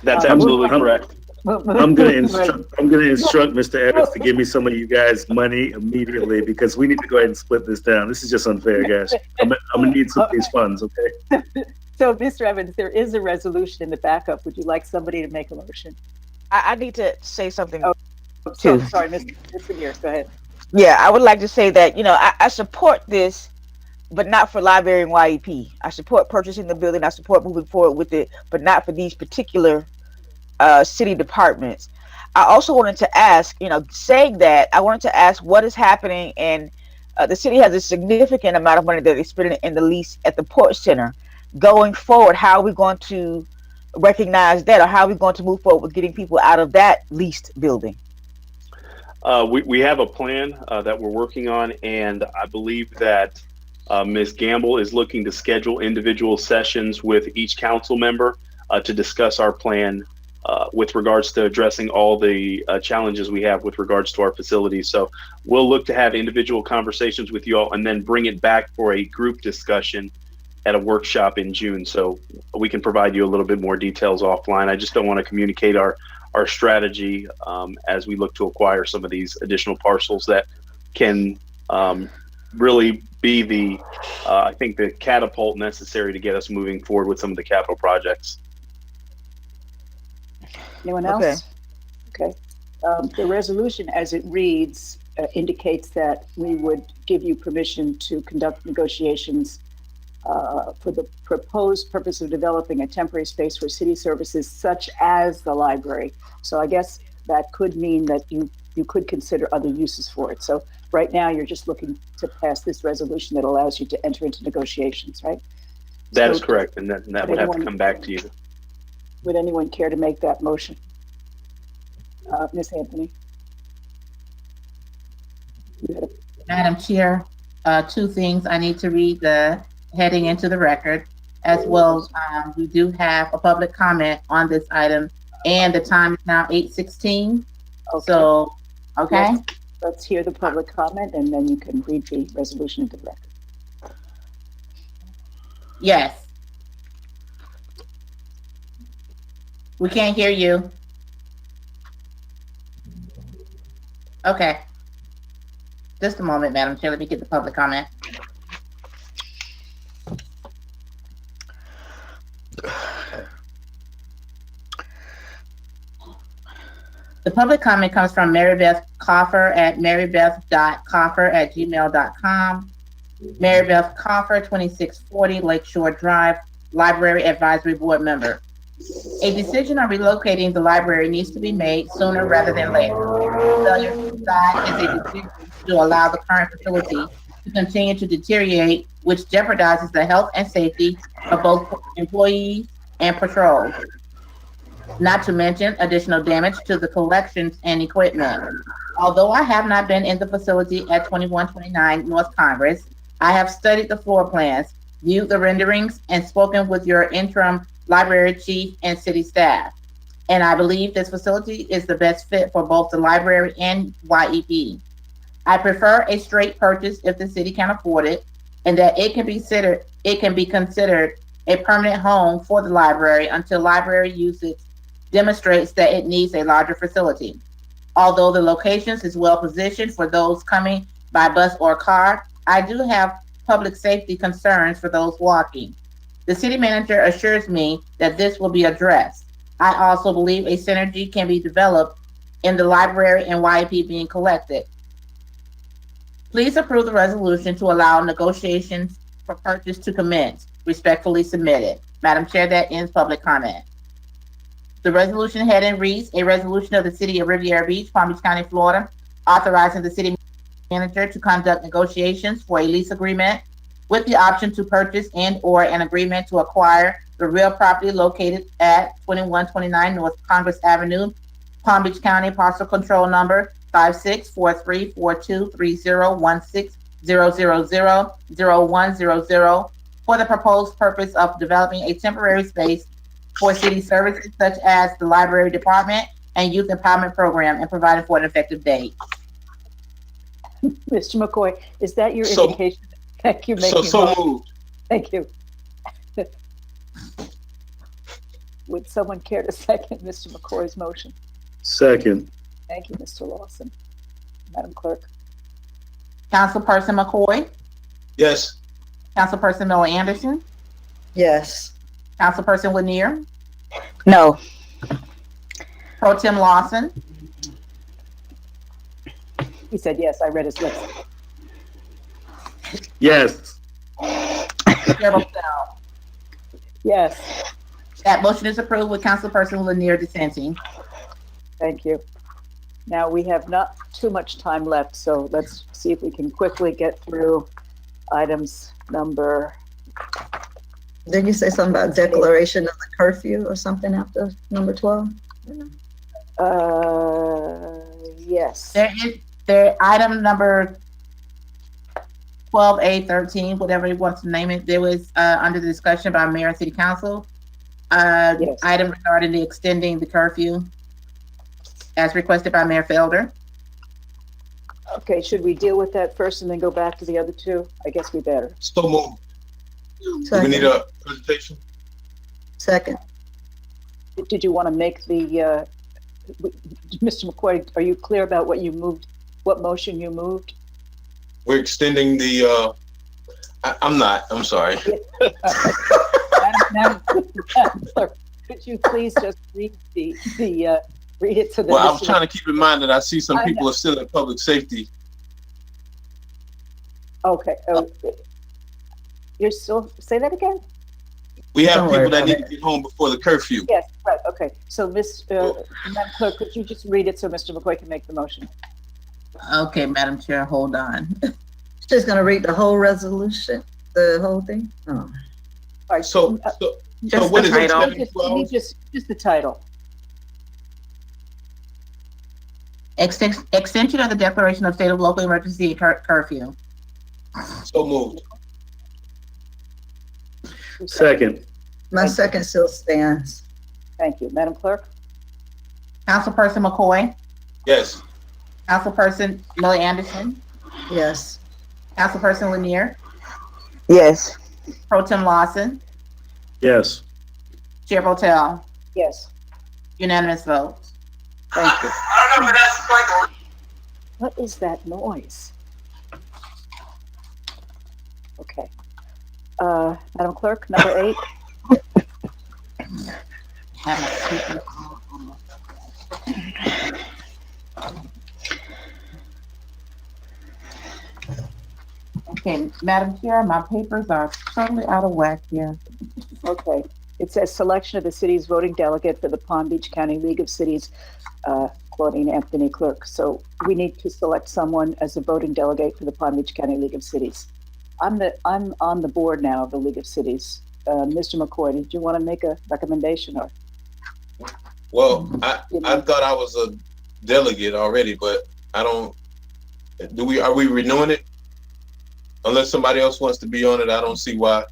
That's absolutely correct. I'm gonna instruct Mr. Evans to give me some of you guys money immediately, because we need to go ahead and split this down. This is just unfair, guys. I'm gonna need some of these funds, okay? So, Mr. Evans, there is a resolution in the backup. Would you like somebody to make a motion? I need to say something. So, sorry, Mr. Mears, go ahead. Yeah, I would like to say that, I support this, but not for library and YEP. I support purchasing the building. I support moving forward with it, but not for these particular city departments. I also wanted to ask, saying that, I wanted to ask what is happening, and the city has a significant amount of money that they spend in the lease at the Port Center. Going forward, how are we going to recognize that, or how are we going to move forward with getting people out of that leased building? We have a plan that we're working on, and I believe that Ms. Gamble is looking to schedule individual sessions with each council member to discuss our plan with regards to addressing all the challenges we have with regards to our facilities. So we'll look to have individual conversations with you all and then bring it back for a group discussion at a workshop in June. So we can provide you a little bit more details offline. I just don't want to communicate our strategy as we look to acquire some of these additional parcels that can really be the, I think, the catapult necessary to get us moving forward with some of the capital projects. Anyone else? Okay. The resolution as it reads indicates that we would give you permission to conduct negotiations for the proposed purpose of developing a temporary space for city services such as the library. So I guess that could mean that you could consider other uses for it. So right now you're just looking to pass this resolution that allows you to enter into negotiations, right? That is correct, and that would have to come back to you. Would anyone care to make that motion? Ms. Anthony? Madam Chair, two things. I need to read the heading into the record, as well as we do have a public comment on this item, and the time is now 8:16. Okay. So, okay. Let's hear the public comment, and then you can read the resolution into the record. Yes. We can't hear you. Okay. Just a moment, Madam Chair. Let me get the public comment. The public comment comes from Mary Beth Coffer at marybeth.coffer@gmail.com. Mary Beth Coffer, 2640 Lakeshore Drive, Library Advisory Board member. A decision on relocating the library needs to be made sooner rather than later. Failure to decide is a decision to allow the current facility to continue to deteriorate, which jeopardizes the health and safety of both employees and patrols. Not to mention additional damage to the collections and equipment. Although I have not been in the facility at 2129 North Congress, I have studied the floor plans, viewed the renderings, and spoken with your interim library chief and city staff. And I believe this facility is the best fit for both the library and YEP. I prefer a straight purchase if the city can afford it, and that it can be considered a permanent home for the library until library usage demonstrates that it needs a larger facility. Although the locations is well positioned for those coming by bus or car, I do have public safety concerns for those walking. The city manager assures me that this will be addressed. I also believe a synergy can be developed in the library and YP being collected. Please approve the resolution to allow negotiations for purchase to commence. Respectfully submitted. Madam Chair, that ends public comment. The resolution heading reads, a resolution of the City of Riviera Beach, Palm Beach County, Florida, authorizing the city manager to conduct negotiations for a lease agreement with the option to purchase and/or an agreement to acquire the real property located at 2129 North Congress Avenue, Palm Beach County, parcel control number 564342301600000100 for the proposed purpose of developing a temporary space for city services such as the library department and youth empowerment program and providing for an effective date. Mr. McCoy, is that your So- indication? Thank you. So moved. Thank you. Would someone care to second Mr. McCoy's motion? Second. Thank you, Mr. Lawson. Madam Clerk? Councilperson McCoy, Yes. Councilperson Miller Anderson, Yes. Councilperson Lanier, No. Pro Tem Lawson, He said yes, I read his lips. Yes. Chair Botell. Yes, That motion is approved with Councilperson Lanier dissenting. thank you. Now, we have not too much time left, so let's see if we can quickly get through items number, Didn't you say something about declaration of the curfew or something after number 12? yes. There, item number 12A, 13, whatever you want to name it, there was, under the discussion by Mayor and City Council, Yes. item regarding the extending the curfew as requested by Mayor Felder. Okay, should we deal with that first and then go back to the other two? I guess we better. So moved. Do we need Second. a presentation? Second. Did you want to make the, Mr. McCoy, are you clear about what you moved, what motion you moved? We're extending the, I'm not, I'm sorry. Madam Clerk, could you please just read read it to the. Well, I was listener? trying to keep in mind that I see some I people know. are still in public safety. Okay, you're still, say that again? We have Don't worry people that about need to get home before the curfew. Yes, right, okay. So Madam Clerk, could you just read it so Mr. McCoy can make the motion? Okay, Madam Chair, hold on. She's gonna read the whole resolution, the whole thing? Oh. All right, So Just what the is it? title. just the title. Extension of the declaration of state of local emergency curfew. So moved. Second. My second still stands. Thank you. Madam Clerk? Councilperson McCoy, Yes. Councilperson Miller Anderson, Yes. Councilperson Lanier, Yes. Pro Tem Lawson, Yes. Chair Botell, Yes, unanimous vote. thank you. What is that noise? Okay. Madam Clerk, number 8? Have my paper. Okay, Madam Chair, my papers are totally out of whack here. Okay. It says selection of the city's voting delegate for the Palm Beach County League of Cities, Claudine Anthony Clerk. So we need to select someone as a voting delegate for the Palm Beach County League of Cities. I'm on the board now of the League of Cities. Mr. McCoy, did you want to make a recommendation or? Well, I thought I was a delegate already, but I don't, are we renewing it? Unless somebody else wants to be on it, I don't see why,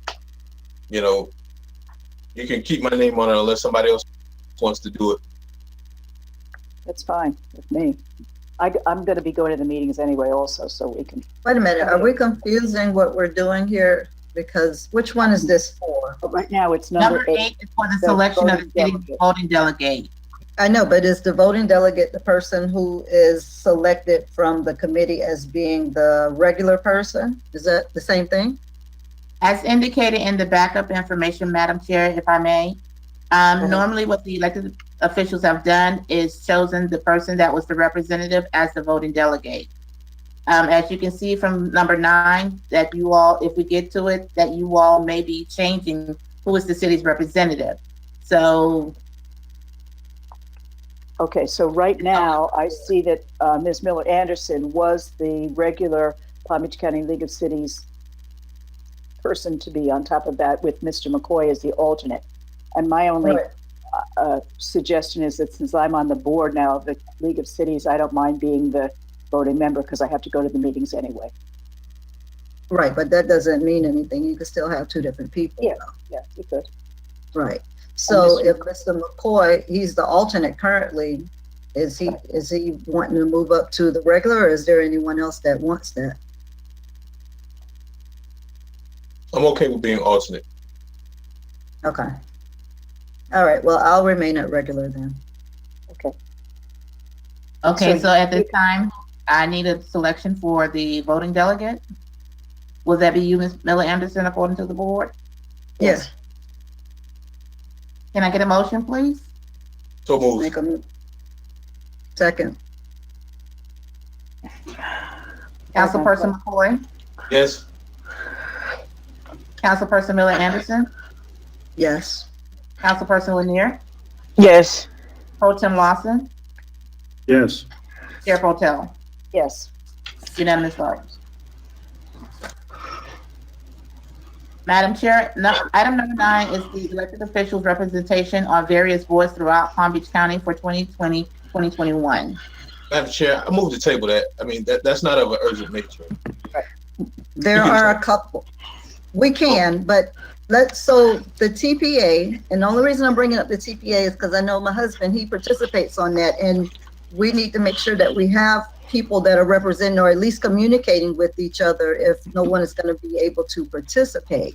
you can keep my name on it unless somebody else wants to do it. That's fine with me. I'm going to be going to the meetings anyway also, so we can. Wait a minute, are we confusing what we're doing here? Because which one is this for? But right now, it's number 8. Is for the selection of the city voting delegate. I know, but is the voting delegate the person who is selected from the committee as being the regular person? Is that the same thing? As indicated in the backup information, Madam Chair, if I may, normally what the elected officials have done is chosen the person that was the representative as the voting delegate. As you can see from number 9, that you all, if we get to it, that you all may be changing who is the city's representative. So. Okay, so right now I see that Ms. Miller Anderson was the regular Palm Beach County League of Cities person to be on top of that, with Mr. McCoy as the alternate. And my only suggestion is that since I'm on the board now of the League of Cities, I don't mind being the voting member because I have to go to the meetings anyway. Right, but that doesn't mean anything. You could still have 2 different people. Yeah, yeah, you could. Right. So if Mr. McCoy, he's the alternate currently, is he wanting to move up to the regular, or is there anyone else that wants that? I'm okay with being alternate. Okay. All right, well, I'll remain at regular then. Okay. Okay, so at this time, I need a selection for the voting delegate. Will that be you, Ms. Miller Anderson, according to the board? Yes. Can I get a motion, please? So moved. Make a second. Councilperson McCoy? Yes. Councilperson Miller Anderson? Yes. Councilperson Lanier? Yes. Pro Tem Lawson? Yes. Chair Protel? Yes. Unanimous vote. Madam Chair, item number 9 is the elected officials' representation on various boards throughout Palm Beach County for 2020-2021. Madam Chair, I move to table that. I mean, that's not of an urgent nature. There are a couple. We can, but so the TPA, and the only reason I'm bringing up the TPA is because I know my husband, he participates on that, and we need to make sure that we have people that are representing or at least communicating with each other if no one is going to be able to participate,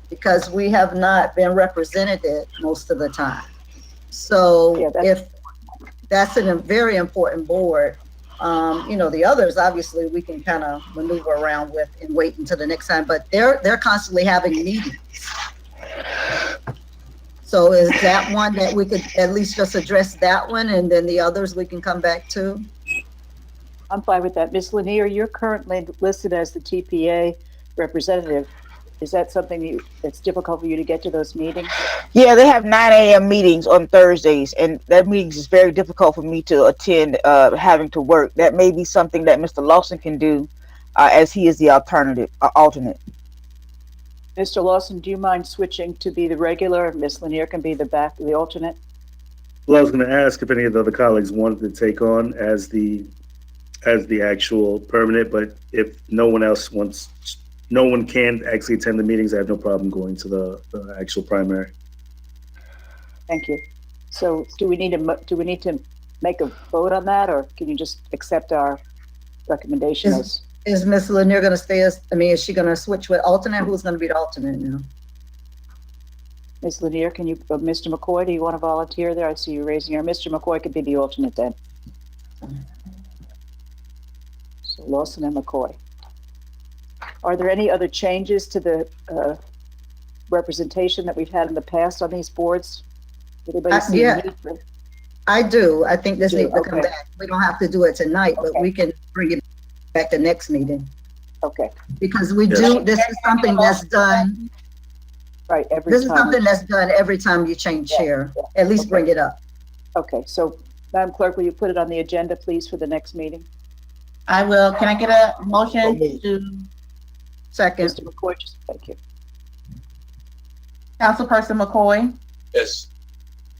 because we have not been represented most of the time. So if that's a very important board, you know, the others, obviously we can kind of maneuver around with and wait until the next time, but they're constantly having meetings. So is that one that we could at least just address that one, and then the others we can come back to? I'm fine with that. Ms. Lanier, you're currently listed as the TPA representative. Is that something that's difficult for you to get to those meetings? Yeah, they have 9 a.m. meetings on Thursdays, and that meetings is very difficult for me to attend, having to work. That may be something that Mr. Lawson can do, as he is the alternate. Mr. Lawson, do you mind switching to be the regular? Ms. Lanier can be the alternate? Well, I was going to ask if any of the other colleagues wanted to take on as the actual permanent, but if no one else wants, no one can actually attend the meetings, I have no problem going to the actual primary. Thank you. So do we need to make a vote on that, or can you just accept our recommendation? Is Ms. Lanier going to stay as, is she going to switch with alternate? Who's going to be the alternate now? Ms. Lanier, can you, Mr. McCoy, do you want to volunteer there? I see you raising your, Mr. McCoy could be the alternate then. So Lawson and McCoy. Are there any other changes to the representation that we've had in the past on these boards? Anybody see yeah, need for? I do. I think this needs to come okay. back. We don't have to do it tonight, but we can bring it back the next meeting. Okay. Because we do, this is something that's done. Right, This is something that's done every time you change chair. At least bring it up. Okay, so Madam Clerk, will you put it on the agenda, please, for the next meeting? I will. Can I get a motion to? Second. Mr. McCoy, thank you. Councilperson McCoy? Yes.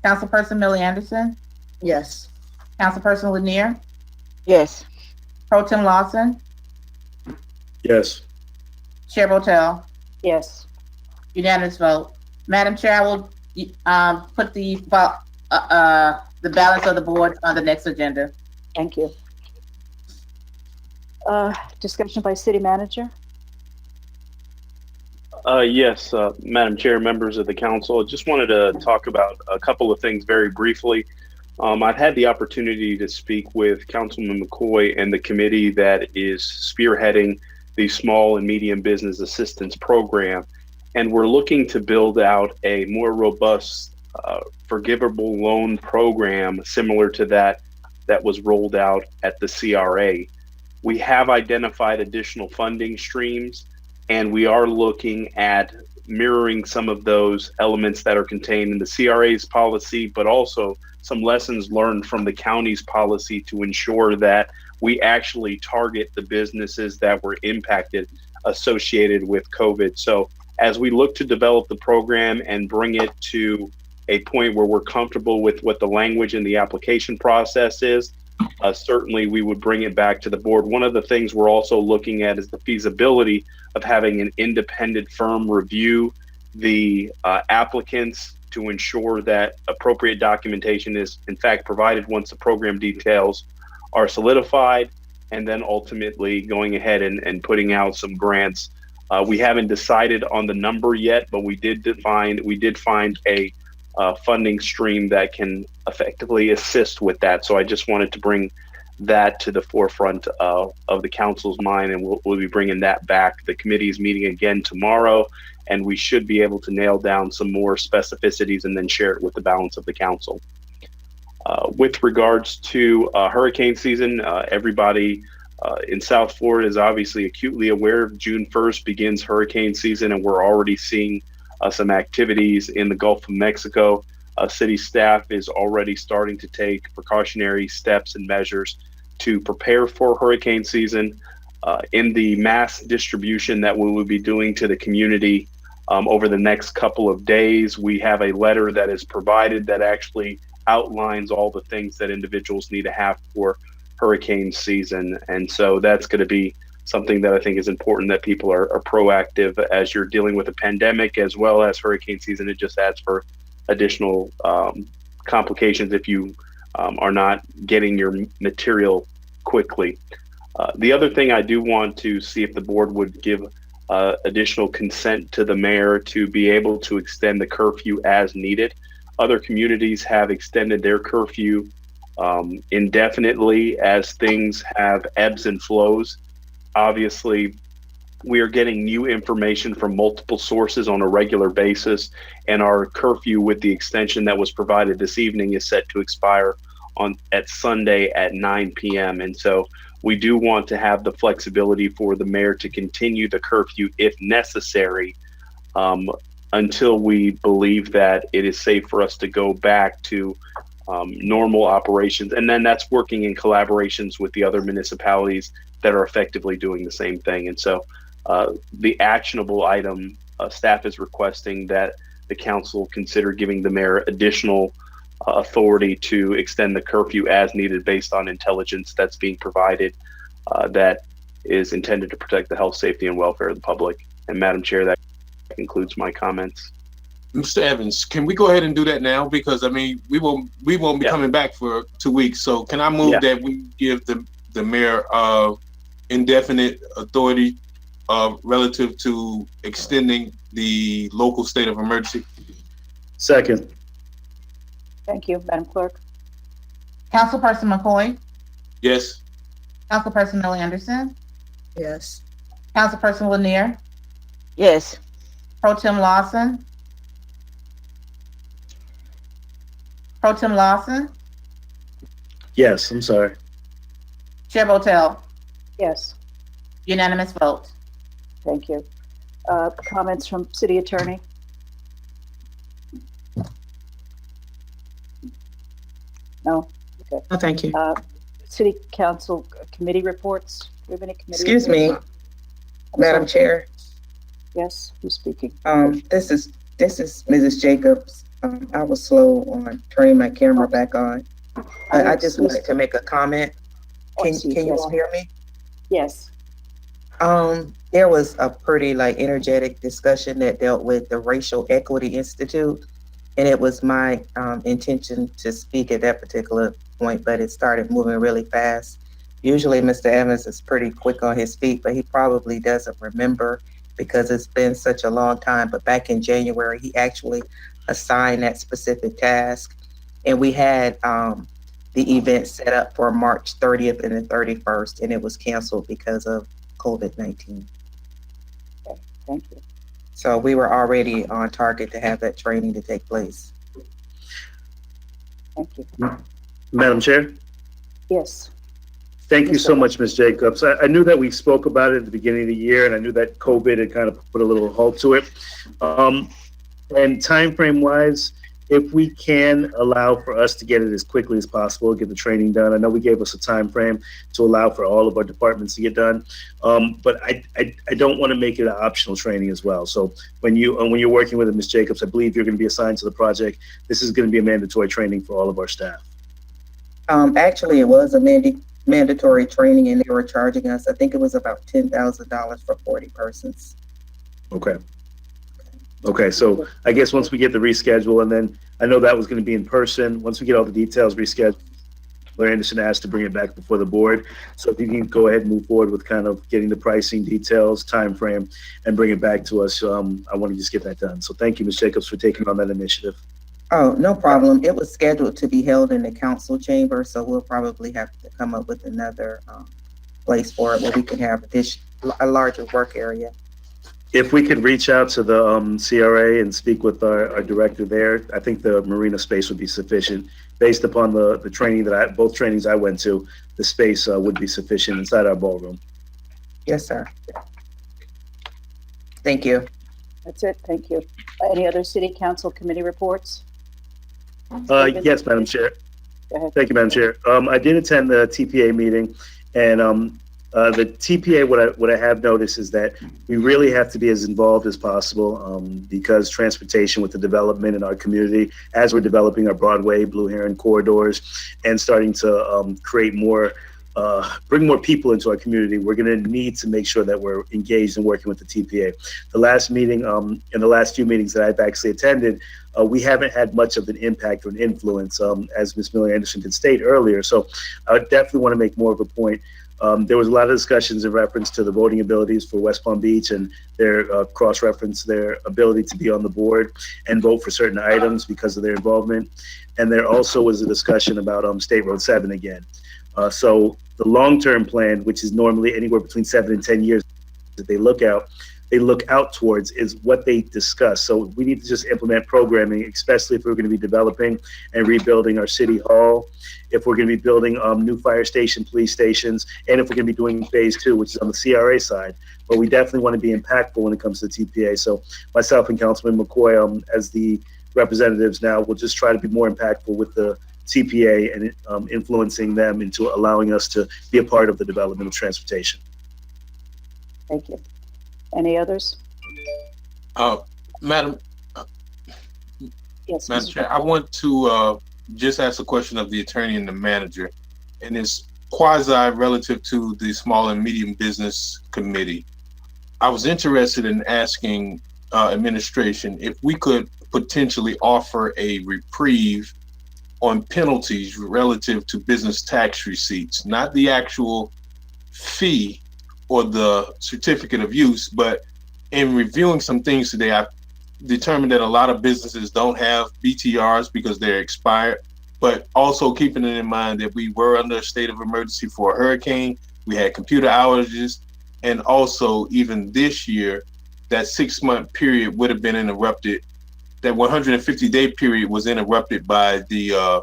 Councilperson Miller Anderson? Yes. Councilperson Lanier? Yes. Pro Tem Lawson? Yes. Chair Botel? Yes. Unanimous vote. Madam Chair, I will put the balance of the board on the next agenda. Thank you. Discussion by city manager. Yes, Madam Chair, members of the council, I just wanted to talk about a couple of things very briefly. I've had the opportunity to speak with Councilman McCoy and the committee that is spearheading the Small and Medium Business Assistance Program, and we're looking to build out a more robust forgivable loan program similar to that was rolled out at the CRA. We have identified additional funding streams, and we are looking at mirroring some of those elements that are contained in the CRA's policy, but also some lessons learned from the county's policy to ensure that we actually target the businesses that were impacted associated with COVID. So as we look to develop the program and bring it to a point where we're comfortable with what the language in the application process is, certainly we would bring it back to the board. One of the things we're also looking at is the feasibility of having an independent firm review the applicants to ensure that appropriate documentation is in fact provided once the program details are solidified, and then ultimately going ahead and putting out some grants. We haven't decided on the number yet, but we did find a funding stream that can effectively assist with that. So I just wanted to bring that to the forefront of the council's mind, and we'll be bringing that back. The committee is meeting again tomorrow, and we should be able to nail down some more specificities and then share it with the balance of the council. With regards to hurricane season, everybody in South Florida is obviously acutely aware of June 1st begins hurricane season, and we're already seeing some activities in the Gulf of Mexico. City staff is already starting to take precautionary steps and measures to prepare for hurricane season. In the mass distribution that we will be doing to the community over the next couple of days, we have a letter that is provided that actually outlines all the things that individuals need to have for hurricane season. And so that's going to be something that I think is important, that people are proactive as you're dealing with a pandemic as well as hurricane season. It just adds for additional complications if you are not getting your material quickly. The other thing I do want to see if the board would give additional consent to the mayor to be able to extend the curfew as needed. Other communities have extended their curfew indefinitely as things have ebbs and flows. Obviously, we are getting new information from multiple sources on a regular basis, and our curfew with the extension that was provided this evening is set to expire at Sunday at 9 p.m. And so we do want to have the flexibility for the mayor to continue the curfew if necessary until we believe that it is safe for us to go back to normal operations. And then that's working in collaborations with the other municipalities that are effectively doing the same thing. And so the actionable item, staff is requesting that the council consider giving the mayor additional authority to extend the curfew as needed based on intelligence that's being provided that is intended to protect the health, safety, and welfare of the public. And Madam Chair, that concludes my comments. Mr. Evans, can we go ahead and do that now? Because I mean, we won't be coming back for 2 weeks. So can I move that we give the mayor indefinite authority relative to extending the local state of emergency? Second. Thank you, Madam Clerk. Councilperson McCoy? Yes. Councilperson Millie Anderson? Yes. Councilperson Lanier? Yes. Pro Tem Lawson? Pro Tem Lawson? Yes, I'm sorry. Chair Botel? Yes, Unanimous vote. thank you. Comments from City Attorney? No? Okay. No, thank you. City Council Committee reports? Do we have any committee Excuse me, reports? I'm Madam sorry. Chair. Yes, who's speaking? This is Mrs. Jacobs. I was slow on turning my camera back on. I just wanted to make a comment. Can you all hear me? Yes. There was a pretty energetic discussion that dealt with the Racial Equity Institute, and it was my intention to speak at that particular point, but it started moving really fast. Usually Mr. Evans is pretty quick on his feet, but he probably doesn't remember because it's been such a long time. But back in January, he actually assigned that specific task. And we had the event set up for March 30th and the 31st, and it was canceled because of COVID-19. Okay, thank you. So we were already on target to have that training to take place. Thank you. Madam Chair? Yes. Thank you so much, Ms. Jacobs. I knew that we spoke about it at the beginning of the year, and I knew that COVID had kind of put a little halt to it. And time frame wise, if we can allow for us to get it as quickly as possible, get the training done. I know we gave us a time frame to allow for all of our departments to get done, but I don't want to make it an optional training as well. So when you're working with Ms. Jacobs, I believe you're going to be assigned to the project. This is going to be a mandatory training for all of our staff. Actually, it was a mandatory training, and they were charging us, I think it was about $10,000 for 40 persons. Okay. Okay, so I guess once we get the reschedule, and then I know that was going to be in person. Once we get all the details rescheduled, Larry Anderson asked to bring it back before the board. So if you can go ahead and move forward with kind of getting the pricing details, time frame, and bring it back to us, I want to just get that done. So thank you, Ms. Jacobs, for taking on that initiative. Oh, no problem. It was scheduled to be held in the council chamber, so we'll probably have to come up with another place for it where we can have a larger work area. If we could reach out to the CRA and speak with our director there, I think the marina space would be sufficient. Based upon the training both trainings I went to, the space would be sufficient inside our ballroom. Yes, sir. Thank you. That's it. Thank you. Any other city council committee reports? Yes, Madam Chair. Go ahead. Thank you, Madam Chair. I did attend the TPA meeting, and the TPA, what I have noticed is that we really have to be as involved as possible because transportation with the development in our community, as we're developing our Broadway, Blue Heron corridors, and starting to create more, bring more people into our community, we're going to need to make sure that we're engaged in working with the TPA. The last meeting, in the last few meetings that I've actually attended, we haven't had much of an impact or an influence, as Ms. Miller Anderson did state earlier. So I definitely want to make more of a point. There was a lot of discussions in reference to the voting abilities for West Palm Beach and their cross-reference their ability to be on the board and vote for certain items because of their involvement. And there also was a discussion about State Road 7 again. So the long-term plan, which is normally anywhere between 7 and 10 years that they look out towards, is what they discuss. So we need to just implement programming, especially if we're going to be developing and rebuilding our city hall, if we're going to be building new fire station, police stations, and if we're going to be doing phase 2, which is on the CRA side. But we definitely want to be impactful when it comes to the TPA. So myself and Councilman McCoy, as the representatives now, will just try to be more impactful with the TPA and influencing them into allowing us to be a part of the development of transportation. Thank you. Any others? Madam Yes, Madam Mr. Chair, I want to just ask a question of the attorney and the manager, and it's quasi relative to the Small and Medium Business Committee. I was interested in asking administration if we could potentially offer a reprieve on penalties relative to business tax receipts, not the actual fee or the certificate of use, but in reviewing some things today, I've determined that a lot of businesses don't have BTRs because they're expired, but also keeping it in mind that we were under a state of emergency for a hurricane, we had computer outages, and also even this year, that 6-month period would have been interrupted. That 150-day period was interrupted by the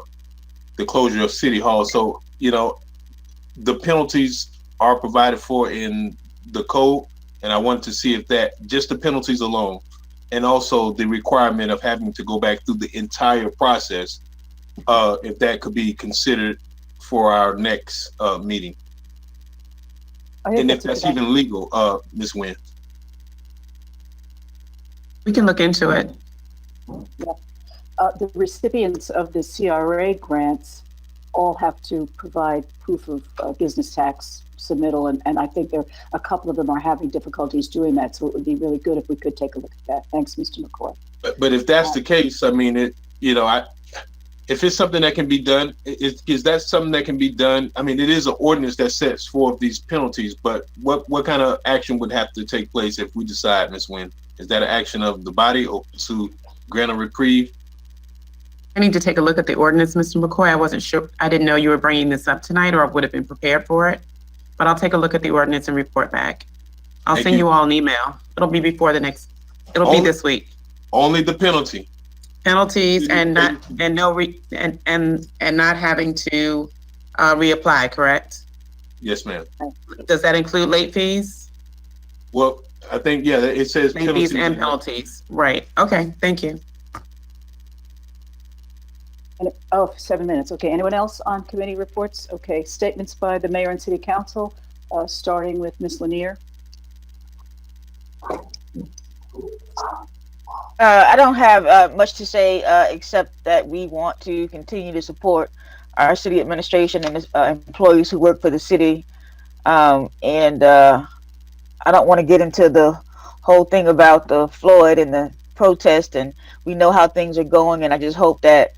closure of City Hall. So, you know, the penalties are provided for in the code, and I want to see if that, just the penalties alone, and also the requirement of having to go back through the entire process, if that could be considered for our next meeting. And if that's even legal, Ms. Nguyen. We can look into it. Yeah. The recipients of the CRA grants all have to provide proof of business tax submittal, and I think a couple of them are having difficulties doing that, so it would be really good if we could take a look at that. Thanks, Mr. McCoy. But if that's the case, I mean, if it's something that can be done, is that something that can be done? I mean, it is an ordinance that sets forth these penalties, but what kind of action would have to take place if we decide, Ms. Nguyen? Is that an action of the body or to grant a reprieve? I need to take a look at the ordinance, Mr. McCoy. I wasn't sure. I didn't know you were bringing this up tonight, or I would have been prepared for it. But I'll take a look at the ordinance and report back. I'll Thank send you. you all an email. It'll be before the next. It'll be this week. Only the penalty. Penalties and not not having to reapply. Correct? Yes, ma'am. Does that include late fees? Well, I think, yeah, it says Late fees and penalties. Right. Okay. Thank you. Oh, 7 minutes. Okay. Anyone else on committee reports? Okay. Statements by the mayor and city council, starting with Ms. Lanier. I don't have much to say except that we want to continue to support our city administration and employees who work for the city. And I don't want to get into the whole thing about the Floyd and the protest, and we know how things are going. And I just hope that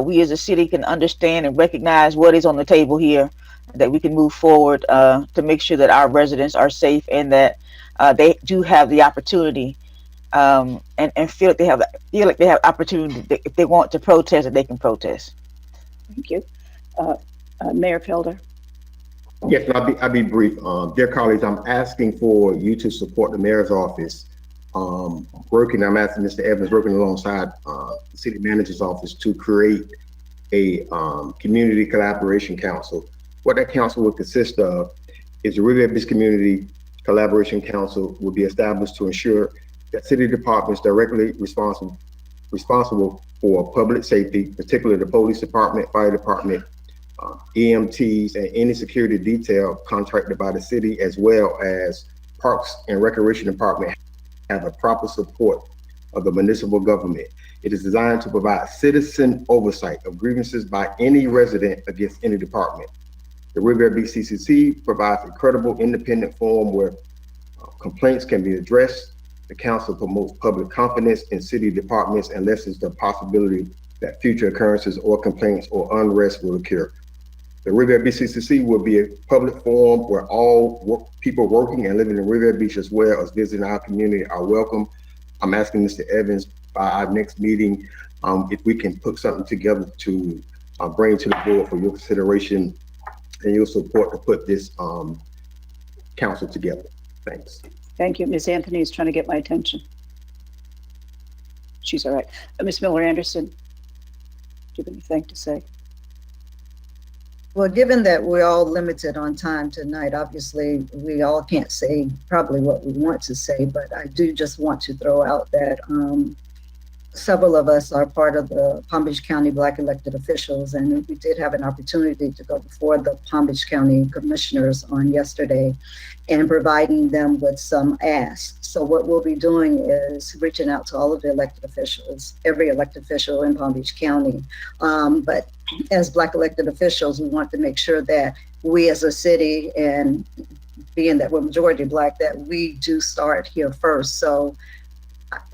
we as a city can understand and recognize what is on the table here, that we can move forward to make sure that our residents are safe and that they do have the opportunity and feel like they have opportunity if they want to protest, that they can protest. Thank you. Mayor Felder. Yes, I'll be brief. Dear colleagues, I'm asking for you to support the mayor's office. I'm asking Mr. Evans, working alongside the city manager's office, to create a community collaboration council. What that council will consist of is the Riviera Beach Community Collaboration Council will be established to ensure that city departments directly responsible for public safety, particularly the police department, fire department, EMTs, and any security detail contracted by the city, as well as Parks and Recreation Department, have a proper support of the municipal government. It is designed to provide citizen oversight of grievances by any resident against any department. The Riviera Beach CCC provides a credible, independent forum where complaints can be addressed. The council promotes public confidence in city departments and lessens the possibility that future occurrences or complaints or unrest will occur. The Riviera Beach CCC will be a public forum where all people working and living in Riviera Beach, as well as visiting our community, are welcome. I'm asking Mr. Evans by our next meeting if we can put something together to bring to the board for your consideration and your support to put this council together. Thanks. Thank you. Ms. Anthony is trying to get my attention. She's all right. Ms. Miller-Anderson, do you have anything to say? Well, given that we're all limited on time tonight, obviously we all can't say probably what we want to say, but I do just want to throw out that several of us are part of the Palm Beach County Black elected officials, and we did have an opportunity to go before the Palm Beach County commissioners on yesterday and providing them with some asks. So what we'll be doing is reaching out to all of the elected officials, every elected official in Palm Beach County. But as Black elected officials, we want to make sure that we as a city, and being that we're majority Black, that we do start here first. So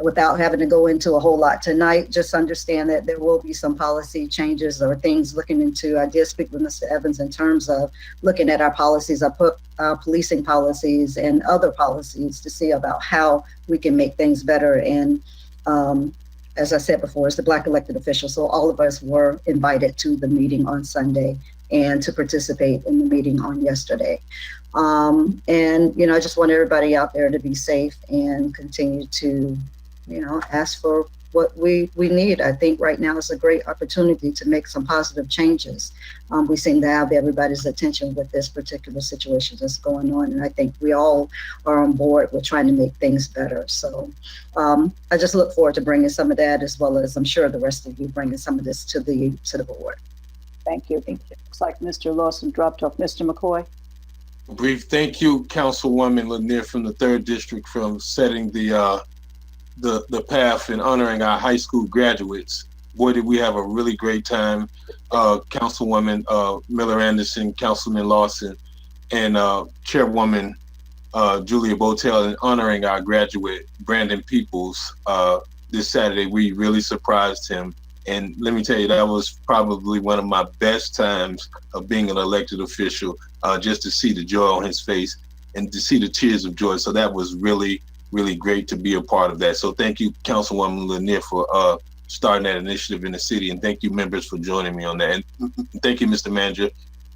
without having to go into a whole lot tonight, just understand that there will be some policy changes or things looking into. I did speak with Mr. Evans in terms of looking at our policies, our policing policies and other policies to see about how we can make things better. And as I said before, it's the Black elected officials. So all of us were invited to the meeting on Sunday and to participate in the meeting on yesterday. And, you know, I just want everybody out there to be safe and continue to, you know, ask for what we need. I think right now is a great opportunity to make some positive changes. We seem to have everybody's attention with this particular situation that's going on. And I think we all are on board with trying to make things better. So I just look forward to bringing some of that, as well as I'm sure the rest of you bringing some of this to the board. Thank you. Looks like Mr. Lawson dropped off. Mr. McCoy. Brief thank you, Councilwoman Lanier from the 3rd District, from setting the path and honoring our high school graduates. Boy, did we have a really great time. Councilwoman Miller-Anderson, Councilman Lawson, and Chairwoman Julia Botel, in honoring our graduate, Brandon Peoples, this Saturday. We really surprised him, And let me tell you, that was probably one of my best times of being an elected official, just to see the joy on his face and to see the tears of joy. So that was really, really great to be a part of that. So thank you, Councilwoman Lanier, for starting that initiative in the city. And thank you, members, for joining me on that. And thank you, Mr. Manager,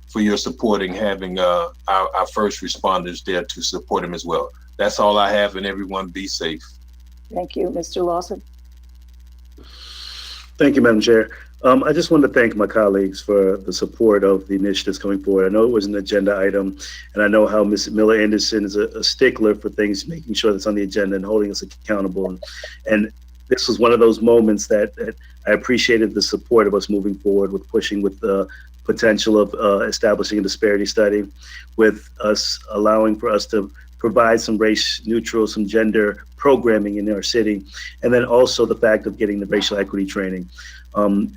for your supporting having our first responders there to support him as well. That's all I have, and everyone be safe. Thank you. Mr. Lawson? Thank you, Madam Chair. I just wanted to thank my colleagues for the support of the initiatives coming forward. I know it was an agenda item, and I know how Ms. Miller Anderson is a stickler for things, making sure that's on the agenda and holding us accountable. And this was one of those moments that I appreciated the support of us moving forward with pushing with the potential of establishing a disparity study, with us allowing for us to provide some race neutral, some gender programming in our city, and then also the fact of getting the racial equity training.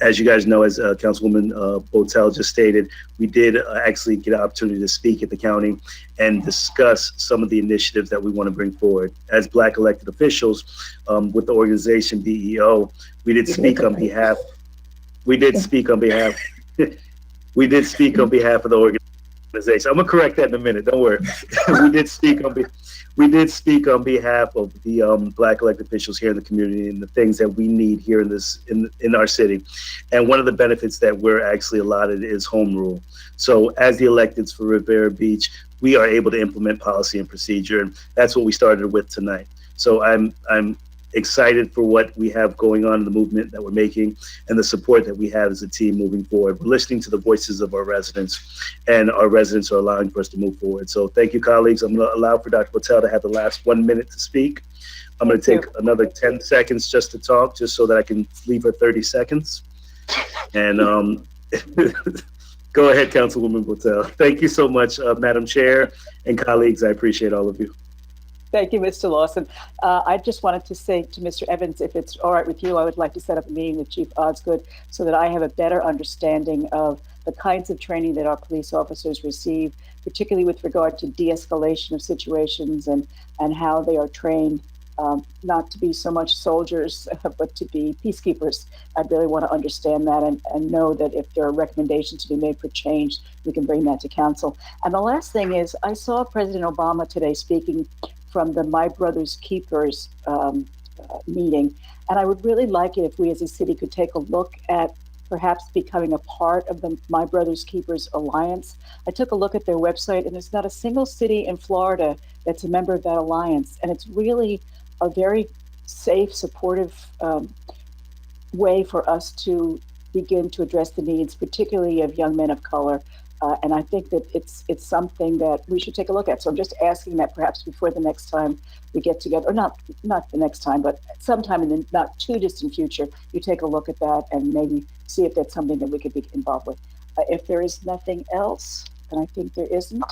As you guys know, as Councilwoman Botel just stated, we did actually get an opportunity to speak at the county and discuss some of the initiatives that we want to bring forward. As Black elected officials with the organization BEO, we did speak on behalf. We did speak on behalf. We did speak on behalf of the organization. I'm gonna correct that in a minute. Don't worry. We did speak on behalf of the Black elected officials here in the community and the things that we need here in our city. And one of the benefits that we're actually allotted is home rule. So as the electeds for Riviera Beach, we are able to implement policy and procedure, and that's what we started with tonight. So I'm excited for what we have going on in the movement that we're making and the support that we have as a team moving forward. We're listening to the voices of our residents, and our residents are allowing for us to move forward. So thank you, colleagues. I'm going to allow for Dr. Patel to have the last 1 minute to speak. I'm going to take another 10 seconds just to talk, just so that I can leave her 30 seconds. And go ahead, Councilwoman Patel. Thank you so much, Madam Chair and colleagues. I appreciate all of you. Thank you, Mr. Lawson. I just wanted to say to Mr. Evans, if it's all right with you, I would like to set up a meeting with Chief Osgood so that I have a better understanding of the kinds of training that our police officers receive, particularly with regard to de-escalation of situations and how they are trained not to be so much soldiers, but to be peacekeepers. I really want to understand that and know that if there are recommendations to be made for change, we can bring that to council. And the last thing is, I saw President Obama today speaking from the My Brother's Keepers meeting. And I would really like it if we as a city could take a look at perhaps becoming a part of the My Brother's Keepers Alliance. I took a look at their website, and there's not a single city in Florida that's a member of that alliance. And it's really a very safe, supportive way for us to begin to address the needs, particularly of young men of color. And I think that it's something that we should take a look at. So I'm just asking that perhaps before the next time we get together, or not the next time, but sometime in the not too distant future, you take a look at that and maybe see if that's something that we could be involved with. If there is nothing else, and I think there isn't,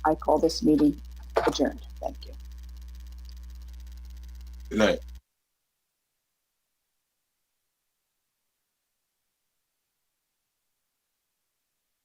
I call this meeting adjourned. Thank you. Good night.